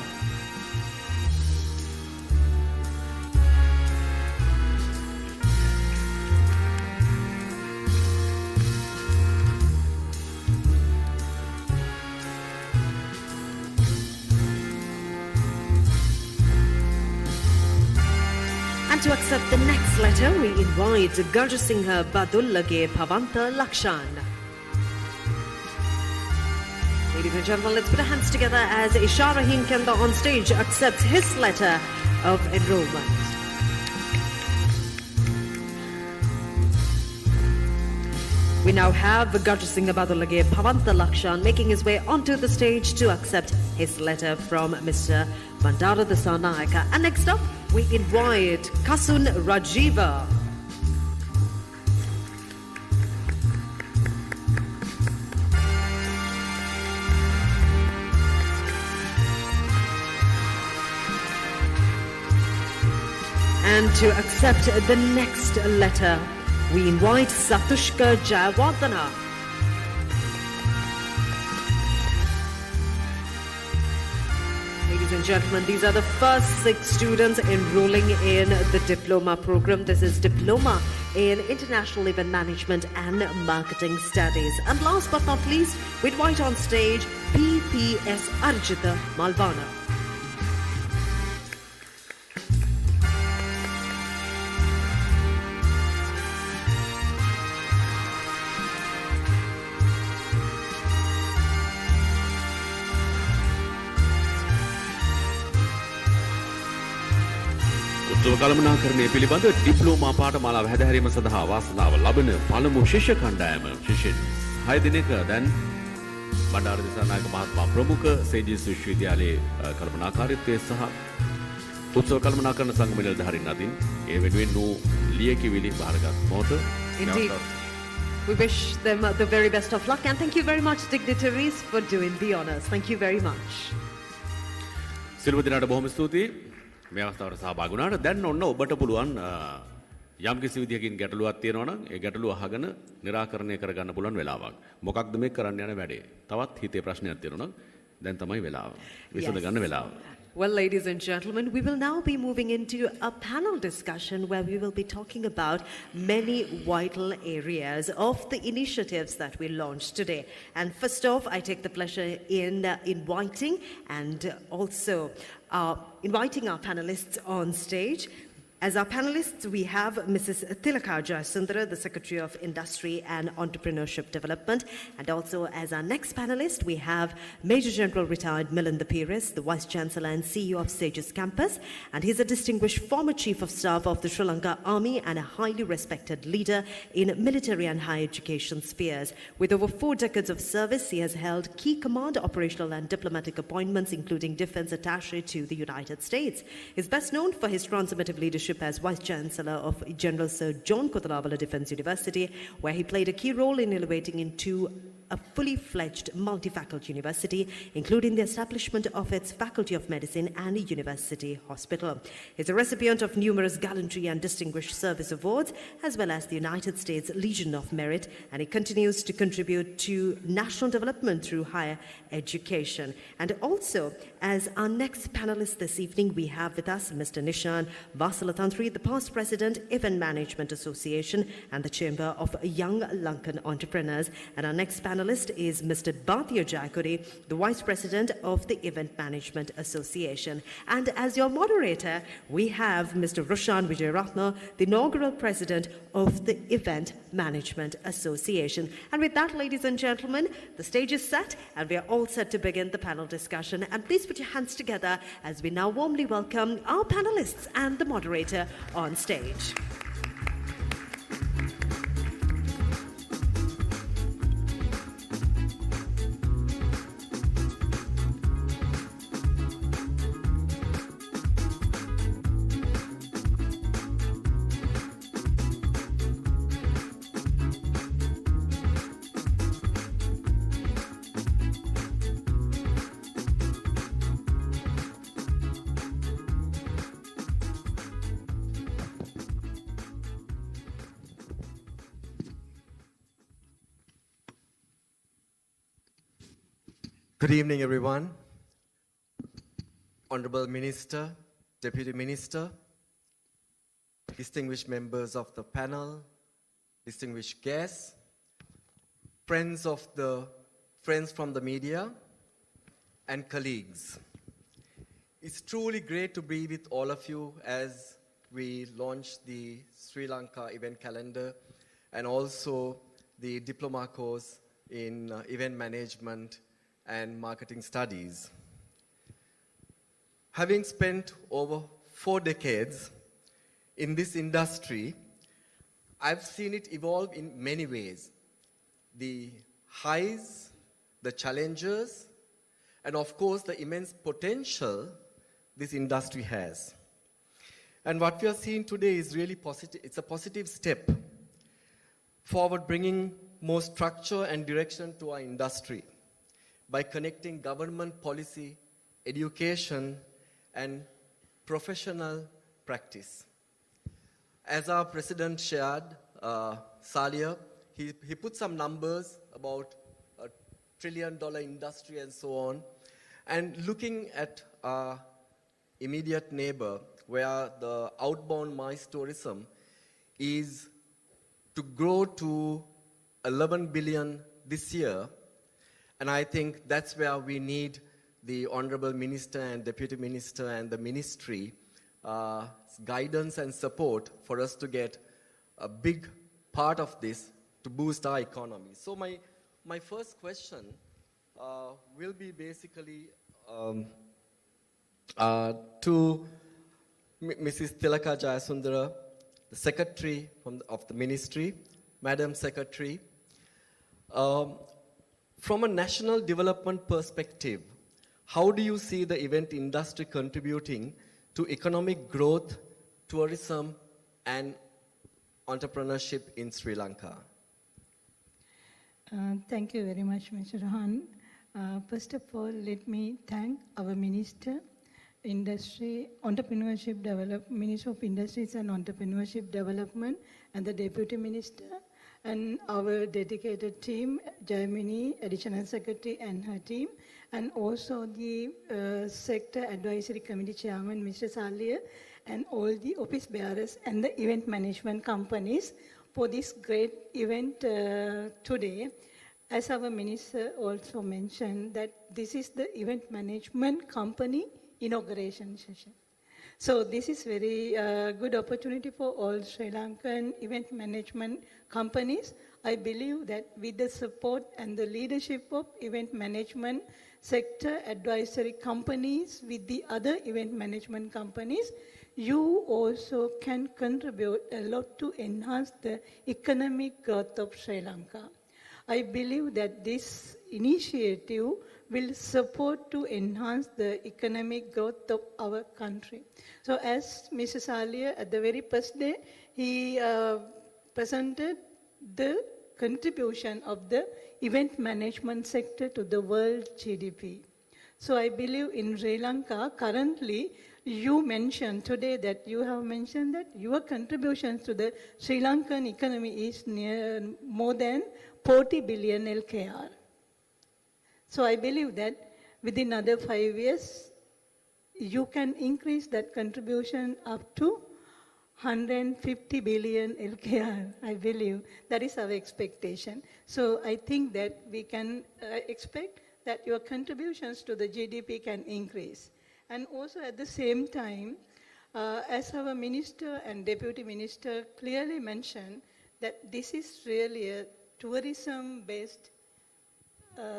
To accept the next letter, we invite Garjasinghe Badullage Pavanta Lakshan. Ladies and gentlemen, let's put our hands together as Ishara Himkenda on stage accepts his letter of enrollment. We now have Garjasinghe Badullage Pavanta Lakshan making his way onto the stage to accept his letter from Mr. Bandara Sanaika. And next up, we invite Kasun Rajiva. And to accept the next letter, we invite Satushka Jayawardana. ladies and gentlemen, these are the first 6 students enrolling in the Diploma program. This is Diploma in International Event Management and Marketing Studies. And last but not least, we invite on stage PPS Arjita Malvana. උත්සව කළමනාකරණය පිළිබඳ diploma පාඨමාලාව හැදෑරීම සඳහා වාසනාව ලබන පළමු ශිෂ්‍ය කණ්ඩායම ශිෂ්‍යයන් 6 දිනක දැන් බණ්ඩාර දිසානායක මහත්මයා ප්‍රමුඛ සේජිස් විශ්වවිද්‍යාලයේ කළමනාකාරීත්වය සහ උත්සව කළමනාකරණ සංගමයේ නිලධාරීන් අතින් ඒ වෙනුවෙන් වූ ලියකියවිලි බාරගත් මොහොත. Indeed. We wish them the very best of luck and thank you very much dignitaries for doing the honors. Thank you very much. සිල්ව දිනාට බොහොම ස්තුතියි. මේ අවස්ථාවට සහභාගී වුණාට දැන් ඔන්න ඔබට පුළුවන් යම් කිසි විදියකින් ගැටලුවක් තියෙනවා නම් ඒ ගැටලුව අහගෙන निराකරණය කරගන්න පුළුවන් වෙලාවක්. මොකක්ද මේ කරන්න යන වැඩේ? තවත් හිතේ ප්‍රශ්නයක් තියෙනවා නම් දැන් තමයි වෙලාව. විසඳ ගන්න වෙලාව. Well, ladies and gentlemen, we will now be moving into a panel discussion where we will be talking about many vital areas of the initiatives that we launched today. And first off, I take the pleasure in inviting and also inviting our panelists on stage. As our panelists, we have Mrs. Tilaka Jayasundara, the Secretary of Industry and Entrepreneurship Development. And also as our next panelist, we have Major General Retired Melinda Pearson, the Vice Chancellor and CEO of Saegis Campus. And he's a distinguished former Chief of Staff of the Sri Lanka Army and a highly respected leader in military and higher education spheres. With over 4 decades of service, he has held key command, operational and diplomatic appointments, including Defense Attaché to the United States. He's best known for his transformative leadership as Vice Chancellor of General Sir John Kotalawala Defence University, where he played a key role in elevating into a fully fledged multi-faculty university, including the establishment of its Faculty of Medicine and University Hospital. He's a recipient of numerous gallantry and distinguished service awards, as well as the United States Legion of Merit, and he continues to contribute to national development through higher education. And also, as our next panelist this evening, we have with us Mr. Nishan Vasalatantri, the past President, Event Management Association, and the Chamber of Young Lankan Entrepreneurs. And our next panelist is Mr. Bhatia Jayakuri, the Vice President of the Event Management Association. And as your moderator, we have Mr. Roshan Vijayaratna, the inaugural President of the Event Management Association. And with that, ladies and gentlemen, the stage is set and we are all set to begin the panel discussion. And please put your hands together as we now warmly welcome our panelists and the moderator on stage. Good evening, everyone. Honorable Minister, Deputy Minister, distinguished members of the panel, distinguished guests, friends from the media, and colleagues. It's truly great to be with all of you as we launch the Sri Lanka event calendar and also the diploma course in event management and marketing studies. Having spent over 4 decades in this industry, I've seen it evolve in many ways. The highs, the challenges, and of course the immense potential this industry has. And what we are seeing today is really positive. It's a positive step forward, bringing more structure and direction to our industry by connecting government policy, education, and professional practice. As our president shared, Salia, he put some numbers about $1 trillion industry and so on. And looking at our immediate neighbor, where the outbound MICE tourism is to grow to 11 billion this year. And I think that's where we need the Honorable Minister and Deputy Minister and the Ministry guidance and support for us to get a big part of this to boost our economy. So my first question will be basically to Mrs. Tilaka Jayasundara, the Secretary of the Ministry. Madam Secretary, from a national development perspective, how do you see the event industry contributing to economic growth, tourism, and entrepreneurship in Sri Lanka? Thank you very much, Mr. Rohan. First of all, let me thank our Minister, Industry, Entrepreneurship Development, Minister of Industries and Entrepreneurship Development, and the Deputy Minister, and our dedicated team, Germany, Additional Secretary and her team, and also the Sector Advisory Committee Chairman, Mr. Salia, and all the office bearers and the event management companies for this great event today. As our Minister also mentioned, that this is the event management company inauguration session. So this is very good opportunity for all Sri Lankan event management companies. I believe that with the support and the leadership of event management sector advisory companies with the other event management companies, you also can contribute a lot to enhance the economic growth of Sri Lanka. I believe that this initiative will support to enhance the economic growth of our country. So as Mr. Salia at the very first day, he presented the contribution of the event management sector to the world GDP. So I believe in Sri Lanka, currently, you mentioned today that you have mentioned that your contributions to the Sri Lankan economy is near more than 40 billion LKR. So I believe that within another 5 years, you can increase that contribution up to 150 billion LKR, I believe. That is our expectation. So I think that we can expect that your contributions to the GDP can increase. And also at the same time, as our Minister and Deputy Minister clearly mentioned, that this is really a tourism-based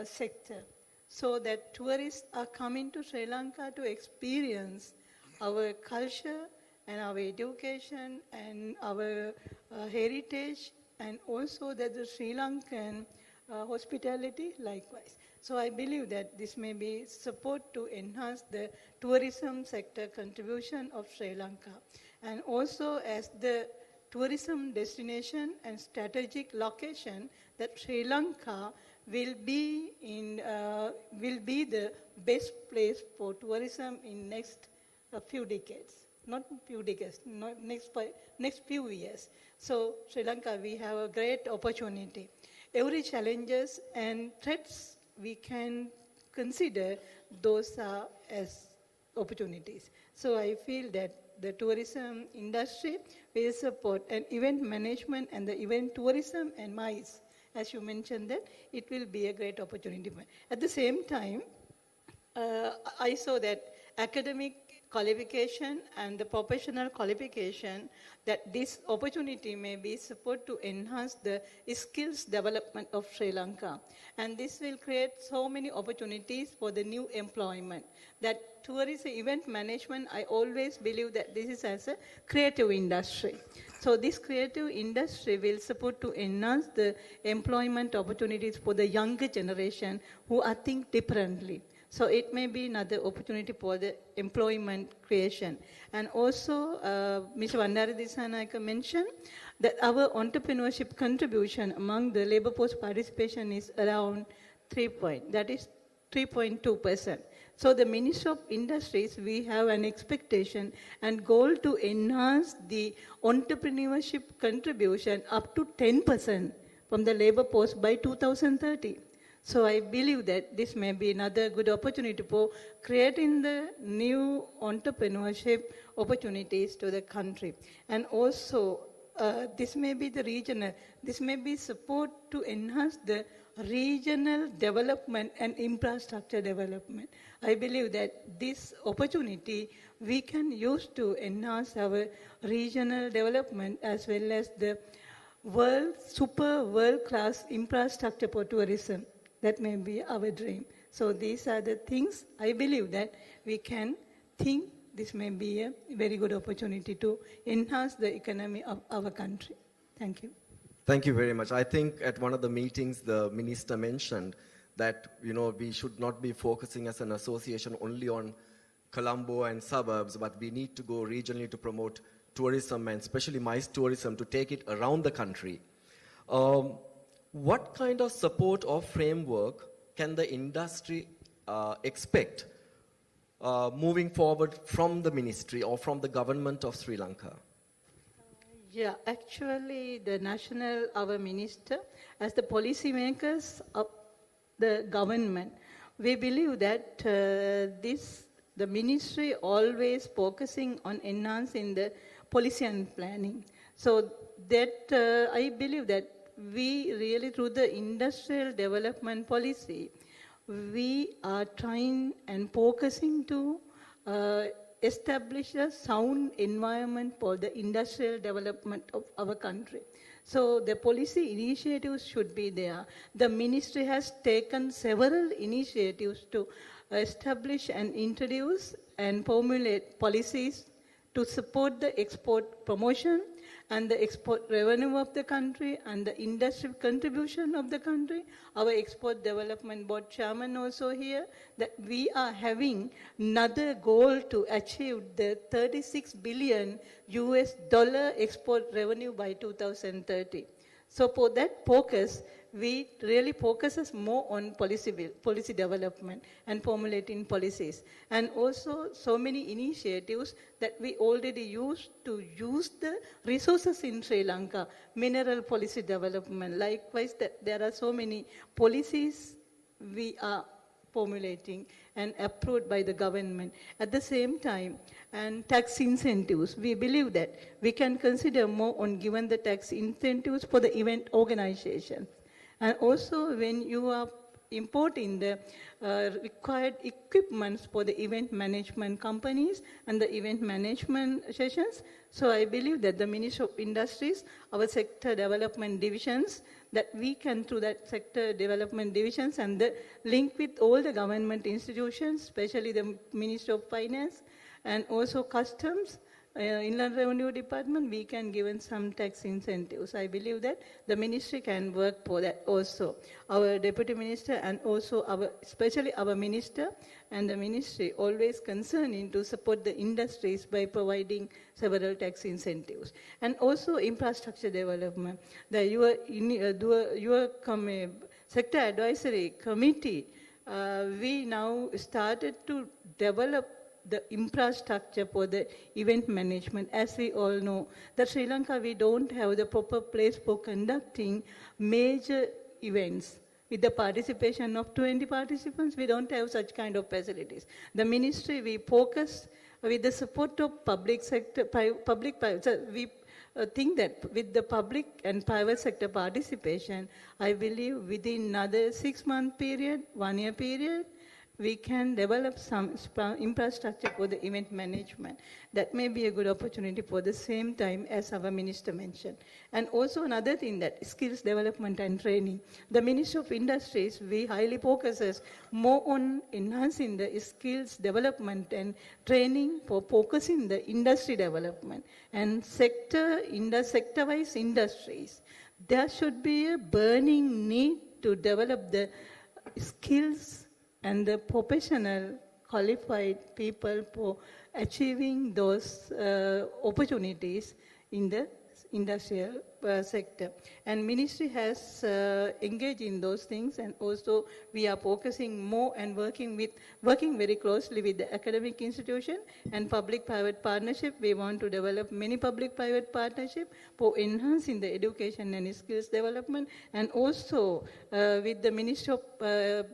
sector, so that tourists are coming to Sri Lanka to experience our culture and our education and our heritage, and also that the Sri Lankan hospitality likewise. So I believe that this may be support to enhance the tourism sector contribution of Sri Lanka. And also as the tourism destination and strategic location, that Sri Lanka will be the best place for tourism in next few decades. Not few decades, not next few years. So Sri Lanka, we have a great opportunity. Every challenges and threats we can consider those are as opportunities. So I feel that the tourism industry will support and event management and the event tourism and MICE, as you mentioned, that it will be a great opportunity. At the same time, I saw that academic qualification and the professional qualification, that this opportunity may be support to enhance the skills development of Sri Lanka. And this will create so many opportunities for the new employment. That tourism event management, I always believe that this is as a creative industry. So this creative industry will support to enhance the employment opportunities for the younger generation who are think differently. So it may be another opportunity for the employment creation. And also, Mr. Vandara Disanayake mentioned that our entrepreneurship contribution among the labor force participation is around 3.2%. So the Ministry of Industries, we have an expectation and goal to enhance the entrepreneurship contribution up to 10% from the labor force by 2030. So I believe that this may be another good opportunity for creating the new entrepreneurship opportunities to the country. And also, this may be the regional, this may be support to enhance the regional development and infrastructure development. I believe that this opportunity we can use to enhance our regional development as well as the super world-class infrastructure for tourism. That may be our dream. So these are the things I believe that we can think this may be a very good opportunity to enhance the economy of our country. Thank you. Thank you very much. I think at one of the meetings, the minister mentioned that, we should not be focusing as an association only on Colombo and suburbs, but we need to go regionally to promote tourism and especially MICE tourism to take it around the country. What kind of support or framework can the industry expect moving forward from the ministry or from the government of Sri Lanka? Yeah, actually our minister, as the policy makers of the government, we believe that the ministry always focusing on enhancing the policy and planning. So that I believe that we really, through the industrial development policy, we are trying and focusing to establish a sound environment for the industrial development of our country. So the policy initiatives should be there. The ministry has taken several initiatives to establish and introduce and formulate policies to support the export promotion and the export revenue of the country and the industry contribution of the country. Our Export Development Board chairman also here, that we are having another goal to achieve the $36 billion export revenue by 2030. So for that focus, we really focuses more on policy development and formulating policies. And also so many initiatives that we already used to use the resources in Sri Lanka, mineral policy development. Likewise, there are so many policies we are formulating and approved by the government. At the same time, and tax incentives, we believe that we can consider more on giving the tax incentives for the event organization. And also when you are importing the required equipments for the event management companies and the event management sessions. So I believe that the Ministry of Industries, our sector development divisions, that we can, through that sector development divisions and the link with all the government institutions, especially the Ministry of Finance and also Customs, Inland Revenue Department, we can give some tax incentives. I believe that the ministry can work for that also. Our Deputy Minister and also especially our Minister and the ministry always concerning to support the industries by providing several tax incentives. And also infrastructure development. Your Sector Advisory Committee, we now started to develop the infrastructure for the event management. As we all know, that Sri Lanka, we don't have the proper place for conducting major events. With the participation of 20 participants, we don't have such kind of facilities. The ministry, we focus with the support of public sector, private. So we think that with the public and private sector participation, I believe within another 6-month period, 1-year period, we can develop some infrastructure for the event management. That may be a good opportunity for the same time as our minister mentioned. And also another thing, that skills development and training. The Ministry of Industries, we highly focuses more on enhancing the skills development and training for focusing the industry development. And sector-wise industries, there should be a burning need to develop the skills and the professional qualified people for achieving those opportunities in the industrial sector. And ministry has engaged in those things, and also we are focusing more and working very closely with the academic institution and public-private partnership. We want to develop many public-private partnership for enhancing the education and skills development, and also with the Ministry of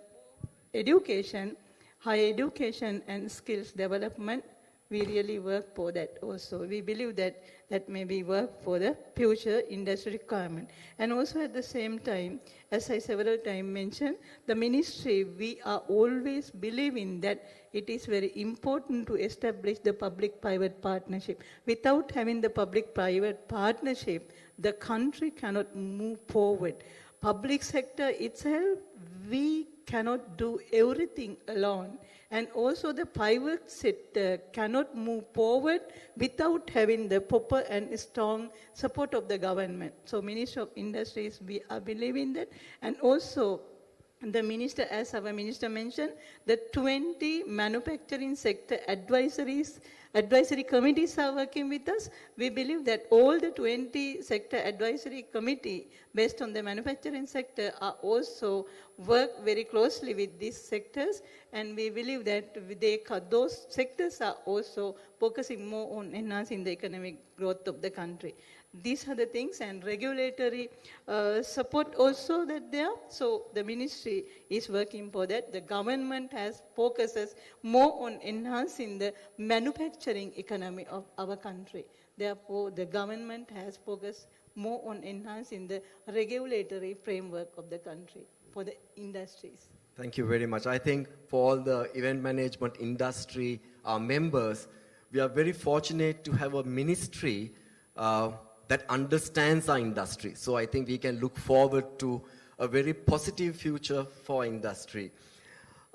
Education, higher education and skills development. We really work for that also. We believe that that may be work for the future industry requirement. And also at the same time, as I several times mentioned, the ministry, we are always believing that it is very important to establish the public-private partnership. Without having the public-private partnership, the country cannot move forward. Public sector itself, we cannot do everything alone. And also the private sector cannot move forward without having the proper and strong support of the government. So Ministry of Industries, we are believing that. And also the minister, as our minister mentioned, the 20 manufacturing sector advisory committees are working with us. We believe that all the 20 sector advisory committee based on the manufacturing sector are also work very closely with these sectors, and we believe that those sectors are also focusing more on enhancing the economic growth of the country. These are the things, and regulatory support also that there. So the ministry is working for that. The government has focuses more on enhancing the manufacturing economy of our country. Therefore, the government has focused more on enhancing the regulatory framework of the country for the industries. Thank you very much. I think for all the event management industry members, we are very fortunate to have a ministry that understands our industry. So I think we can look forward to a very positive future for industry.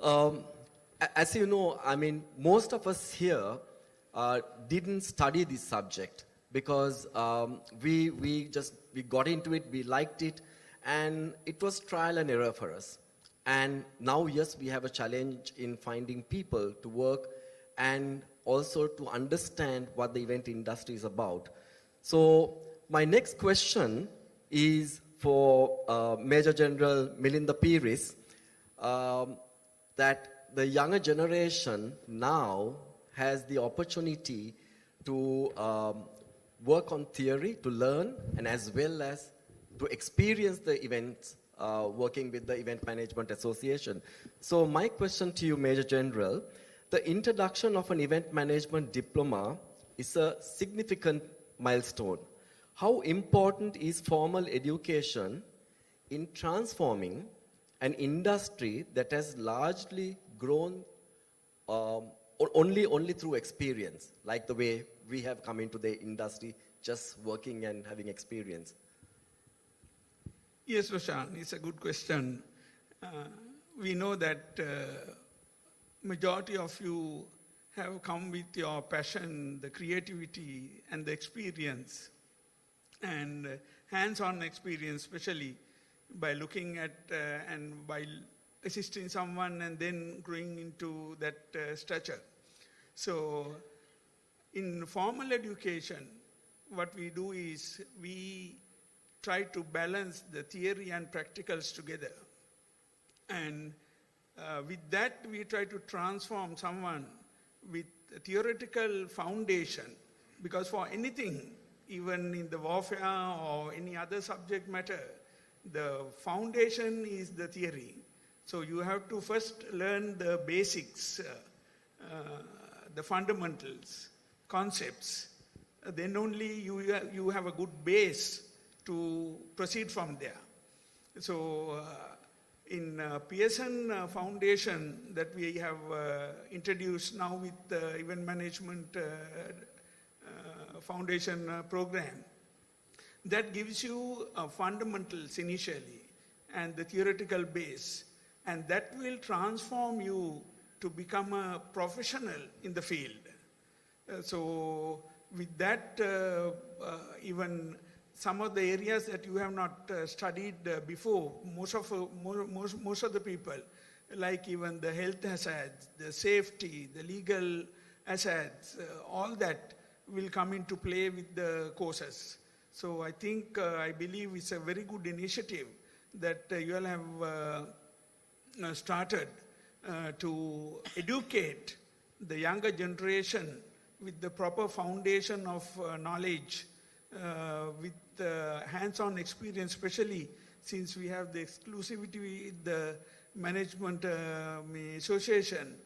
As you know, I mean, most of us here didn't study this subject because we got into it, we liked it, and it was trial and error for us. And now, yes, we have a challenge in finding people to work and also to understand what the event industry is about. So my next question is for Major General Milinda Piris, that the younger generation now has the opportunity to work on theory, to learn, and as well as to experience the events working with the Event Management Association. So my question to you, Major General, the introduction of an event management diploma is a significant milestone. How important is formal education in transforming an industry that has largely grown only through experience, like the way we have come into the industry just working and having experience? Yes, Roshan, it's a good question. We know that majority of you have come with your passion, the creativity, and the experience, and hands-on experience, especially by looking at and by assisting someone and then growing into that stature. So in formal education, what we do is we try to balance the theory and practicals together. And with that, we try to transform someone with a theoretical foundation, because for anything, even in the warfare or any other subject matter, the foundation is the theory. So you have to first learn the basics, the fundamentals, concepts. Then only you have a good base to proceed from there. So in Pearson Foundation that we have introduced now with the Event Management Foundation program, that gives you fundamentals initially and the theoretical base, and that will transform you to become a professional in the field. So with that, even some of the areas that you have not studied before, most of the people, like even the health hazards, the safety, the legal hazards, all that will come into play with the courses. So I think, I believe it's a very good initiative that you all have started to educate the younger generation with the proper foundation of knowledge, with hands-on experience, especially since we have the exclusivity with the management association,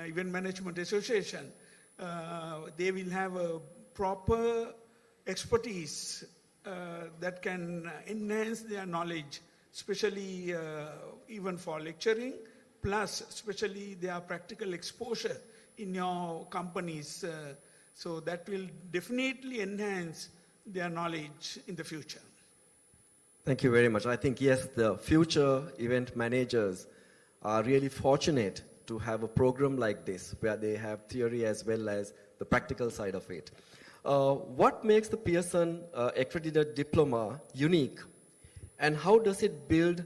event management association. They will have a proper expertise that can enhance their knowledge, especially even for lecturing, plus especially their practical exposure in your companies. So that will definitely enhance their knowledge in the future. Thank you very much. I think, yes, the future event managers are really fortunate to have a program like this, where they have theory as well as the practical side of it. What makes the Pearson accredited diploma unique, and how does it build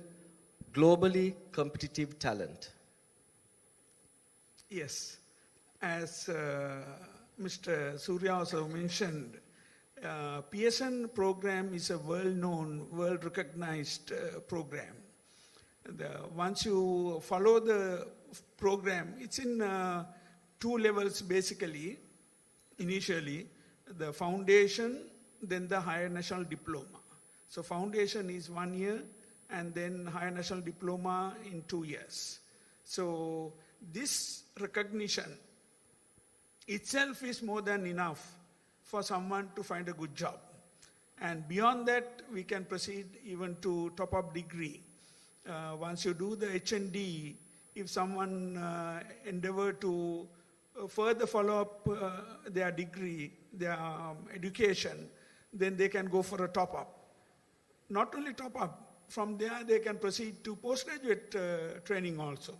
globally competitive talent? Yes, as Mr. Surya also mentioned, Pearson program is a well-known, well-recognized program. Once you follow the program, it's in 2 levels basically, initially, the foundation, then the higher national diploma. So foundation is 1 year, and then higher national diploma in 2 years. So this recognition itself is more than enough for someone to find a good job. And beyond that, we can proceed even to top-up degree. Once you do the HND, if someone endeavor to further follow up their degree, their education, then they can go for a top-up. Not only top-up, from there they can proceed to postgraduate training also,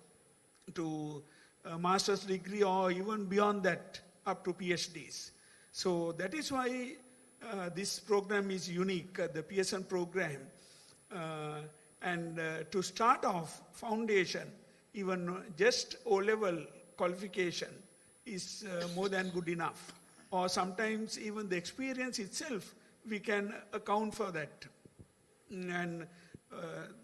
to a master's degree or even beyond that, up to PhDs. So that is why this program is unique, the Pearson program. And to start off, foundation, even just O-level qualification is more than good enough. Or sometimes even the experience itself, we can account for that. And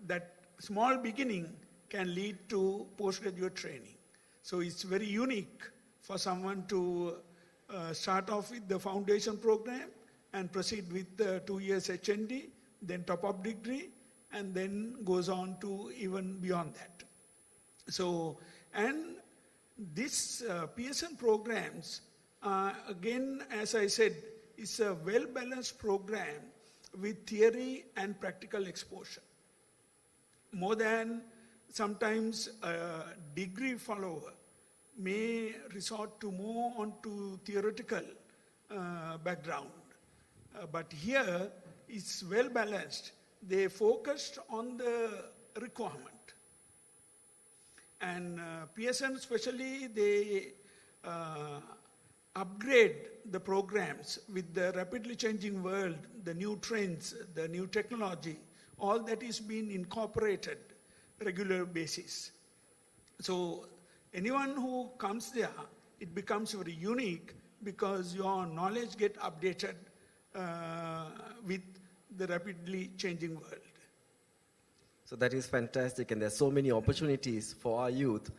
that small beginning can lead to postgraduate training. So it's very unique for someone to start off with the foundation program and proceed with the 2 years HND, then top-up degree, and then goes on to even beyond that. So, and this Pearson programs, again, as I said, is a well-balanced program with theory and practical exposure. More than sometimes a degree follower may resort to more onto theoretical background. But here it's well balanced. They focused on the requirement. And Pearson especially, they upgrade the programs with the rapidly changing world, the new trends, the new technology, all that is being incorporated regular basis. So anyone who comes there, it becomes very unique because your knowledge get updated with the rapidly changing world. So that is fantastic, and there's so many opportunities for our youth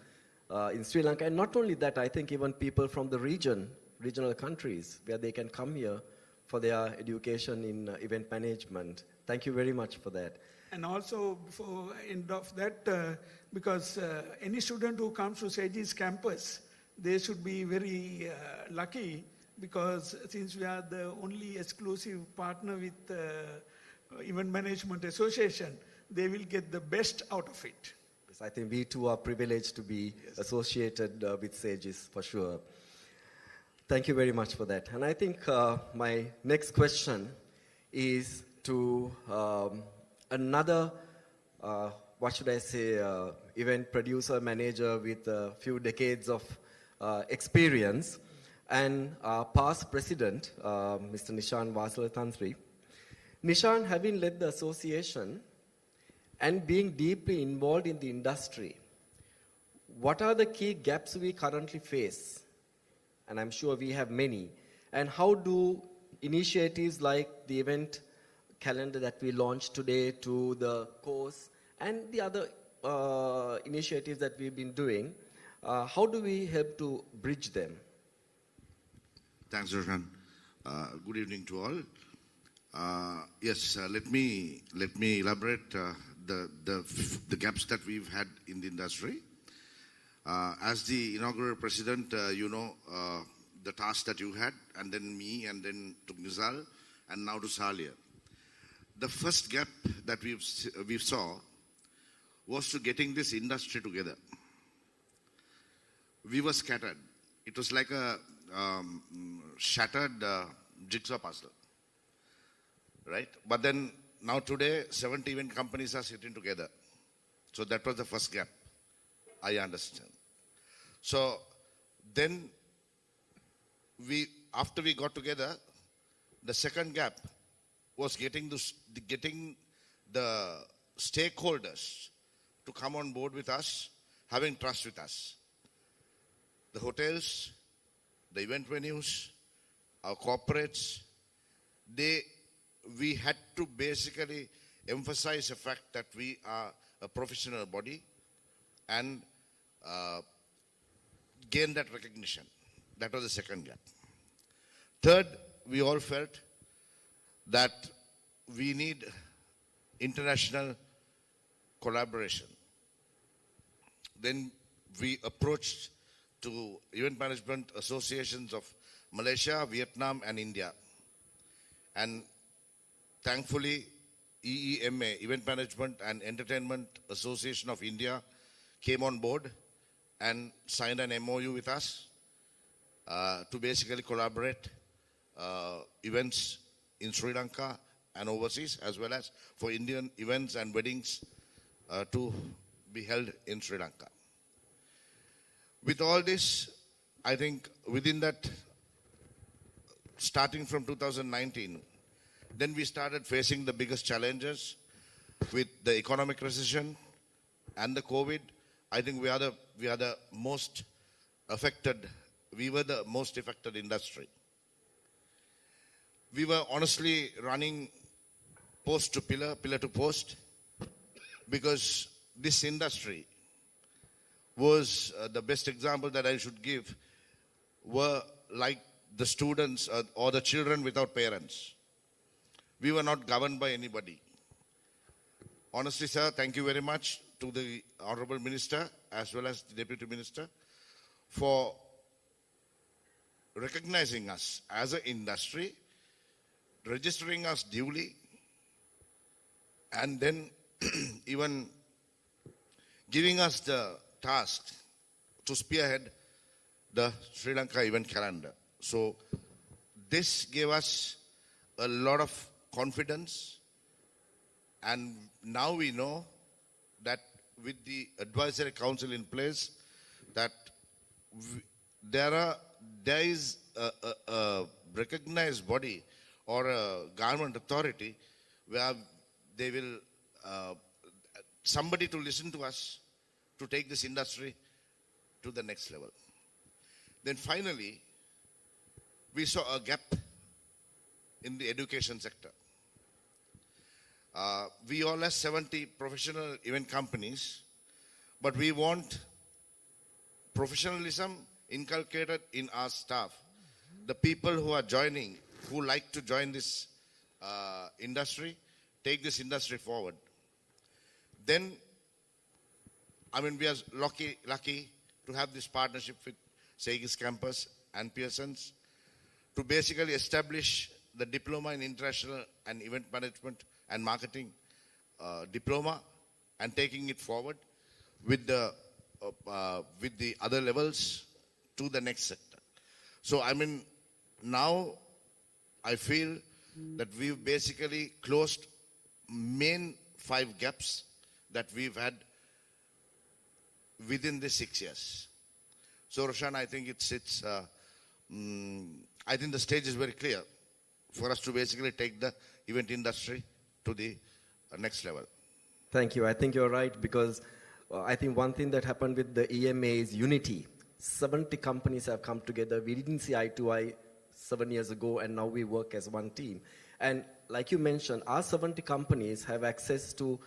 in Sri Lanka. And not only that, I think even people from the regional countries, where they can come here for their education in event management. Thank you very much for that. And also, before end of that, because any student who comes to Saegis campus, they should be very lucky, because since we are the only exclusive partner with Event Management Association, they will get the best out of it. Yes, I think we too are privileged to be associated with Saegis for sure. Thank you very much for that. And I think my next question is to another, what should I say, event producer, manager with a few decades of experience, and our past president, Mr. Nishan Vasalatantri. Nishan, having led the association and being deeply involved in the industry, what are the key gaps we currently face? And I'm sure we have many. And how do initiatives like the event calendar that we launched today to the course and the other initiatives that we've been doing, how do we help to bridge them? Thanks, Roshan. Good evening to all. Yes, let me elaborate the gaps that we've had in the industry. As the inaugural president, you know the task that you had, and then me, and then to Nizal, and now to Salia. The first gap that we saw was to getting this industry together. We were scattered. It was like a shattered jigsaw puzzle, right? But then now today, 70 event companies are sitting together. So that was the first gap, I understand. So then after we got together, the second gap was getting the stakeholders to come on board with us, having trust with us. The hotels, the event venues, our corporates, we had to basically emphasize the fact that we are a professional body and gain that recognition. That was the second gap. Third, we all felt that we need international collaboration. Then we approached to event management associations of Malaysia, Vietnam, and India. And thankfully, EEMA, Event Management and Entertainment Association of India, came on board and signed an MOU with us to basically collaborate events in Sri Lanka and overseas, as well as for Indian events and weddings to be held in Sri Lanka. With all this, I think within that, starting from 2019, then we started facing the biggest challenges with the economic recession and the COVID. I think we are the most affected. We were the most affected industry. We were honestly running post to pillar to post, because this industry was the best example that I should give were like the students or the children without parents. We were not governed by anybody. Honestly, sir, thank you very much to the Honorable Minister as well as the Deputy Minister for recognizing us as an industry, registering us duly, and then even giving us the task to spearhead the Sri Lanka event calendar. So this gave us a lot of confidence, and now we know that with the advisory council in place, that there is a recognized body or a government authority where they will somebody to listen to us to take this industry to the next level. Then finally, we saw a gap in the education sector. We all have 70 professional event companies, but we want professionalism inculcated in our staff. The people who are joining, who like to join this industry, take this industry forward. Then, I mean, we are lucky to have this partnership with Saegis campus and Pearson's to basically establish the Diploma in International and Event Management and Marketing diploma and taking it forward with the other levels to the next sector. So, I mean, now I feel that we've basically closed main 5 gaps that we've had within the 6 years. So, Roshan, I think I think the stage is very clear for us to basically take the event industry to the next level. Thank you. I think you're right, because I think one thing that happened with the EMA is unity. 70 companies have come together. We didn't see eye to eye 7 years ago, and now we work as one team. And like you mentioned, our 70 companies have access to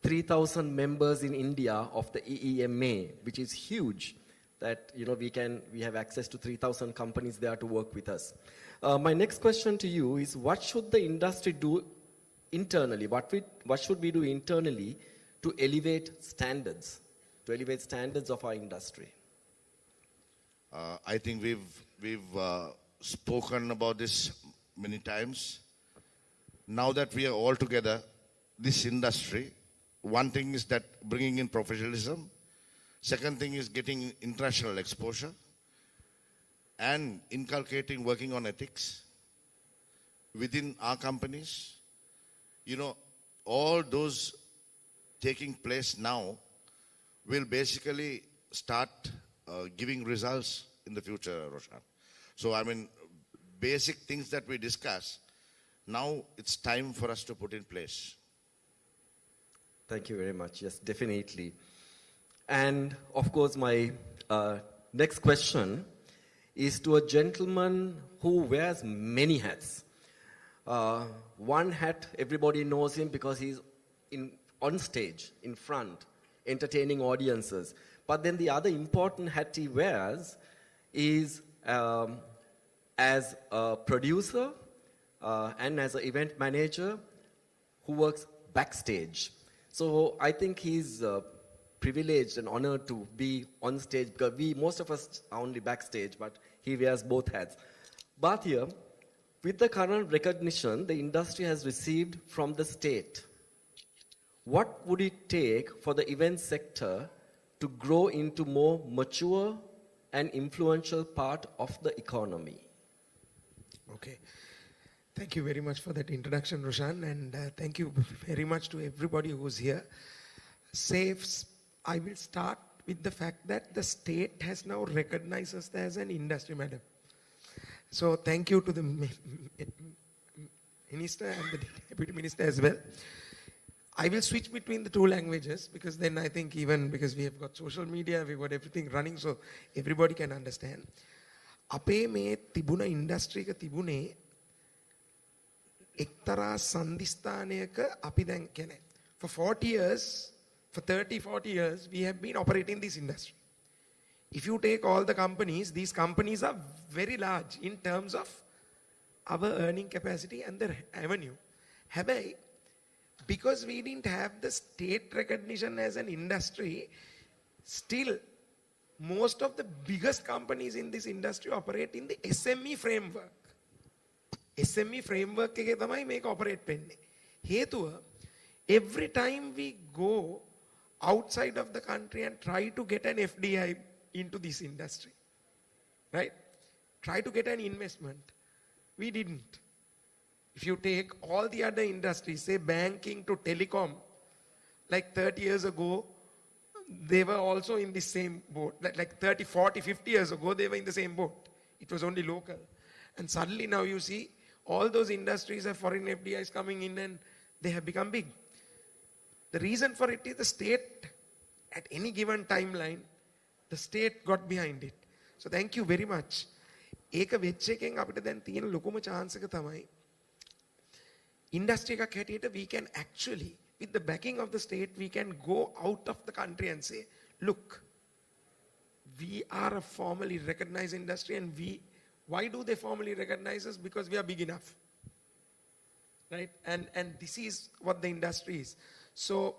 3,000 members in India of the EEMA, which is huge. That we have access to 3,000 companies there to work with us. My next question to you is, what should the industry do internally? What should we do internally to elevate standards of our industry? I think we've spoken about this many times. Now that we are all together, this industry, one thing is that bringing in professionalism. Second thing is getting international exposure and inculcating working on ethics within our companies. All those taking place now will basically start giving results in the future, Roshan. So, basic things that we discuss, now it's time for us to put in place. Thank you very much. Yes, definitely. And of course, my next question is to a gentleman who wears many hats. One hat, everybody knows him because he's on stage, in front, entertaining audiences. But then the other important hat he wears is as a producer and as an event manager who works backstage. So I think he's privileged and honored to be on stage, because most of us are only backstage, but he wears both hats. But here, with the current recognition the industry has received from the state, what would it take for the event sector to grow into more mature and influential part of the economy? Okay. Thank you very much for that introduction, Roshan, and thank you very much to everybody who's here. I will start with the fact that the state has now recognized us as an industry, madam. So thank you to the minister and the deputy minister as well. I will switch between the two languages, because then I think, even because we have got social media, we've got everything running, so everybody can understand. අපේ මේ තිබුණ industry එක තිබුණේ එක්තරා සන්දිස්ථානයක අපි දැන් කියන්නේ for 30-40 years we have been operating this industry. If you take all the companies, these companies are very large in terms of our earning capacity and the revenue. හැබැයි because we didn't have the state recognition as an industry, still most of the biggest companies in this industry operate in the SME framework. SME framework එකේ තමයි මේක operate වෙන්නේ. හේතුව, every time we go outside of the country and try to get an FDI into this industry, right? Try to get an investment. We didn't. If you take all the other industries, say banking to telecom, like 30 years ago, they were also in the same boat. Like 30, 40, 50 years ago, they were in the same boat. It was only local. And suddenly now you see all those industries have foreign FDIs coming in and they have become big. The reason for it is the state, at any given timeline, the state got behind it. So thank you very much. ඒක වෙච්ච එකෙන් අපිට දැන් තියෙන ලොකුම chance එක තමයි industry එකක් හැටියට we can actually, with the backing of the state, we can go out of the country and say, look, we are a formally recognized industry, and why do they formally recognize us? Because we are big enough, right? And this is what the industry is. So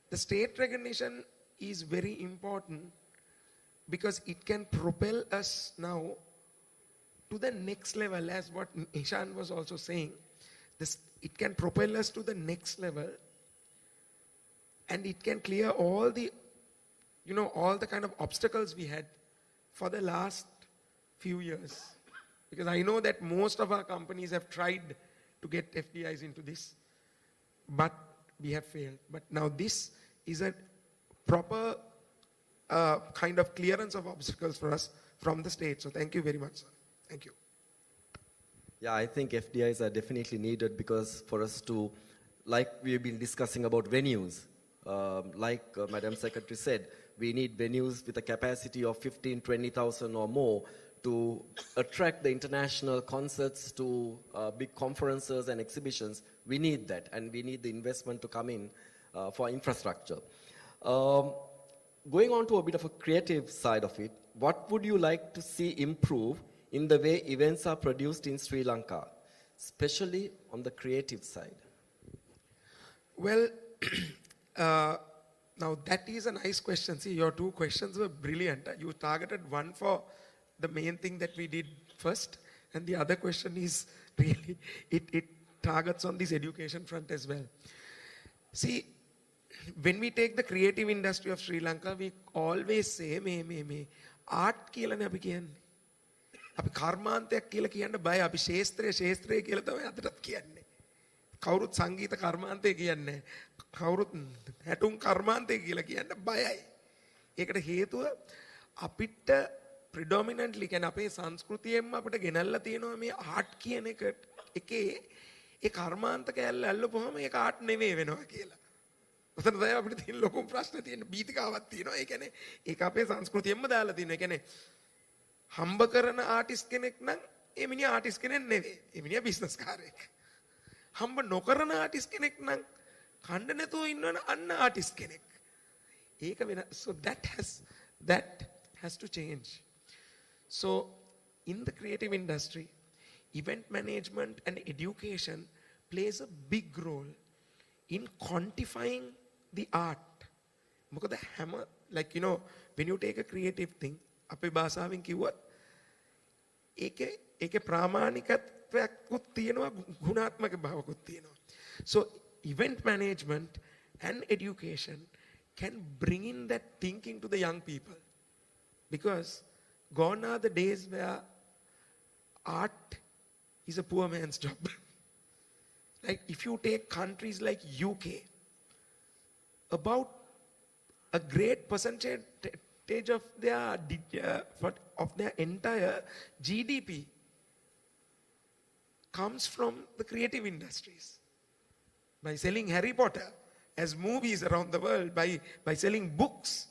the state recognition is very important because it can propel us now to the next level, as what Ishan was also saying. It can propel us to the next level, and it can clear all the, all the kind of obstacles we had for the last few years. Because I know that most of our companies have tried to get FDIs into this, but we have failed. But now this is a proper kind of clearance of obstacles for us from the state. So thank you very much, sir. Thank you. Yeah, I think FDIs are definitely needed because for us to, like we've been discussing about venues, Madam Secretary said, we need venues with a capacity of 15,000, 20,000 or more to attract the international concerts to big conferences and exhibitions, we need that, and we need the investment to come in for infrastructure. Going on to a bit of a creative side of it, what would you like to see improve in the way events are produced in Sri Lanka, especially on the creative side? Well, now that is a nice question. See, your two questions were brilliant. You targeted one for the main thing that we did first, and the other question is really, it targets on this education front as well. See, when we take the creative industry of Sri Lanka, we always say, art kiyala ne api kiyanne. Api karmantayak kiyala kiyanne baya, api ශේත්‍රය kiyala තමයි අදටත් කියන්නේ. කවුරුත් සංගීත කර්මාන්තය කියන්නේ කවුරුත් හැටුම් කර්මාන්තය කියලා කියන්න බයයි. ඒකට හේතුව අපිට predominantly කියන්නේ අපේ සංස්කෘතියෙන්ම අපිට ගෙනල්ලා තියෙනවා මේ ආර්ට් කියන එකේ ඒ කර්මාන්ත කැල්ල අල්ලපුවම ඒක ආර්ට් නෙවෙයි වෙනවා කියලා. ඔතන තමයි අපිට තියෙන ලොකුම ප්‍රශ්නේ තියෙන බීතිකාවක් තියෙනවා. ඒ කියන්නේ ඒක අපේ සංස්කෘතියෙන්ම දාලා තියෙනවා. ඒ කියන්නේ හම්බ කරන ආටිස්ට් කෙනෙක් නම් ඒ මිනිහා ආටිස්ට් කෙනෙක් නෙවෙයි. ඒ මිනිහා බිස්නස් කාරයෙක්. හම්බ නොකරන ආටිස්ට් කෙනෙක් නම් කණ්ඩ නැතුව ඉන්නවන අන්න ආටිස්ට් කෙනෙක්. ඒක වෙන so that has to change. So in the creative industry, event management and education plays a big role in quantifying the art. මොකද හැම like when you take a creative thing අපේ භාෂාවෙන් කිව්වොත් ඒකේ ප්‍රාමාණිකත්වයක්කුත් තියෙනවා ගුණාත්මක භාවකුත් තියෙනවා. So event management and education can bring in that thinking to the young people, because gone are the days where art is a poor man's job. Like if you take countries like UK, about a great percentage of their entire GDP comes from the creative industries. By selling Harry Potter as movies around the world, by selling books.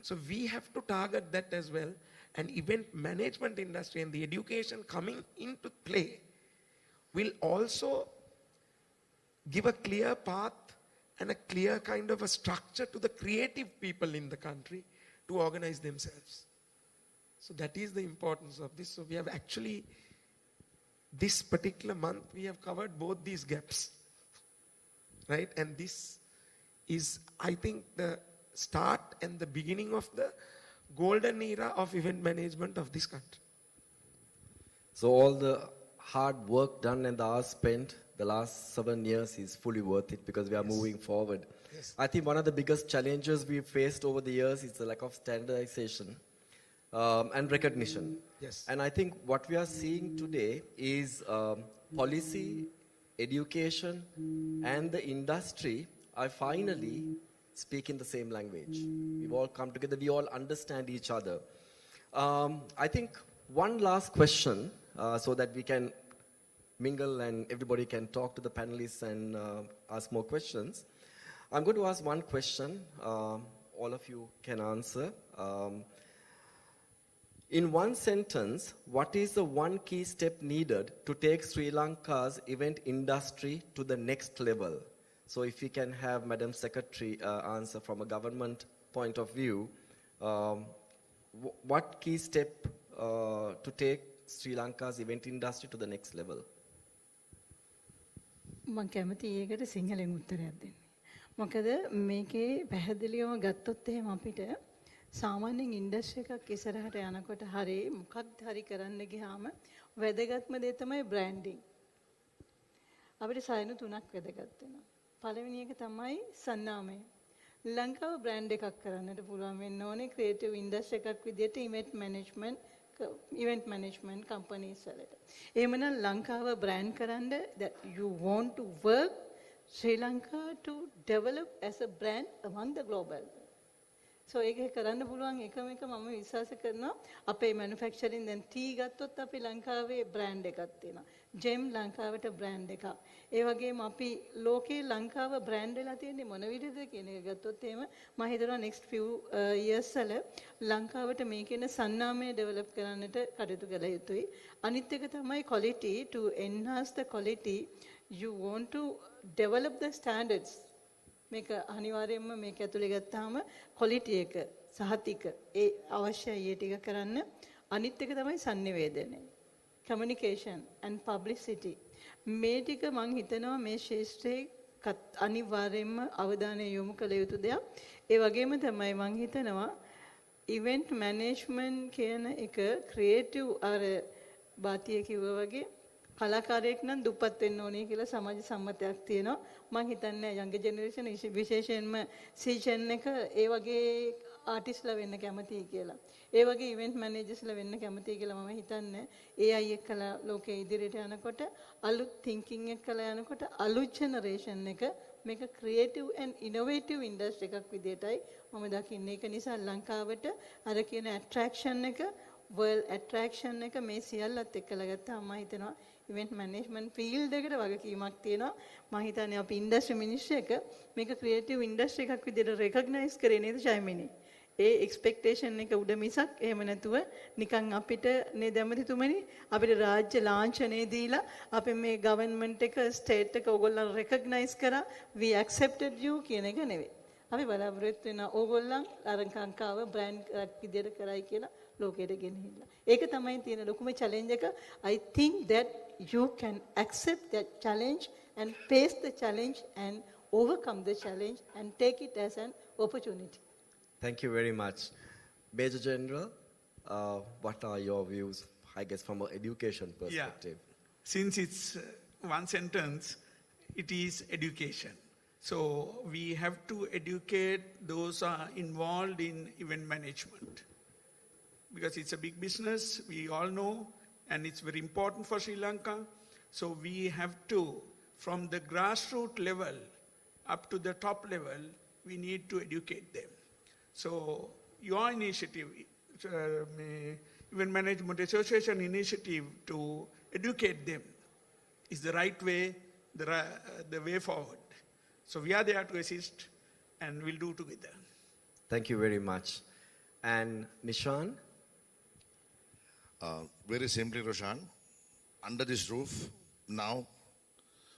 So we have to target that as well. And event management industry and the education coming into play will also give a clear path and a clear kind of a structure to the creative people in the country to organize themselves. So that is the importance of this. So we have actually, this particular month, we have covered both these gaps. Right? And this is, I think, the start and the beginning of the golden era of event management of this country. So all the hard work done and the hours spent the last 7 years is fully worth it, because we are moving forward. Yes. I think one of the biggest challenges we've faced over the years is the lack of standardization and recognition. Yes. And I think what we are seeing today is policy, education, and the industry are finally speaking the same language. We've all come together, we all understand each other. I think one last question, so that we can mingle and everybody can talk to the panelists and ask more questions. I'm going to ask one question, all of you can answer. In one sentence, what is the one key step needed to take Sri Lanka's event industry to the next level? So if we can have Madam Secretary answer from a government point of view, what key step to take Sri Lanka's event industry to the next level? මම කැමති ඒකට සිංහලෙන් උත්තරයක් දෙන්න. මොකද මේකේ පැහැදිලිවම ගත්තොත් එහෙම අපිට සාමාන්‍යයෙන් ඉන්ඩස්ට්‍රි එකක් ඉස්සරහට යනකොට හරි මොකක්ද හරි කරන්න ගියාම වැදගත්ම දේ තමයි බ්‍රෑන්ඩින්. අපිට සයනු තුනක් වැදගත් වෙනවා. පළවෙනි එක තමයි සන්නාමය. ලංකාව බ්‍රෑන්ඩ් එකක් කරන්නට පුළුවන් වෙන්න ඕනේ ක්‍රියේටිව් ඉන්ඩස්ට්‍රි එකක් විදිහට event management companies වලට. එහෙමනම් ලංකාව බ්‍රෑන්ඩ් කරන්න that you want to work Sri Lanka to develop as a brand among the global. So ඒක කරන්න පුළුවන් එකම එක මම විශ්වාස කරනවා අපේ manufacturing දැන් ටී ගත්තොත් අපි ලංකාවේ බ්‍රෑන්ඩ් එකක් තියෙනවා. ජෙම් ලංකාවට බ්‍රෑන්ඩ් එකක්. ඒ වගේම අපි ලෝකේ ලංකාව බ්‍රෑන්ඩ් වෙලා තියෙන්නේ මොන විදිහද කියන එක ගත්තොත් එහෙම මම හිතනවා next few years වල ලංකාවට මේකේන සන්නාමය develop කරන්නට කටයුතු කළ යුතුයි. අනිත් එක තමයි quality. To enhance the quality you want to develop the standards. මේක අනිවාර්යයෙන්ම මේක ඇතුලේ ගත්තාම quality එක සහතික ඒ අවශ්‍යයි ඒ ටික කරන්න. අනිත් එක තමයි sannivedana. Communication and publicity. මේ ටික මම හිතනවා මේ ශාස්ත්‍රයේ අනිවාර්යයෙන්ම අවධානය යොමු කළ යුතු දෙයක්. ඒ වගේම තමයි මම හිතනවා event management කියන එක creative අර බාතිය කිව්වා වගේ කලාකාරයෙක් නම් දුප්පත් වෙන්න ඕනේ කියලා සමාජ සම්මතයක් තියෙනවා. මම හිතන්නේ younger generation විශේෂයෙන්ම සීසන් එක ඒ වගේ ආටිස්ට්ලා වෙන්න කැමතියි කියලා. ඒ වගේ ඉවෙන්ට් මැනේජර්ස්ලා වෙන්න කැමතියි කියලා මම හිතන්නේ. AI එක්කලා ලෝකේ ඉදිරියට යනකොට අලුත් thinking එක්කලා යනකොට අලුත් generation එක මේක creative and innovative industry එකක් විදියටයි මම දකින්නේ. ඒක නිසා ලංකාවට අර කියන attraction එක world attraction එක මේ සියල්ලත් එක්කලා ගත්තාම මම හිතනවා event management field එකට වගකීමක් තියෙනවා. මම හිතන්නේ අපි industry ministry එක මේක creative industry එකක් විදියට recognize කරේ නේද ජයමිනි? ඒ expectation එක උඩ මිසක් එහෙම නැතුව නිකන් අපිට නේද ඇමතිතුමනි අපිට රාජ්‍ය ලාංඡනය දීලා අපි මේ government එක state එක ඕගොල්ලන් recognize කරා we accepted you කියන එක නෙවෙයි. අපි බලාපොරොත්තු වෙන ඕගොල්ලන් අර කාංකාව brand එකක් විදියට කරයි කියලා ලෝකෙට ගෙනහිල්ලා. ඒක තමයි තියෙන ලොකුම challenge එක. I think that you can accept that challenge and face the challenge and overcome the challenge and take it as an opportunity. Thank you very much. Major General, what are your views, I guess, from an education perspective? Yeah. Since it's one sentence, it is education. So we have to educate those who are involved in event management. Because it's a big business, we all know, and it's very important for Sri Lanka. So we have to, from the grassroots level up to the top level, we need to educate them. So your initiative, Event Management Association initiative to educate them is the right way, the way forward. So we are there to assist and we'll do together. Thank you very much. And Nishan? Very simply, Roshan, under this roof, now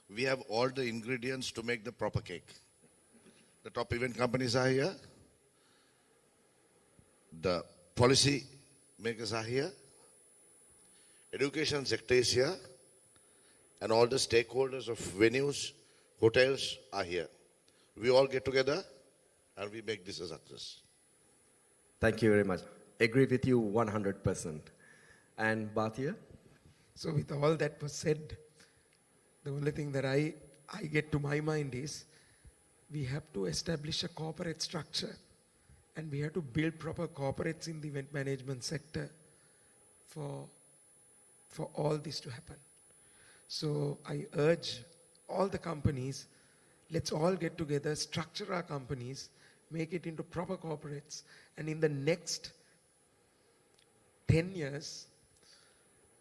we have all the ingredients to make the proper cake. The top event companies are here. The policy makers are here. Education sector is here. And all the stakeholders of venues, hotels are here. We all get together and we make this a success. Thank you very much. Agree with you 100%. And Bhatia? So with all that was said, the only thing that I get to my mind is we have to establish a corporate structure and we have to build proper corporates in the event management sector for all this to happen. So I urge all the companies, let's all get together, structure our companies, make it into proper corporates, and in the next 10 years,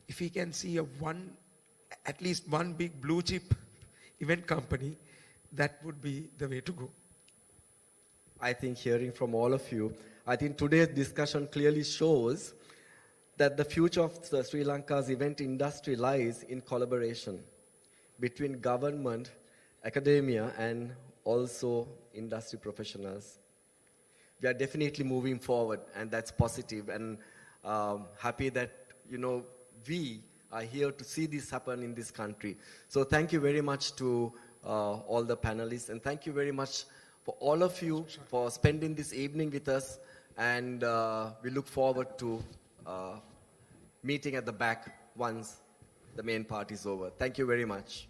if we can see at least one big blue chip event company, that would be the way to go. I think hearing from all of you, I think today's discussion clearly shows that the future of Sri Lanka's event industry lies in collaboration between government, academia, and also industry professionals. We are definitely moving forward, and that's positive, and happy that, we are here to see this happen in this country. So thank you very much to all the panelists, and thank you very much for all of you for spending this evening with us, and we look forward to meeting at the back once the main part is over. Thank you very much.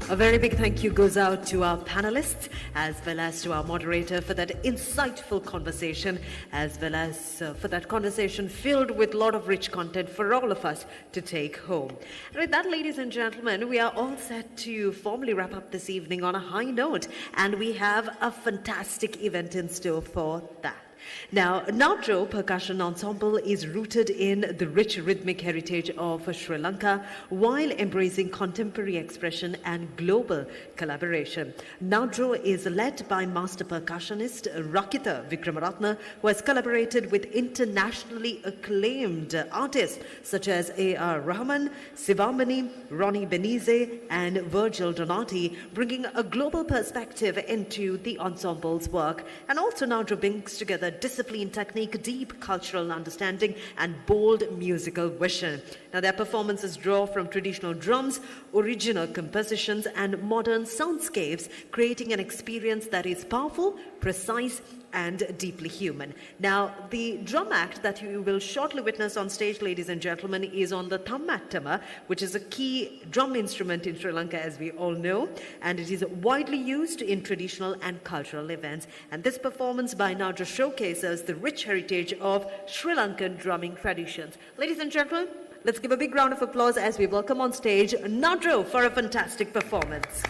A very big thank you goes out to our panelists as well as to our moderator for that insightful conversation, as well as for that conversation filled with a lot of rich content for all of us to take home. And with that, ladies and gentlemen, we are all set to formally wrap up this evening on a high note, and we have a fantastic event in store for that. Now, Nadro Percussion Ensemble is rooted in the rich rhythmic heritage of Sri Lanka while embracing contemporary expression and global collaboration. Nadro is led by master percussionist Rakita Vikramaratne, who has collaborated with internationally acclaimed artists such as A.R. Rahman, Sivamani, Ronnie Benize, and Virgil Donati, bringing a global perspective into the ensemble's work. And also Nadro brings together discipline, technique, deep cultural understanding, and bold musical vision. Now, their performances draw from traditional drums, original compositions, and modern soundscapes, creating an experience that is powerful, precise, and deeply human. Now, the drum act that you will shortly witness on stage, ladies and gentlemen, is on the thammattama, which is a key drum instrument in Sri Lanka, as we all know, and it is widely used in traditional and cultural events. And this performance by Nadro showcases the rich heritage of Sri Lankan drumming traditions. Ladies and gentlemen, let's give a big round of applause as we welcome on stage Nadro for a fantastic performance.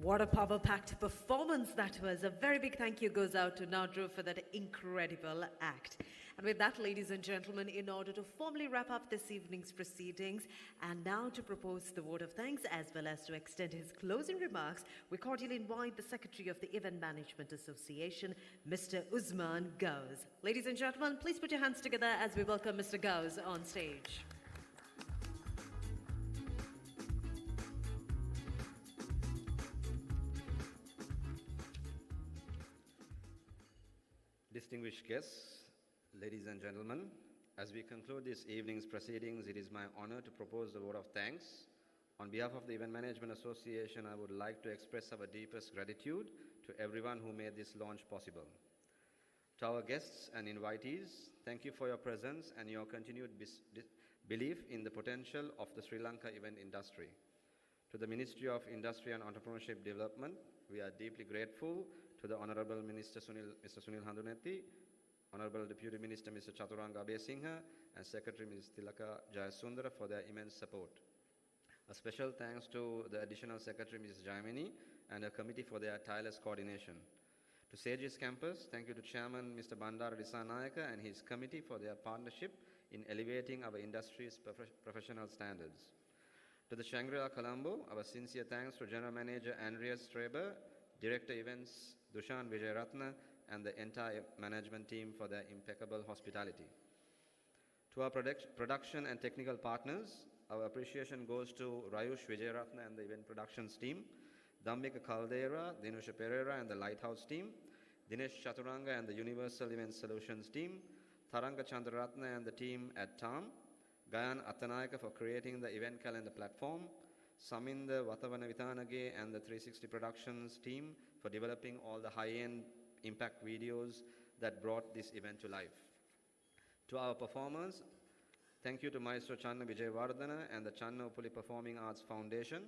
What a power-packed performance that was. A very big thank you goes out to Nadru for that incredible act. And with that, ladies and gentlemen, in order to formally wrap up this evening's proceedings and now to propose the vote of thanks as well as to extend his closing remarks, we cordially invite the Secretary of the Event Management Association, Mr. Usman Gauze. Ladies and gentlemen, please put your hands together as we welcome Mr. Gauze on stage. Distinguished guests, ladies and gentlemen, as we conclude this evening's proceedings, it is my honor to propose the vote of thanks. On behalf of the Event Management Association, I would like to express our deepest gratitude to everyone who made this launch possible. To our guests and invitees, thank you for your presence and your continued belief in the potential of the Sri Lanka event industry. To the Ministry of Industry and Entrepreneurship Development, we are deeply grateful to the Honorable Mr. Sunil Handunethi, Honorable Deputy Minister Mr. Chaturanga Abesinghe, and Secretary Ms. Tilaka Jayasundara for their immense support. A special thanks to the Additional Secretary Ms. Jaimini and her committee for their tireless coordination. To Saegis Campus, thank you to Chairman Mr. Bandara Disanayaka and his committee for their partnership in elevating our industry's professional standards. To the Shangri-La Colombo, our sincere thanks to General Manager Andreas Straber, Director Events Dushan Vijayaratna, and the entire management team for their impeccable hospitality. To our production and technical partners, our appreciation goes to Rayush Vijayaratna and the event productions team, Dhammika Caldera, Dinusha Pereira and the Lighthouse team, Dinesh Chaturanga and the Universal Event Solutions team, Tharanga Chandraratna and the team at TAM, Gayan Athanayaka for creating the event calendar platform, Saminda Vatavana Vithanage and the 360 Productions team for developing all the high-end impact videos that brought this event to life. To our performers, thank you to Maestro Channa Vijayawardana and the Channa Upuli Performing Arts Foundation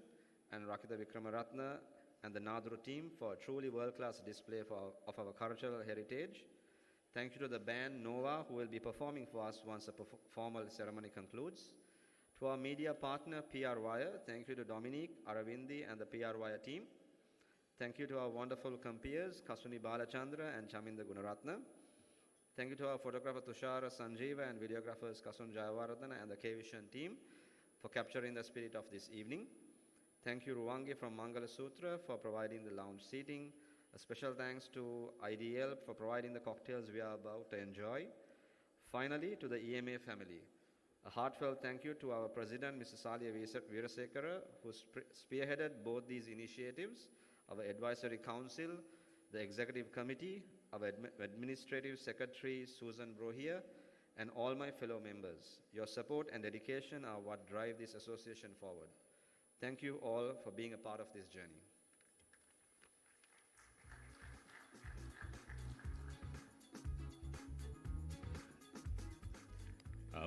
and Rakita Vikramaratna and the Nadru team for a truly world-class display of our cultural heritage. Thank you to the band Nova who will be performing for us once the formal ceremony concludes. To our media partner PR Wire, thank you to Dominique, Aravindi and the PR Wire team. Thank you to our wonderful compeers, Kasuni Balachandra and Chaminda Gunaratna. Thank you to our photographer Tushara Sanjeeva and videographers Kasun Jayawardana and the K-Vision team for capturing the spirit of this evening. Thank you Ruwangi from Mangala Sutra for providing the lounge seating. A special thanks to IDL for providing the cocktails we are about to enjoy. Finally, to the EMA family. A heartfelt thank you to our president, Mr. Salia Veerasekara, who spearheaded both these initiatives, our advisory council, the executive committee, our administrative secretary, Susan Brohia, and all my fellow members. Your support and dedication are what drive this association forward. Thank you all for being a part of this journey.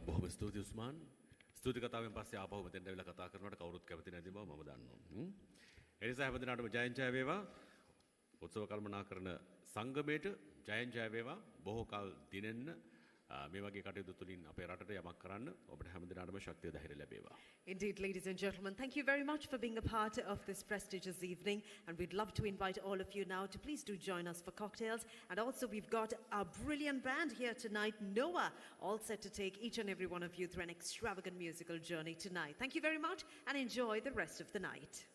බොහොම ස්තුතියි උස්මාන්. ස්තුති කතාවෙන් පස්සේ ආපහු මෙතෙන්ට ඇවිල්ලා කතා කරනකොට කවුරුත් කැමති නැති බව මම දන්නවා. ඒ නිසා හැමදෙනාටම ජයෙන් ජය වේවා. උත්සව කල්පනාකරන සංගමයට ජයෙන් ජය වේවා. බොහෝ කල් දිනෙන්න මේ වගේ කටයුතු තුලින් අපේ රටට යමක් කරන්න ඔබට හැමදෙනාටම ශක්තිය ධෛර්යය ලැබේවා. Indeed, ladies and gentlemen, thank you very much for being a part of this prestigious evening, and we'd love to invite all of you now to please do join us for cocktails. And also we've got our brilliant band here tonight, Noah, all set to take each and every one of you through an extravagant musical journey tonight. Thank you very much and enjoy the rest of the night.